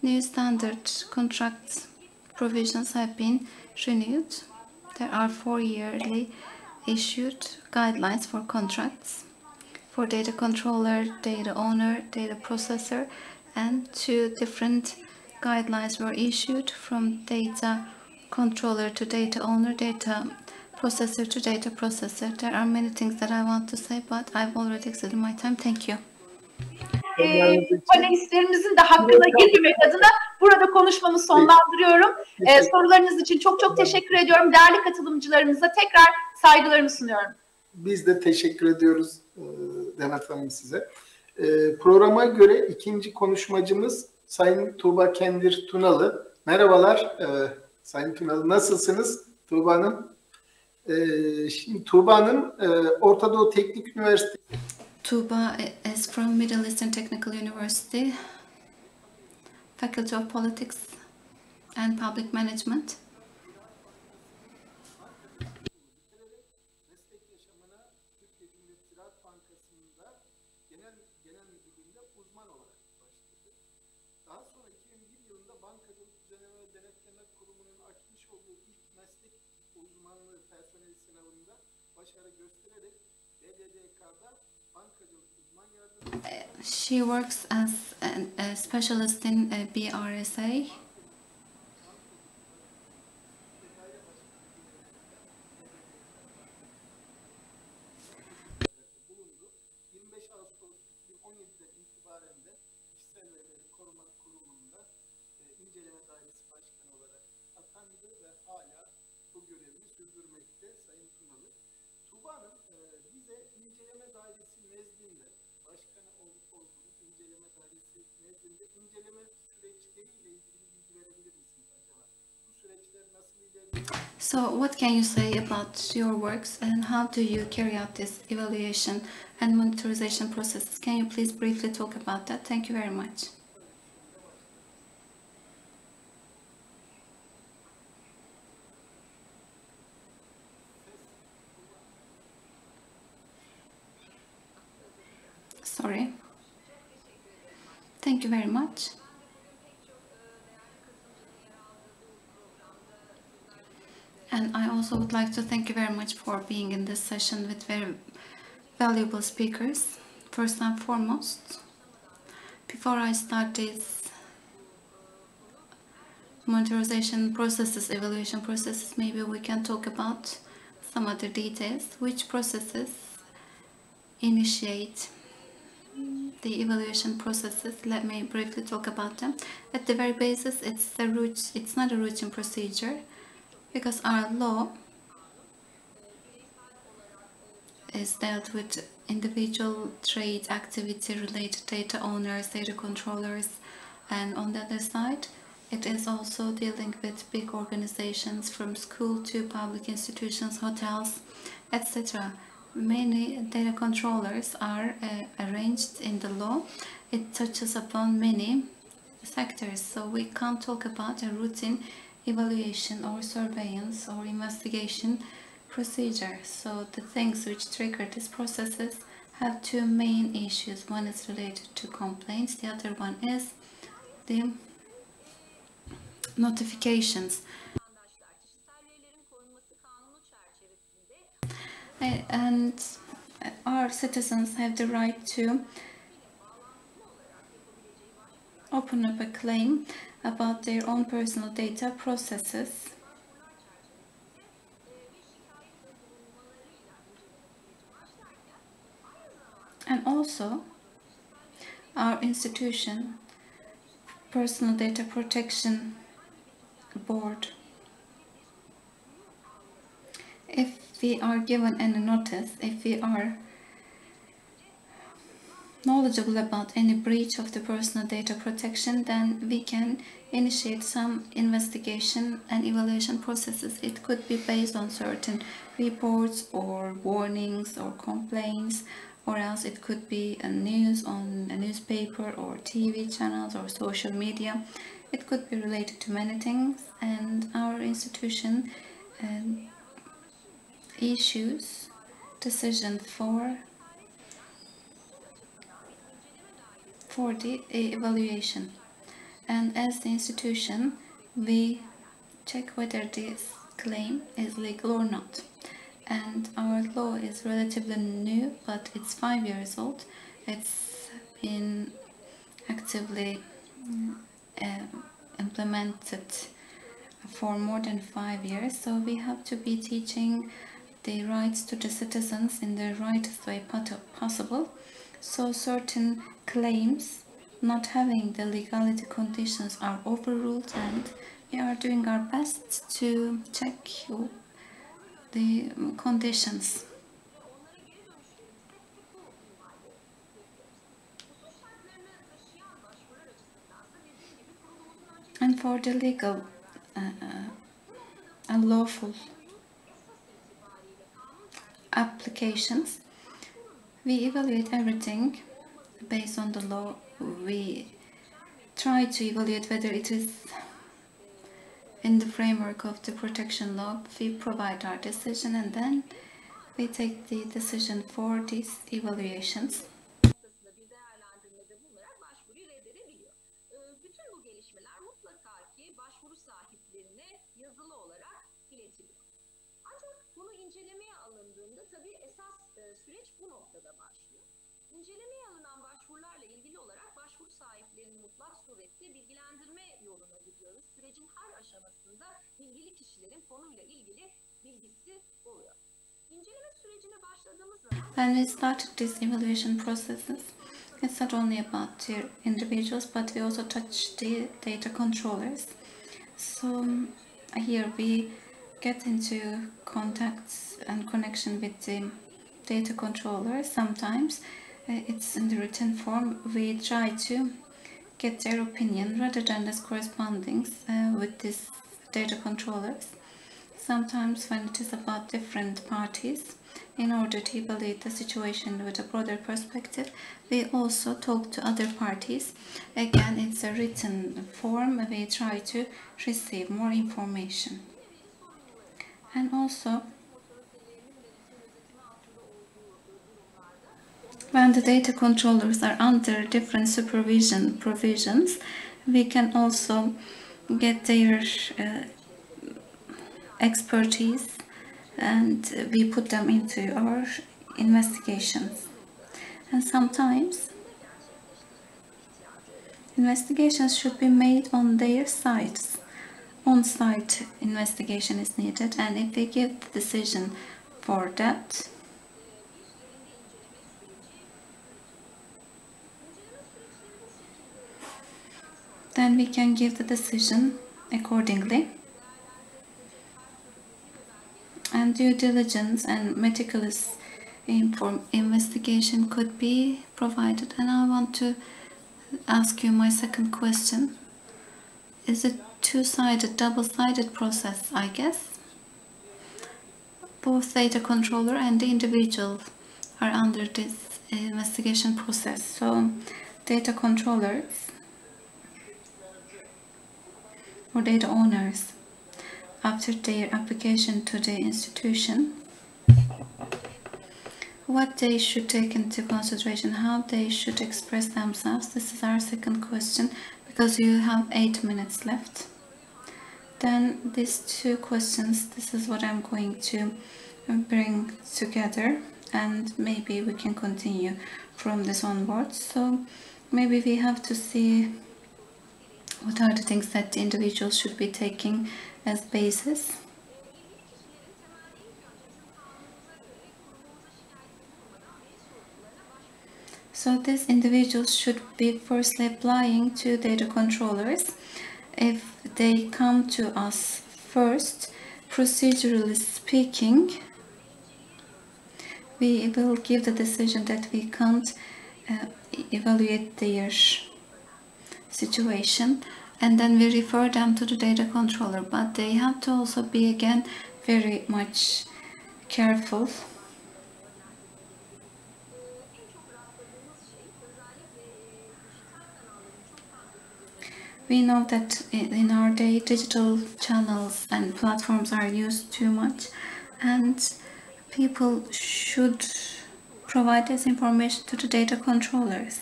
new standard contract provisions have been renewed. There are 4 yearly issued guidelines for contracts for data controller, data owner, data processor, and 2 different guidelines were issued from data controller to data owner, data processor to data processor. There are many things that I want to say, but I've already exceeded my time. Thank you. Panelistlerimizin de hakkına girmemek adına burada konuşmamı sonlandırıyorum. Sorularınız için çok çok teşekkür ediyorum. Değerli katılımcılarımıza tekrar saygılarımı sunuyorum. Biz de teşekkür ediyoruz Demet Hanım size. Programa göre ikinci konuşmacımız Sayın Tuğba Kendir Tunalı. Merhabalar Sayın Tunalı. Nasılsınız Tuğba Hanım? Şimdi Tuğba Hanım Orta Doğu Teknik Üniversitesi. Tuğba is from Middle Eastern Technical University, Faculty of Politics and Public Management. Daha sonra 2001 yılında Bankacılık Düzenleme ve Denetleme Kurumu'nun açmış olduğu ilk meslek uzmanlığı personeli sınavında başarı göstererek BDDK'da bankacılık uzman yardımcısı. She works as a specialist in BRSA. Bulundu. 25 Ağustos 2017'den itibaren de Kişisel Verileri Koruma Kurumu'nda inceleme dairesi başkanı olarak atandı ve hala bu görevini sürdürmekte Sayın Tunalı. Tuğba Hanım bize inceleme dairesi nezdinde başkanı olup olduğunuz inceleme dairesi nezdinde inceleme süreçleriyle ilgili bilgi verebilir misiniz acaba? Bu süreçler nasıl ilerliyor? So what can you say about your works and how do you carry out this evaluation and monitorization processes? Can you please briefly talk about that? Thank you very much. Sorry. Thank you very much. And I also would like to thank you very much for being in this session with very valuable speakers. First and foremost, before I start this monitorization processes, evaluation processes, maybe we can talk about some other details. Which processes initiate the evaluation processes? Let me briefly talk about them. At the very basis, it's not a routine procedure, because our law is dealt with individual trade activity related data owners, data controllers, and on the other side it is also dealing with big organizations from school to public institutions, hotels, etc. Many data controllers are arranged in the law. It touches upon many sectors, so we can't talk about a routine evaluation or surveillance or investigation procedure. So the things which trigger these processes have two main issues. One is related to complaints, the other one is the notifications. And our citizens have the right to open up a claim about their own personal data processes. And also, our institution, Personal Data Protection Board, if we are given any notice, if we are knowledgeable about any breach of the personal data protection, then we can initiate some investigation and evaluation processes. It could be based on certain reports or warnings or complaints, or else it could be a news on a newspaper or TV channels or social media. It could be related to many things, and our institution issues decision for the evaluation. And as the institution, we check whether this claim is legal or not. And our law is relatively new, but it's 5 years old. It's been actively implemented for more than 5 years, so we have to be teaching the rights to the citizens in the rightest way possible. So certain claims not having the legality conditions are overruled, and we are doing our best to check the conditions. And for the legal and lawful applications, we evaluate everything based on the law. We try to evaluate whether it is in the framework of the protection law. We provide our decision, and then we take the decision for these evaluations. İncelemeye alındığında tabii esas süreç bu noktada başlıyor. İncelemeye alınan başvurularla ilgili olarak başvuru sahiplerinin mutlak surette bilgilendirme yoluna gidiyoruz. Sürecin her aşamasında ilgili kişilerin konuyla ilgili bilgisi oluyor. İnceleme sürecine başladığımız zaman When we started these evaluation processes, it's not only about the individuals, but we also touch the data controllers. So here we get into contacts and connection with the data controller. Sometimes it's in the written form. We try to get their opinion rather than this corresponding with these data controllers. Sometimes when it is about different parties, in order to evaluate the situation with a broader perspective, we also talk to other parties. Again, it's a written form. We try to receive more information. And also, when the data controllers are under different supervision provisions, we can also get their expertise, and we put them into our investigations. And sometimes investigations should be made on their sites. On-site investigation is needed, and if we give the decision for that, then we can give the decision accordingly. And due diligence and meticulous investigation could be provided. And I want to ask you my second question. Is it two-sided, double-sided process, I guess? Both data controller and the individual are under this investigation process. So data controllers or data owners, after their application to the institution, what they should take into consideration, how they should express themselves. This is our second question, because you have 8 minutes left. Then these two questions, this is what I'm going to bring together, and maybe we can continue from this onwards. So maybe we have to see what are the things that the individual should be taking as basis. So these individuals should be firstly applying to data controllers. If they come to us first, procedurally speaking, we will give the decision that we can't evaluate their situation, and then we refer them to the data controller. But they have to also be, again, very much careful. We know that in our day, digital channels and platforms are used too much, and people should provide this information to the data controllers.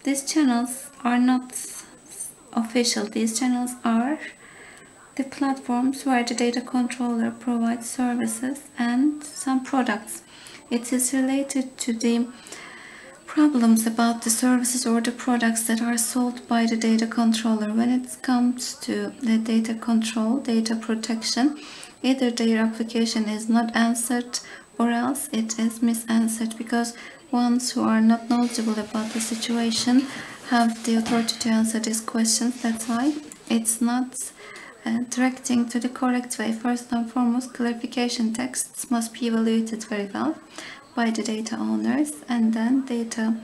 These channels are not official. These channels are the platforms where the data controller provides services and some products. It is related to the problems about the services or the products that are sold by the data controller. When it comes to the data control, data protection, either their application is not answered or else it is misanswered, because ones who are not knowledgeable about the situation have the authority to answer these questions. That's why it's not directing to the correct way. First and foremost, clarification texts must be evaluated very well by the data owners, and then data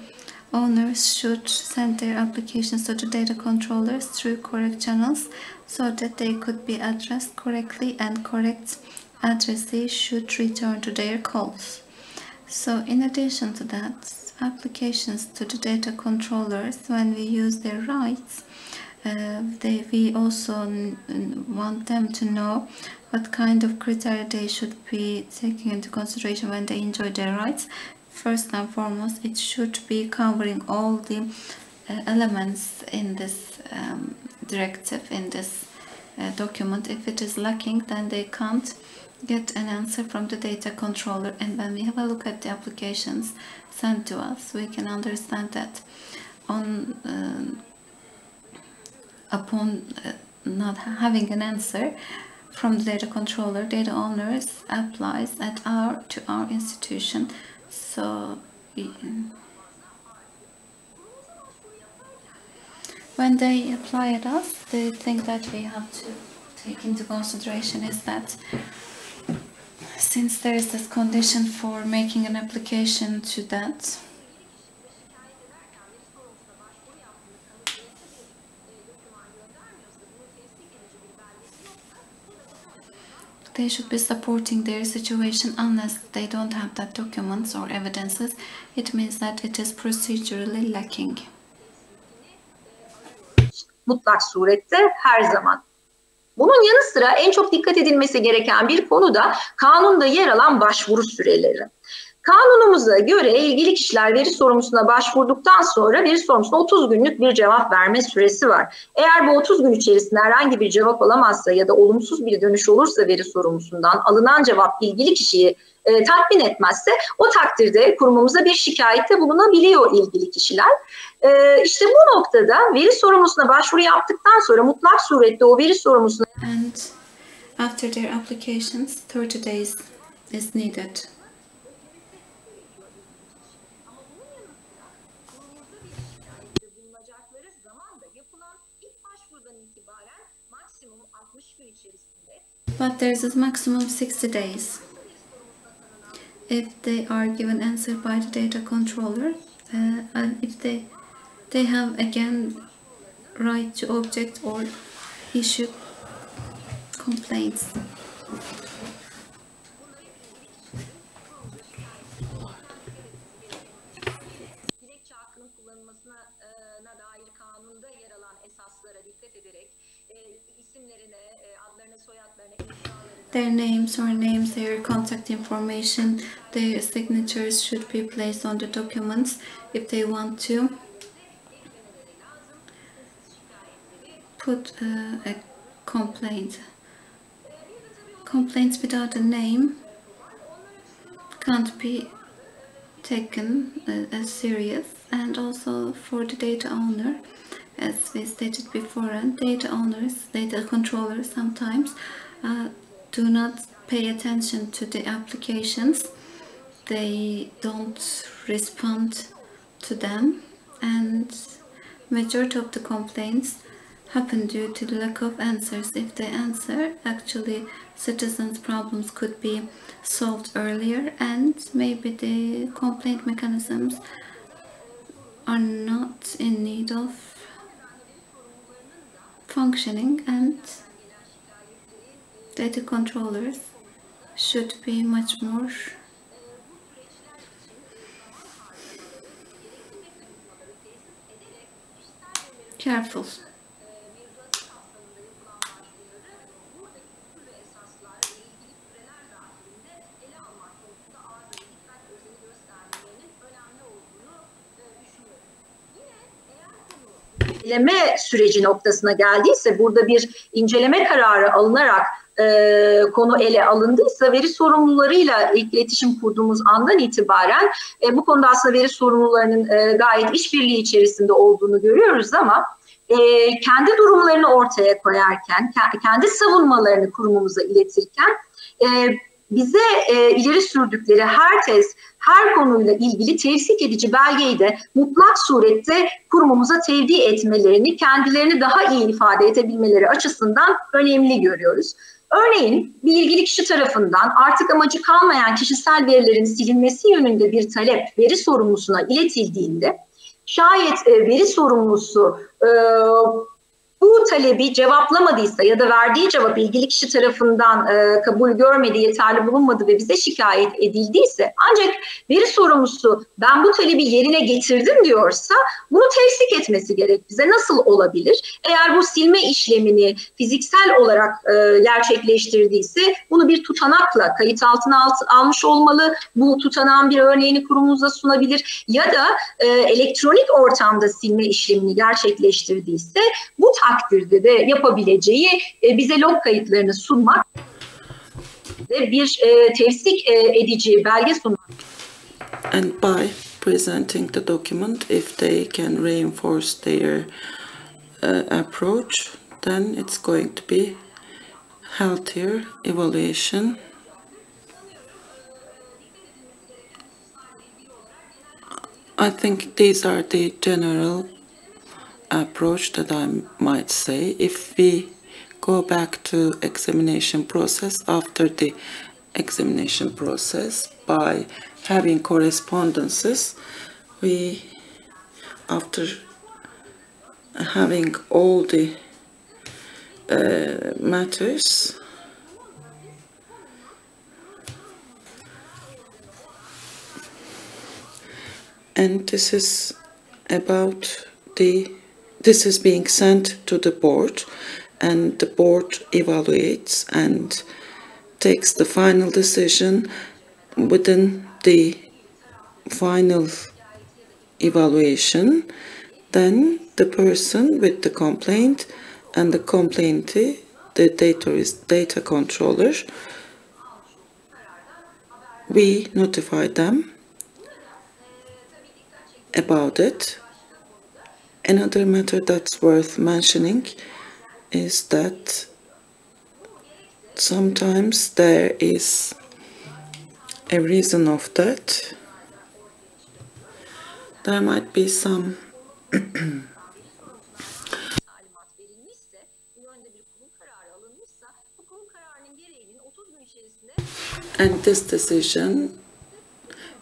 owners should send their applications to the data controllers through correct channels so that they could be addressed correctly, and correct addressees should return to their calls. So in addition to that, applications to the data controllers, when we use their rights, we also want them to know what kind of criteria they should be taking into consideration when they enjoy their rights. First and foremost, it should be covering all the elements in this directive, in this document. If it is lacking, then they can't get an answer from the data controller. And when we have a look at the applications sent to us, we can understand that upon not having an answer from the data controller, data owners applies to our institution. So when they apply at us, the thing that we have to take into consideration is that since there is this condition for making an application to that, they should be supporting their situation. Unless they don't have that documents or evidences, it means that it is procedurally lacking. Mutlak surette her zaman. Bunun yanı sıra en çok dikkat edilmesi gereken bir konu da kanunda yer alan başvuru süreleri. Kanunumuza göre ilgili kişiler veri sorumlusuna başvurduktan sonra veri sorumlusuna 30 günlük bir cevap verme süresi var. Eğer bu 30 gün içerisinde herhangi bir cevap alamazsa ya da olumsuz bir dönüş olursa veri sorumlusundan, alınan cevap ilgili kişiyi tatmin etmezse, o takdirde kurumumuza bir şikayette bulunabiliyor ilgili kişiler. İşte bu noktada veri sorumlusuna başvuru yaptıktan sonra mutlak surette o veri sorumlusuna... And after their applications, 30 days is needed. But there is a maximum of 60 days. If they are given answer by the data controller, and if they have again right to object or issue complaints. Their names, surnames, their contact information, their signatures should be placed on the documents if they want to put a complaint. Complaints without a name can't be taken as serious, and also for the data owner, as we stated before, and data owners, data controllers sometimes do not pay attention to the applications. They don't respond to them, and majority of the complaints happen due to the lack of answers. If they answer, actually citizens' problems could be solved earlier, and maybe the complaint mechanisms are not in need of functioning, and data controllers should be much more careful. inceleme süreci noktasına geldiyse, burada bir inceleme kararı alınarak konu ele alındıysa, veri sorumlularıyla ilk iletişim kurduğumuz andan itibaren bu konuda aslında veri sorumlularının gayet işbirliği içerisinde olduğunu görüyoruz ama kendi durumlarını ortaya koyarken, kendi savunmalarını kurumumuza iletirken bize ileri sürdükleri her tez, her konuyla ilgili tevsik edici belgeyi de mutlak surette kurumumuza tevdi etmelerini, kendilerini daha iyi ifade edebilmeleri açısından önemli görüyoruz. Örneğin bir ilgili kişi tarafından artık amacı kalmayan kişisel verilerin silinmesi yönünde bir talep veri sorumlusuna iletildiğinde, şayet veri sorumlusu bu talebi cevaplamadıysa ya da verdiği cevap ilgili kişi tarafından kabul görmedi, yeterli bulunmadı ve bize şikayet edildiyse, ancak veri sorumlusu ben bu talebi yerine getirdim diyorsa bunu tevsik etmesi gerek bize. Nasıl olabilir? Eğer bu silme işlemini fiziksel olarak gerçekleştirdiyse bunu bir tutanakla kayıt altına almış olmalı. Bu tutanağın bir örneğini kurumumuza sunabilir ya da elektronik ortamda silme işlemini gerçekleştirdiyse bu takdirde de yapabileceği bize log kayıtlarını sunmak ve bir tevsik edici belge sunmak. And by presenting the document, if they can reinforce their approach, then it's going to be healthier evaluation. I think these are the general approach that I might say. If we go back to examination process, after the examination process, by having correspondences, we, after having all the matters, and this is about this is being sent to the board, and the board evaluates and takes the final decision. Within the final evaluation, then the person with the complaint and the complainantee, the data controller, we notify them about it. Another matter that's worth mentioning is that sometimes there is a reason of that. There might be some and this decision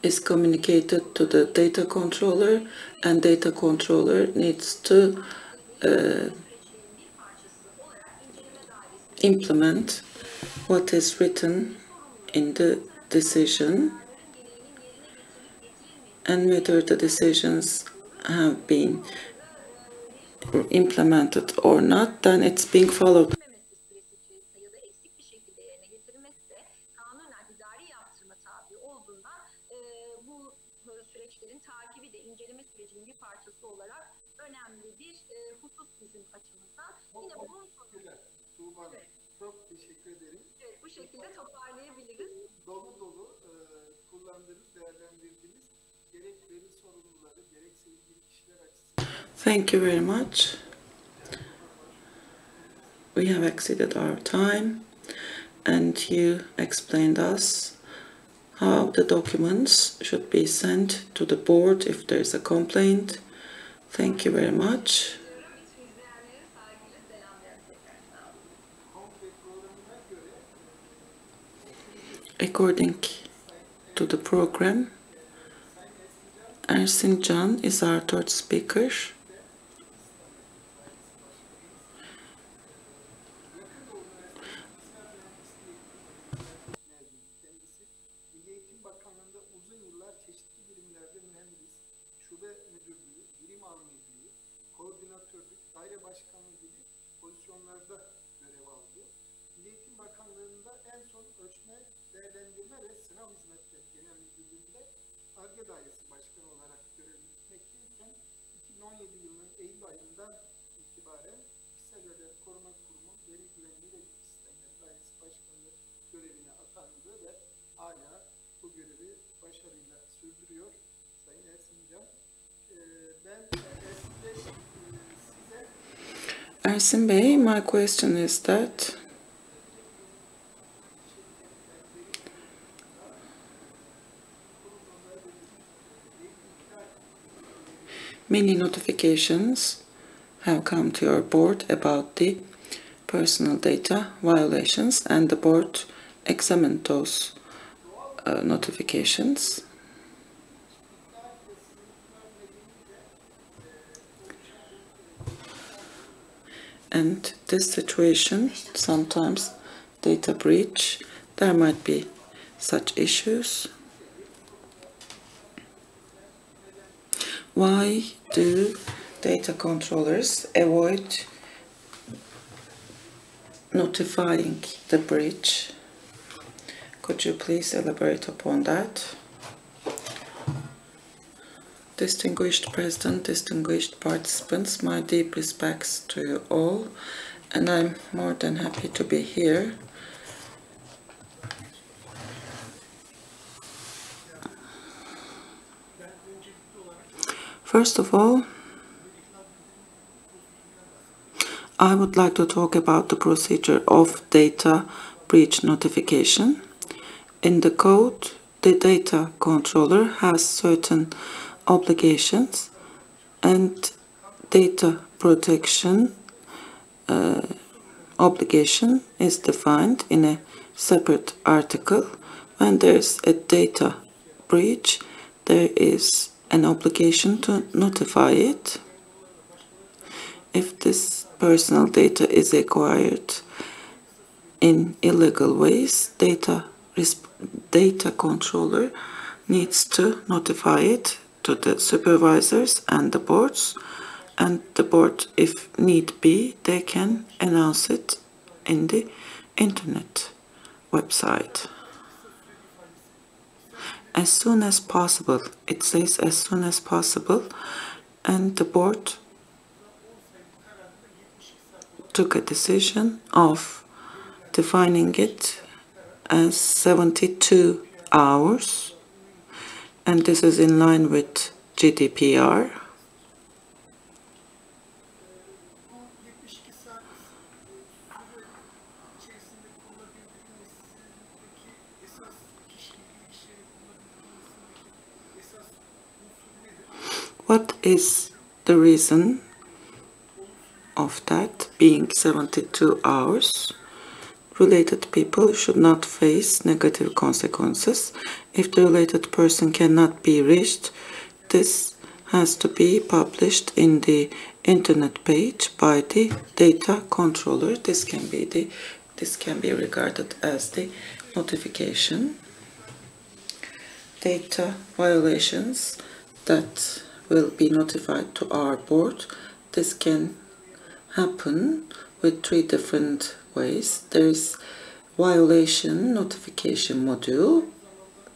is communicated to the data controller, and data controller needs to implement what is written in the decision, and whether the decisions have been implemented or not, then it's being followed. Çok teşekkür ederim. Evet, bu şekilde toparlayabiliriz. Dolu dolu kullandınız, değerlendirdiniz. Gerek veri sorumluları, gerekse ilgili kişiler açısından. Thank you very much. We have exceeded our time, and you explained us how the documents should be sent to the board if there is a complaint. Thank you very much. According to the program, Ersin Can is our third speaker. Milli Eğitim Bakanlığı'nda uzun yıllar çeşitli birimlerde mühendis, şube müdürlüğü, birim amirliği, koordinatörlük, daire başkanlığı gibi pozisyonlarda görev aldı. Milli Eğitim Bakanlığı'nda en son ölçme, değerlendirme ve sınav hizmetleri genel müdürlüğünde Ar-Ge Dairesi Başkanı olarak görev yürütmekteyken 2017 yılının Eylül ayından hala bu görevi başarıyla sürdürüyor Sayın Ersin Hocam. Ben Ersin Bey, my question is that many notifications have come to your board about the personal data violations, and the board examined those notifications. And this situation, sometimes data breach, there might be such issues. Why do data controllers avoid notifying the breach? Could you please elaborate upon that? Distinguished President, distinguished participants, my deep respects to you all, and I'm more than happy to be here. First of all, I would like to talk about the procedure of data breach notification. In the code, the data controller has certain obligations, and data protection obligation is defined in a separate article. When there's a data breach, there is an obligation to notify it. If this personal data is acquired in illegal ways, data controller needs to notify it to the supervisors and the boards, and the board, if need be, they can announce it in the internet website. As soon as possible, it says as soon as possible, and the board took a decision of defining it as 72 hours, and this is in line with GDPR. What is the reason of that being 72 hours? Related people should not face negative consequences. If the related person cannot be reached, this has to be published in the internet page by the data controller. This can be regarded as the notification. Data violations that will be notified to our board. This can happen with 3 different ways. There is violation notification module.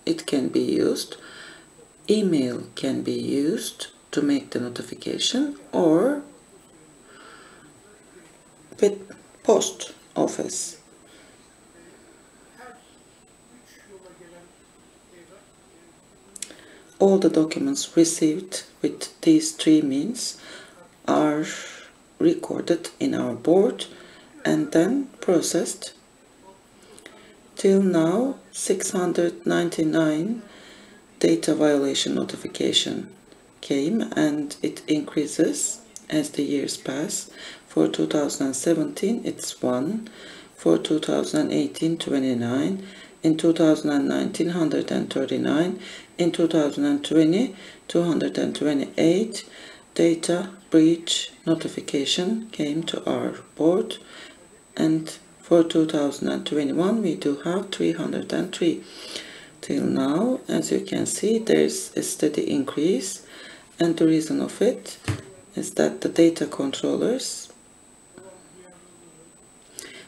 It can be used. Email can be used to make the notification, or with post office. All the documents received with these 3 means are recorded in our board and then processed. Till now, 699 data violation notification came, and it increases as the years pass. For 2017, it's 1. For 2018, 29. In 2019, 139. In 2020, 228 data breach notification came to our board, and for 2021 we do have 303. Till now, as you can see, there is a steady increase, and the reason of it is that the data controllers'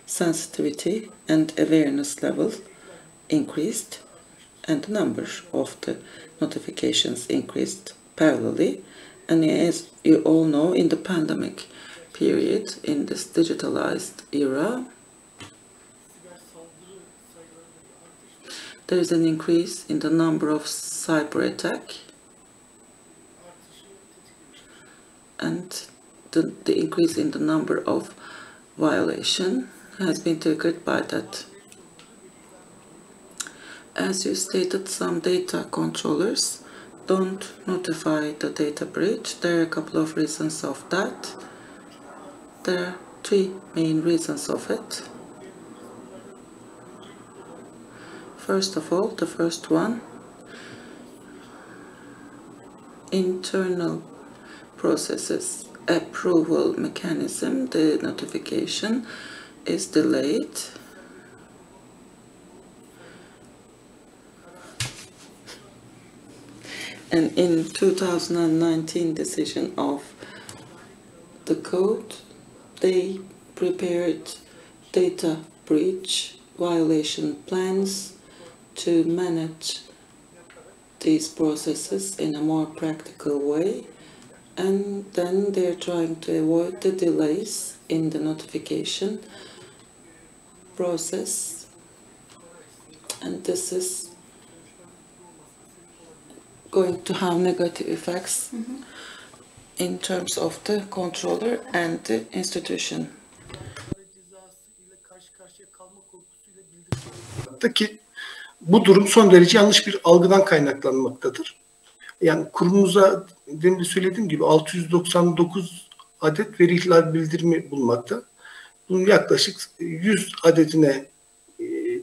sensitivity and awareness level increased, and the number of the notifications increased parallelly. And as you all know, in the pandemic period, in this digitalized era, there is an increase in the number of cyber attack, and the increase in the number of violation has been triggered by that. As you stated, some data controllers don't notify the data breach. There are a couple of reasons of that. There are three main reasons of it. First of all, the first one, internal processes approval mechanism, the notification is delayed. And in 2019 decision of the code, they prepared data breach violation plans to manage these processes in a more practical way, and then they're trying to avoid the delays in the notification process, and this is going to have negative effects in terms of the controller and the institution. Ki bu durum son derece yanlış bir algıdan kaynaklanmaktadır. Yani kurumumuza demin de söylediğim gibi 699 adet veri ihlal bildirimi bulunmakta. Bunun yaklaşık 100 adedine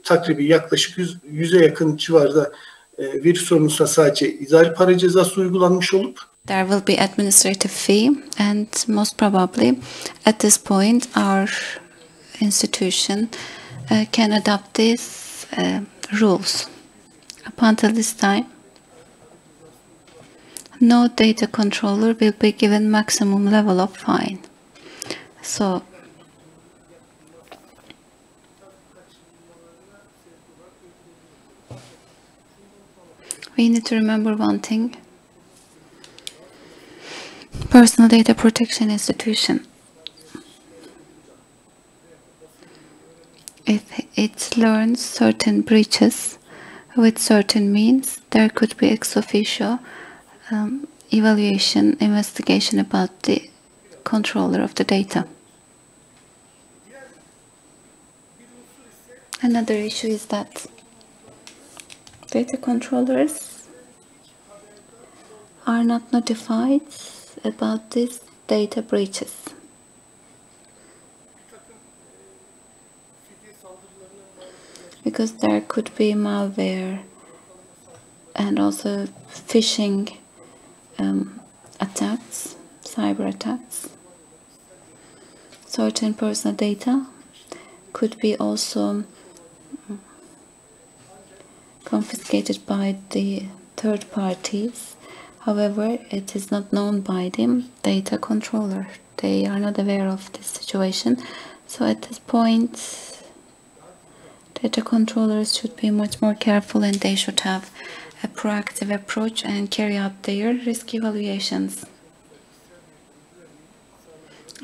takribi yaklaşık 100'e yakın civarda veri sorunusuna sadece idari para cezası uygulanmış olup there will be administrative fee, and most probably at this point our institution can adopt these rules. Up until this time, no data controller will be given maximum level of fine. So we need to remember one thing. Personal data protection institution, if it learns certain breaches with certain means, there could be ex officio evaluation, investigation about the controller of the data. Another issue is that data controllers are not notified about these data breaches. Because there could be malware and also phishing attacks, cyber attacks. Certain personal data could be also confiscated by the third parties. However, it is not known by the data controller. They are not aware of this situation. So at this point, data controllers should be much more careful, and they should have a proactive approach and carry out their risk evaluations.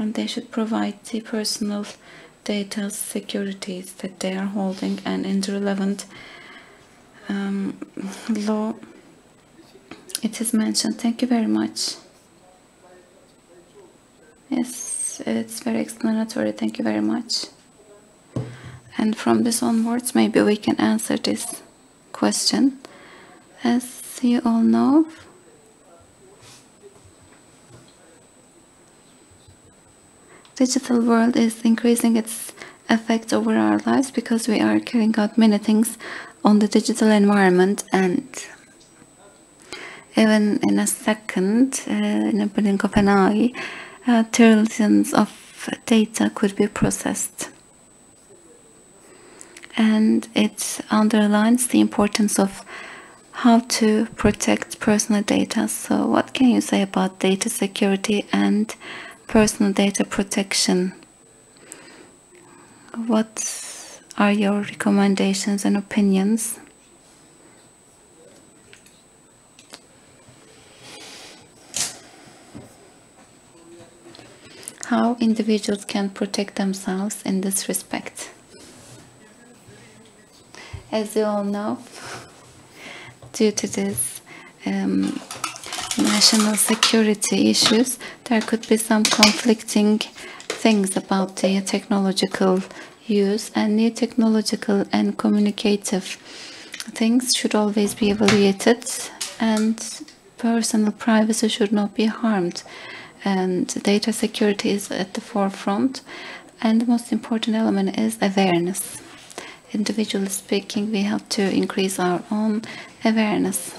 And they should provide the personal data securities that they are holding, and in the relevant law it is mentioned. Thank you very much. Yes, it's very explanatory. Thank you very much. And from this onwards, maybe we can answer this question. As you all know, digital world is increasing its effect over our lives because we are carrying out many things on the digital environment, and even in a second, in a blink of an eye, trillions of data could be processed. And it underlines the importance of how to protect personal data. So what can you say about data security and personal data protection? What are your recommendations and opinions? How individuals can protect themselves in this respect? As you all know, due to this national security issues, there could be some conflicting things about the technological use, and new technological and communicative things should always be evaluated, and personal privacy should not be harmed, and data security is at the forefront, and the most important element is awareness. Individually speaking, we have to increase our own awareness.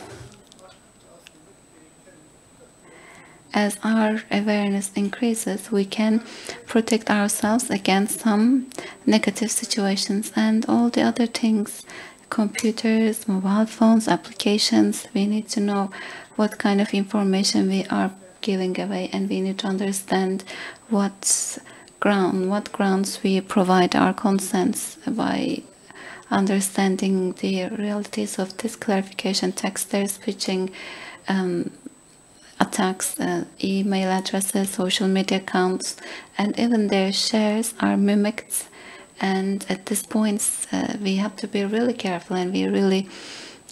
As our awareness increases, we can protect ourselves against some negative situations and all the other things, computers, mobile phones, applications. We need to know what kind of information we are giving away, and we need to understand what grounds we provide our consents. By understanding the realities of this clarification text, there's switching attacks, email addresses, social media accounts, and even their shares are mimicked. And at this point, we have to be really careful, and we really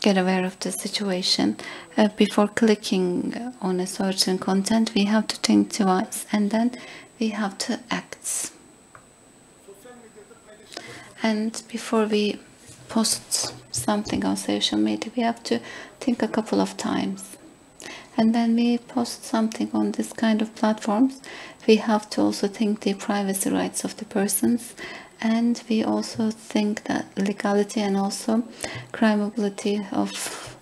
get aware of the situation. Before clicking on a certain content, we have to think twice, and then we have to act. And before we post something on social media, we have to think a couple of times. And then we post something on this kind of platforms, we have to also think the privacy rights of the persons, and we also think that legality and also crimeability of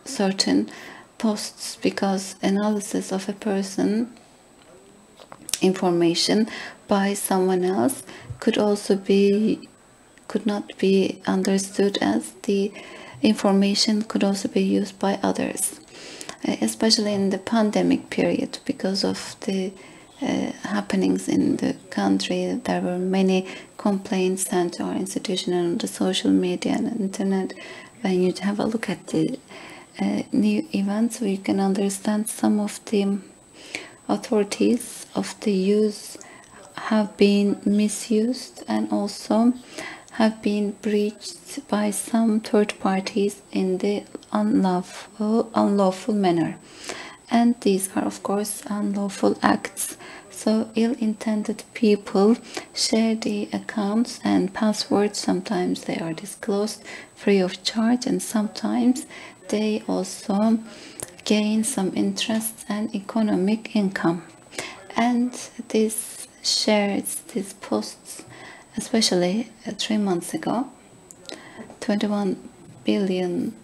certain posts, because analysis of a person information by someone else could not be understood as the information could also be used by others, especially in the pandemic period. Because of the happenings in the country, there were many complaints sent to our institution and on the social media and internet. When you have a look at the new events, we can understand some of the authorities of the use have been misused and also have been breached by some third parties in the unlawful manner. And these are, of course, unlawful acts. So ill-intended people share the accounts and passwords. Sometimes they are disclosed free of charge, and sometimes they also gain some interest and economic income. And these shares, these posts, especially 3 months ago, 21 billion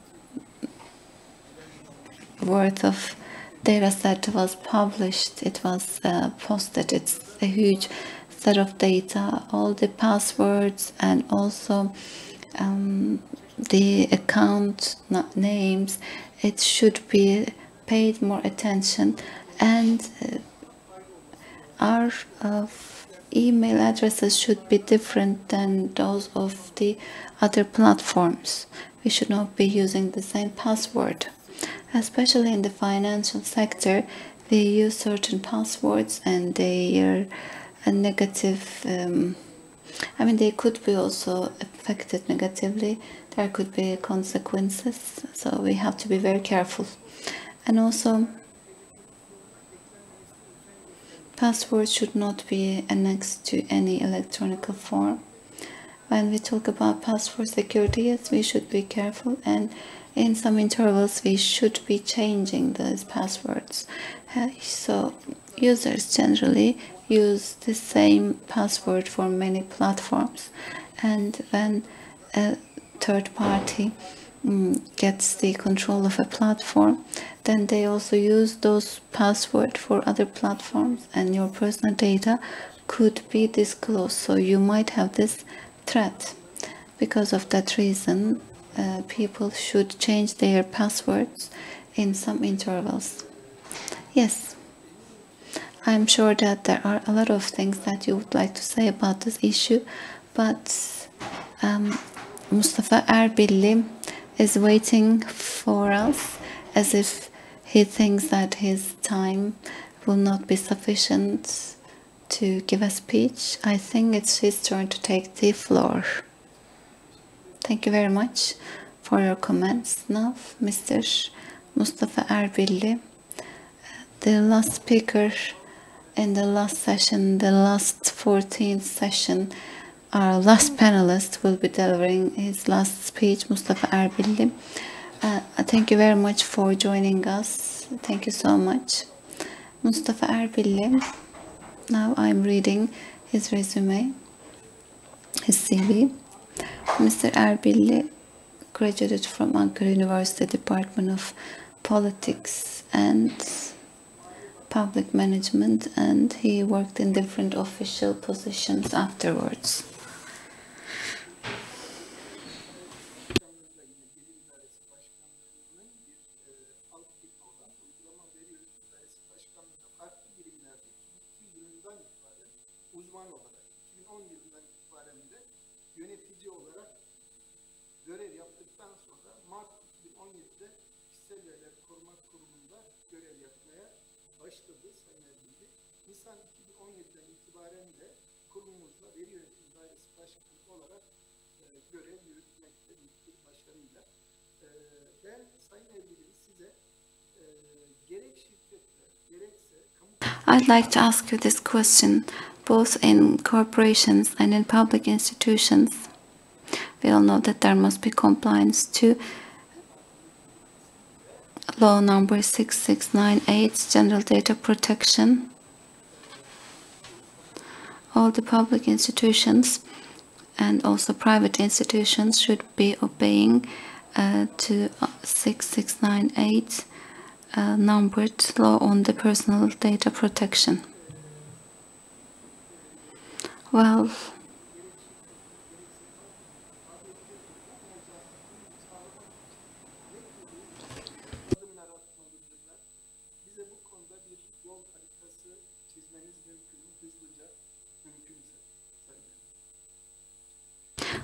worth of data set was published. It was posted. It's a huge set of data, all the passwords and also the account names. It should be paid more attention, and our email addresses should be different than those of the other platforms. We should not be using the same password. Especially in the financial sector, we use certain passwords and they are a negative, they could be also affected negatively. There could be consequences, so we have to be very careful. And also, passwords should not be annexed to any electronic form. When we talk about password security, yes, we should be careful, and in some intervals we should be changing those passwords. So users generally use the same password for many platforms, and when a third party gets the control of a platform, then they also use those passwords for other platforms, and your personal data could be disclosed. So you might have this threat. Because of that reason, people should change their passwords in some intervals. Yes, I'm sure that there are a lot of things that you would like to say about this issue, but Mustafa Erbilli is waiting for us as if he thinks that his time will not be sufficient to give a speech. I think it's his turn to take the floor. Thank you very much for for your comments. Now, Mr. Mustafa Erbilli, the last speaker in the last session, the last 14th session, our last panelist will be delivering his last speech, Mustafa Erbilli. Thank you very much for joining us. Thank you so much. Mustafa Erbilli, now I'm reading his resume, his CV. Mr. Erbilli graduated from Ankara University Department of Politics and Public Management, and he worked in different official positions afterwards. Görev yaptıktan sonra Mart 2017'de kişisel verileri koruma kurumunda görev yapmaya başladı Sayın Erbilli. Nisan 2017'den itibaren de kurumumuzda veri yönetimi dairesi başkanı olarak görev yürütmekte büyük bir başarıyla. Ben Sayın Erbilli size gerek şirketler gerekse kamu... I'd like to ask you this question, both in corporations and in public institutions. We all know that there must be compliance to law number 6698, general data protection. All the public institutions and also private institutions should be obeying to 6698 numbered law on the personal data protection. Well,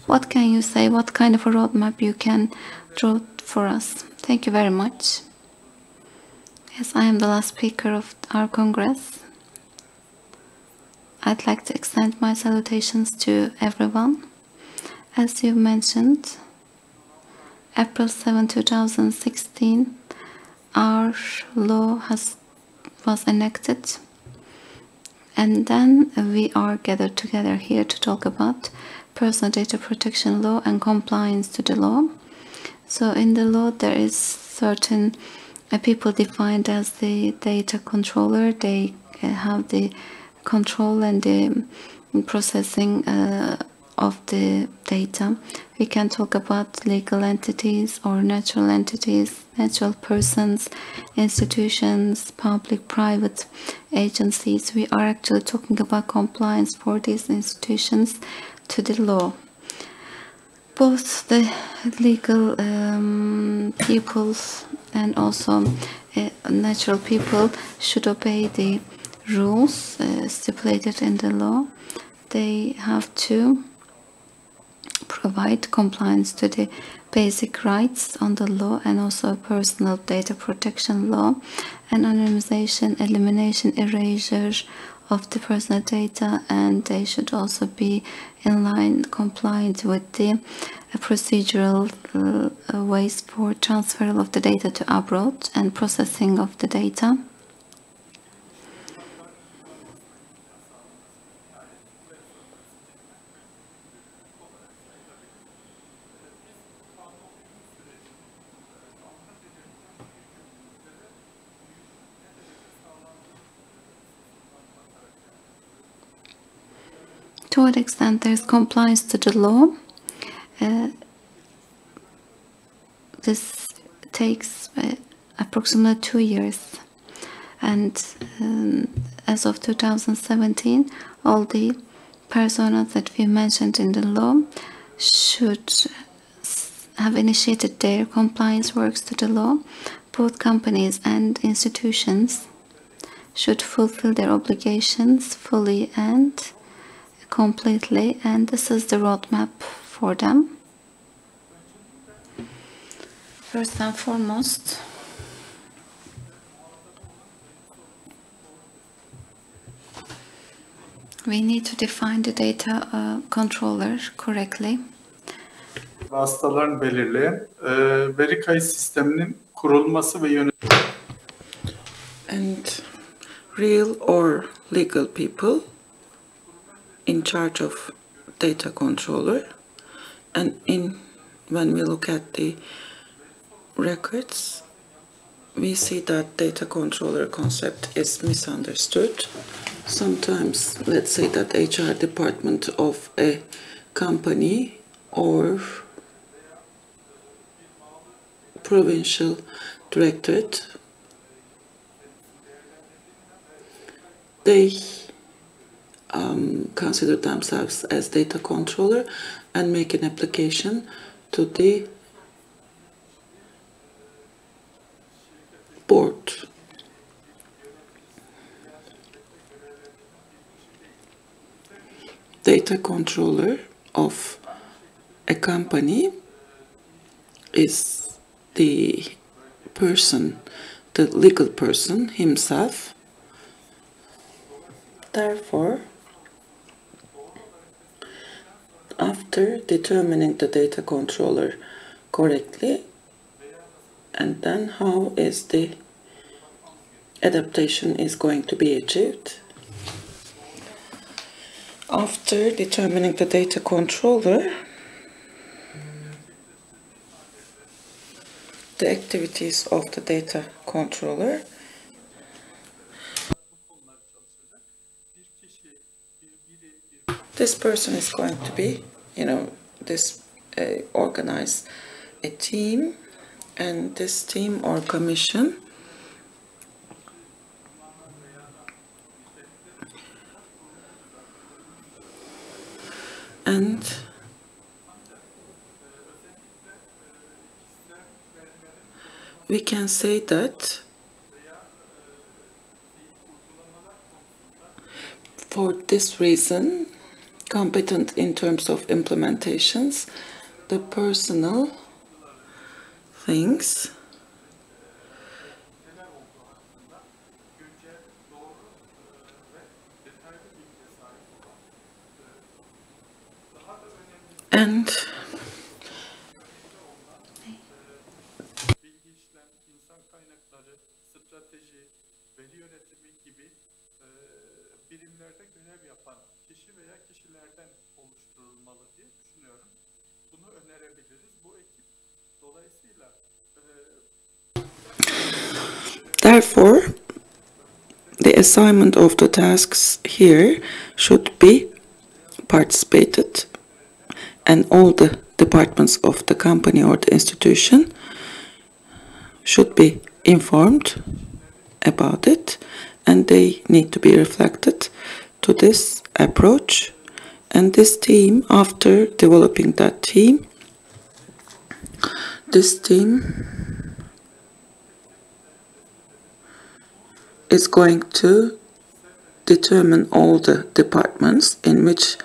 what can you say? What kind of a roadmap you can draw for us? Thank you very much. Yes, I am the last speaker of our Congress. I'd like to extend my salutations to everyone. As you mentioned, April 7, 2016, our law was enacted, and then we are gathered together here to talk about personal data protection law and compliance to the law. So in the law there is certain people defined as the data controller. They have the control and the processing of the data. We can talk about legal entities or natural entities, natural persons, institutions, public, private agencies. We are actually talking about compliance for these institutions to the law. Both the legal people and also natural people should obey the rules stipulated in the law. They have to provide compliance to the basic rights on the law and also personal data protection law, and anonymization, elimination, erasure of the personal data, and they should also be in line, compliant with the procedural ways for transfer of the data to abroad and processing of the data. To what extent there is compliance to the law, this takes approximately 2 years, and as of 2017 all the personas that we mentioned in the law should have initiated their compliance works to the law. Both companies and institutions should fulfill their obligations fully and completely, and this is the roadmap for them. First and foremost, we need to define the data controller correctly. vasıtalarını belirleyen veri kayıt sisteminin kurulması ve yönetimi. And real or legal people in charge of data controller, and when we look at the records, we see that data controller concept is misunderstood. Sometimes, let's say that HR department of a company or provincial directorate, they consider themselves as data controller and make an application to the board. Data controller of a company is the person, the legal person himself. Therefore, after determining the data controller correctly, and then how is the adaptation is going to be achieved. After determining the data controller, the activities of the data controller, this person is going to be, organize a team, and this team or commission and we can say that for this reason, competent in terms of implementations, the personal things and birimlerde görev yapan kişi veya kişilerden oluşturulmalı diye düşünüyorum. Bunu önerebiliriz. Bu ekip dolayısıyla therefore the assignment of the tasks here should be participated, and all the departments of the company or the institution should be informed about it, and they need to be reflected to this approach. And this team, after developing that team, this team is going to determine all the departments in which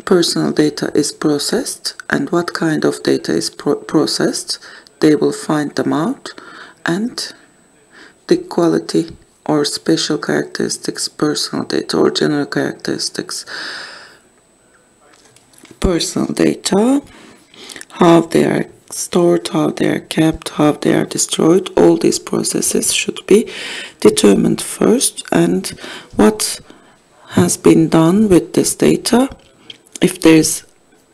personal data is processed and what kind of data is processed. They will find them out, and the quality or special characteristics, personal data or general characteristics, personal data, how they are stored, how they are kept, how they are destroyed, all these processes should be determined first, and what has been done with this data. If there is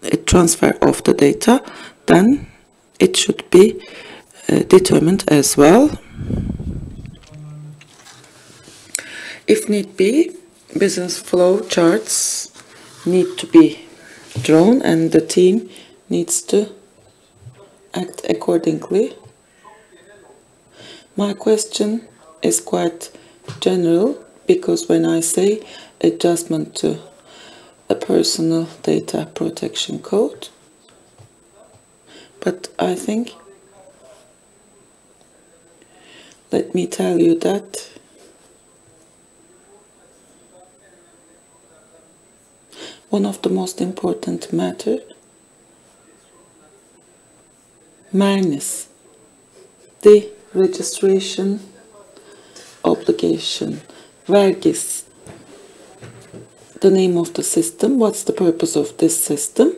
a transfer of the data, then it should be determined as well. If need be, business flow charts need to be drawn, and the team needs to act accordingly. My question is quite general, because when I say adjustment to a personal data protection code, but I think, let me tell you that one of the most important matter, MARNIS, the registration obligation, vergis, the name of the system, what's the purpose of this system,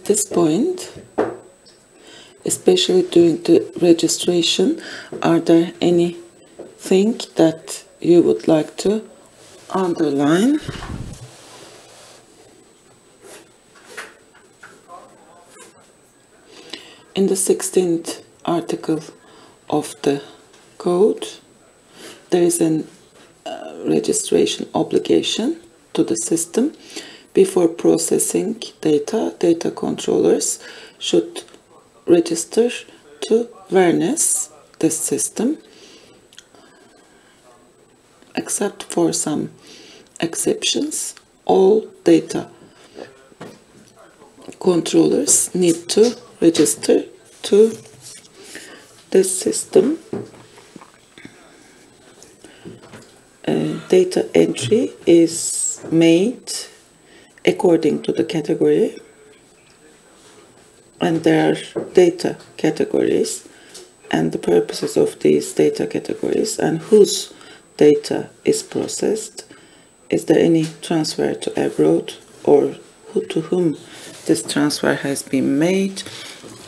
this point, especially during the registration, are there anything that you would like to underline? In the 16th article of the code, there is an registration obligation to the system. Before processing data, data controllers should register to awareness this system, except for some exceptions. All data controllers need to register to this system. Data entry is made according to the category, and there are data categories and the purposes of these data categories and whose data is processed. Is there any transfer to abroad, or to whom this transfer has been made,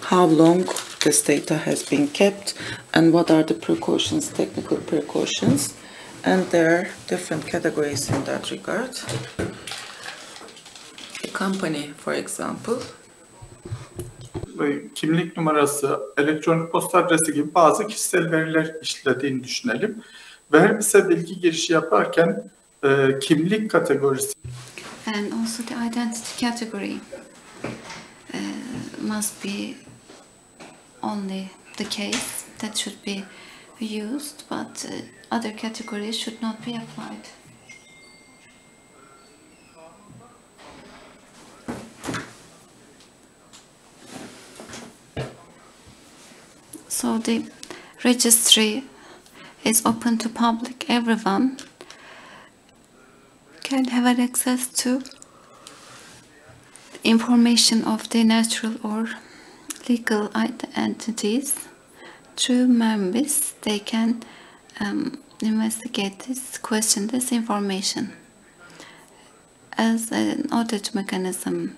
how long this data has been kept, and what are the precautions, technical precautions. And there are different categories in that regard. A company, for example, kimlik numarası, elektronik posta adresi gibi bazı kişisel veriler işlediğini düşünelim. Ve her bize bilgi girişi yaparken kimlik kategorisi. And also the identity category must be only the case that should be used, but other categories should not be applied. So the registry is open to public. Everyone can have access to information of the natural or legal entities. Through members, they can investigate this, question this information. As an audit mechanism,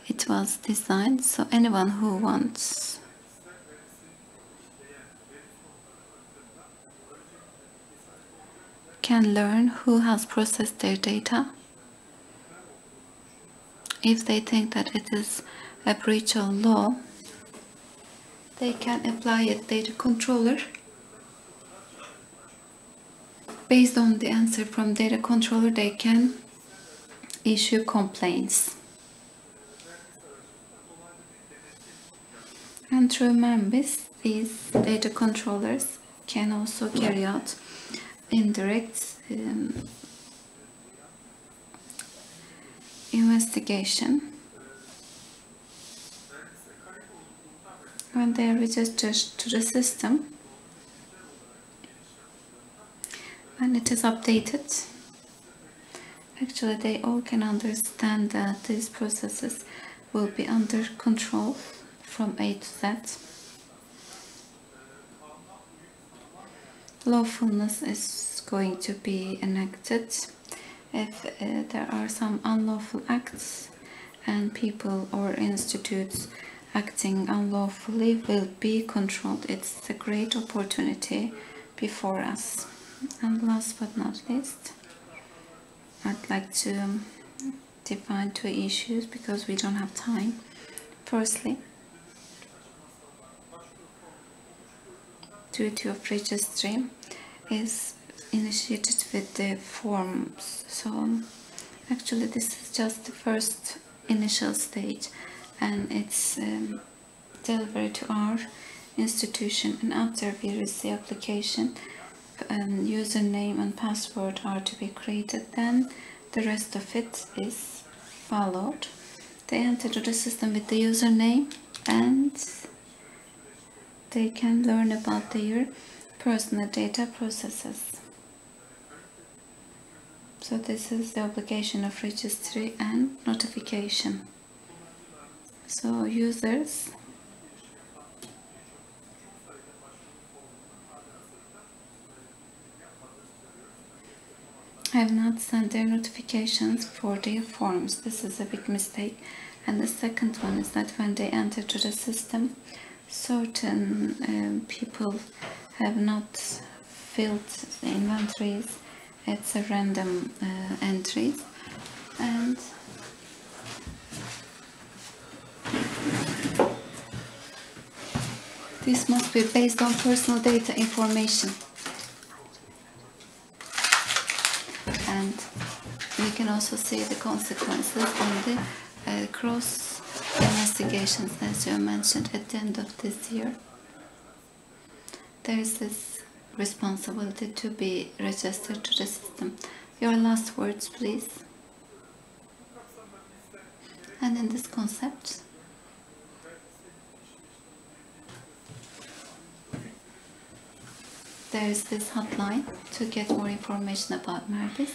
it was designed so anyone who wants can learn who has processed their data. If they think that it is a breach of law, they can apply a data controller. Based on the answer from data controller, they can issue complaints. And through members, these data controllers can also carry out indirect investigation when they are registered to the system. When it is updated, actually they all can understand that these processes will be under control from A to Z. Lawfulness is going to be enacted if there are some unlawful acts, and people or institutes acting unlawfully will be controlled. It's a great opportunity before us. And last but not least, I'd like to define two issues because we don't have time. Firstly, duty of registry is initiated with the forms. So actually this is just the first initial stage, and it's delivered to our institution, and after we receive application, username and password are to be created, then the rest of it is followed. They enter to the system with the username and they can learn about their personal data processes. So this is the obligation of registry and notification. So users have not sent their notifications for their forms. This is a big mistake, And the second one is that when they enter to the system, certain people have not filled the inventories. It's a random entries, and this must be based on personal data information. And we can also see the consequences on the cross investigations, as you mentioned, at the end of this year. There is this responsibility to be registered to the system. Your last words, please. And in this concept, there is this hotline to get more information about Merbis,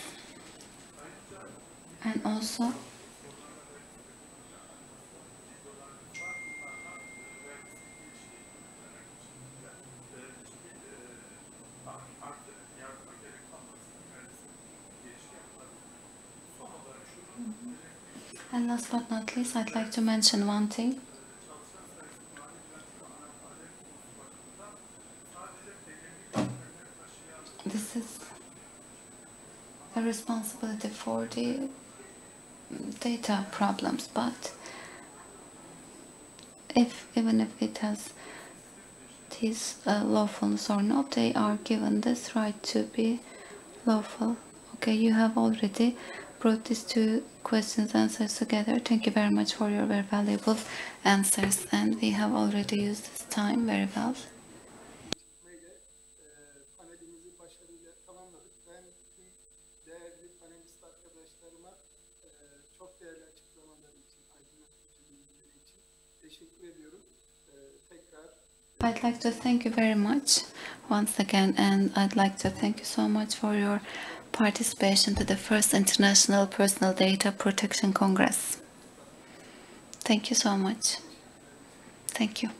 and also and last but not least, I'd like to mention one thing. This is a responsibility for the data problems, but even if it has these lawfulness or not, they are given this right to be lawful. Okay, you have already brought these two questions and answers together. Thank you very much for your very valuable answers, and we have already used this time very well. Panelimizi başarıyla tamamladık. Ben tüm değerli panelist arkadaşlarıma çok değerli açıklamaları için, aydınlatıcı bilgileri için teşekkür ediyorum. Tekrar I'd like to thank you very much once again, and I'd like to thank you so much for your participation to the first International Personal Data Protection Congress. Thank you so much. Thank you.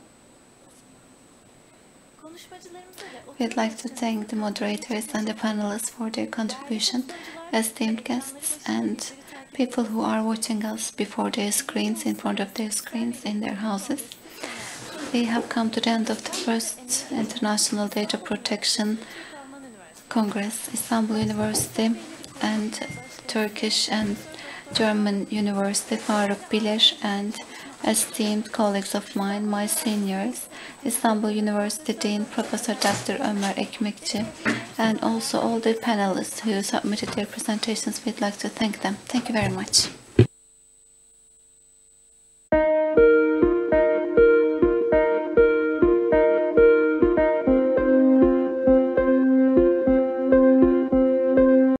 We'd like to thank the moderators and the panelists for their contribution, esteemed guests, and people who are watching us before their screens, in front of their screens, in their houses. We have come to the end of the first International Data Protection Congress. Istanbul University and Turkish and German University, Faruk Bilir, and esteemed colleagues of mine, my seniors, Istanbul University Dean Professor Dr. Ömer Ekmekçi, and also all the panelists who submitted their presentations. We'd like to thank them. Thank you very much.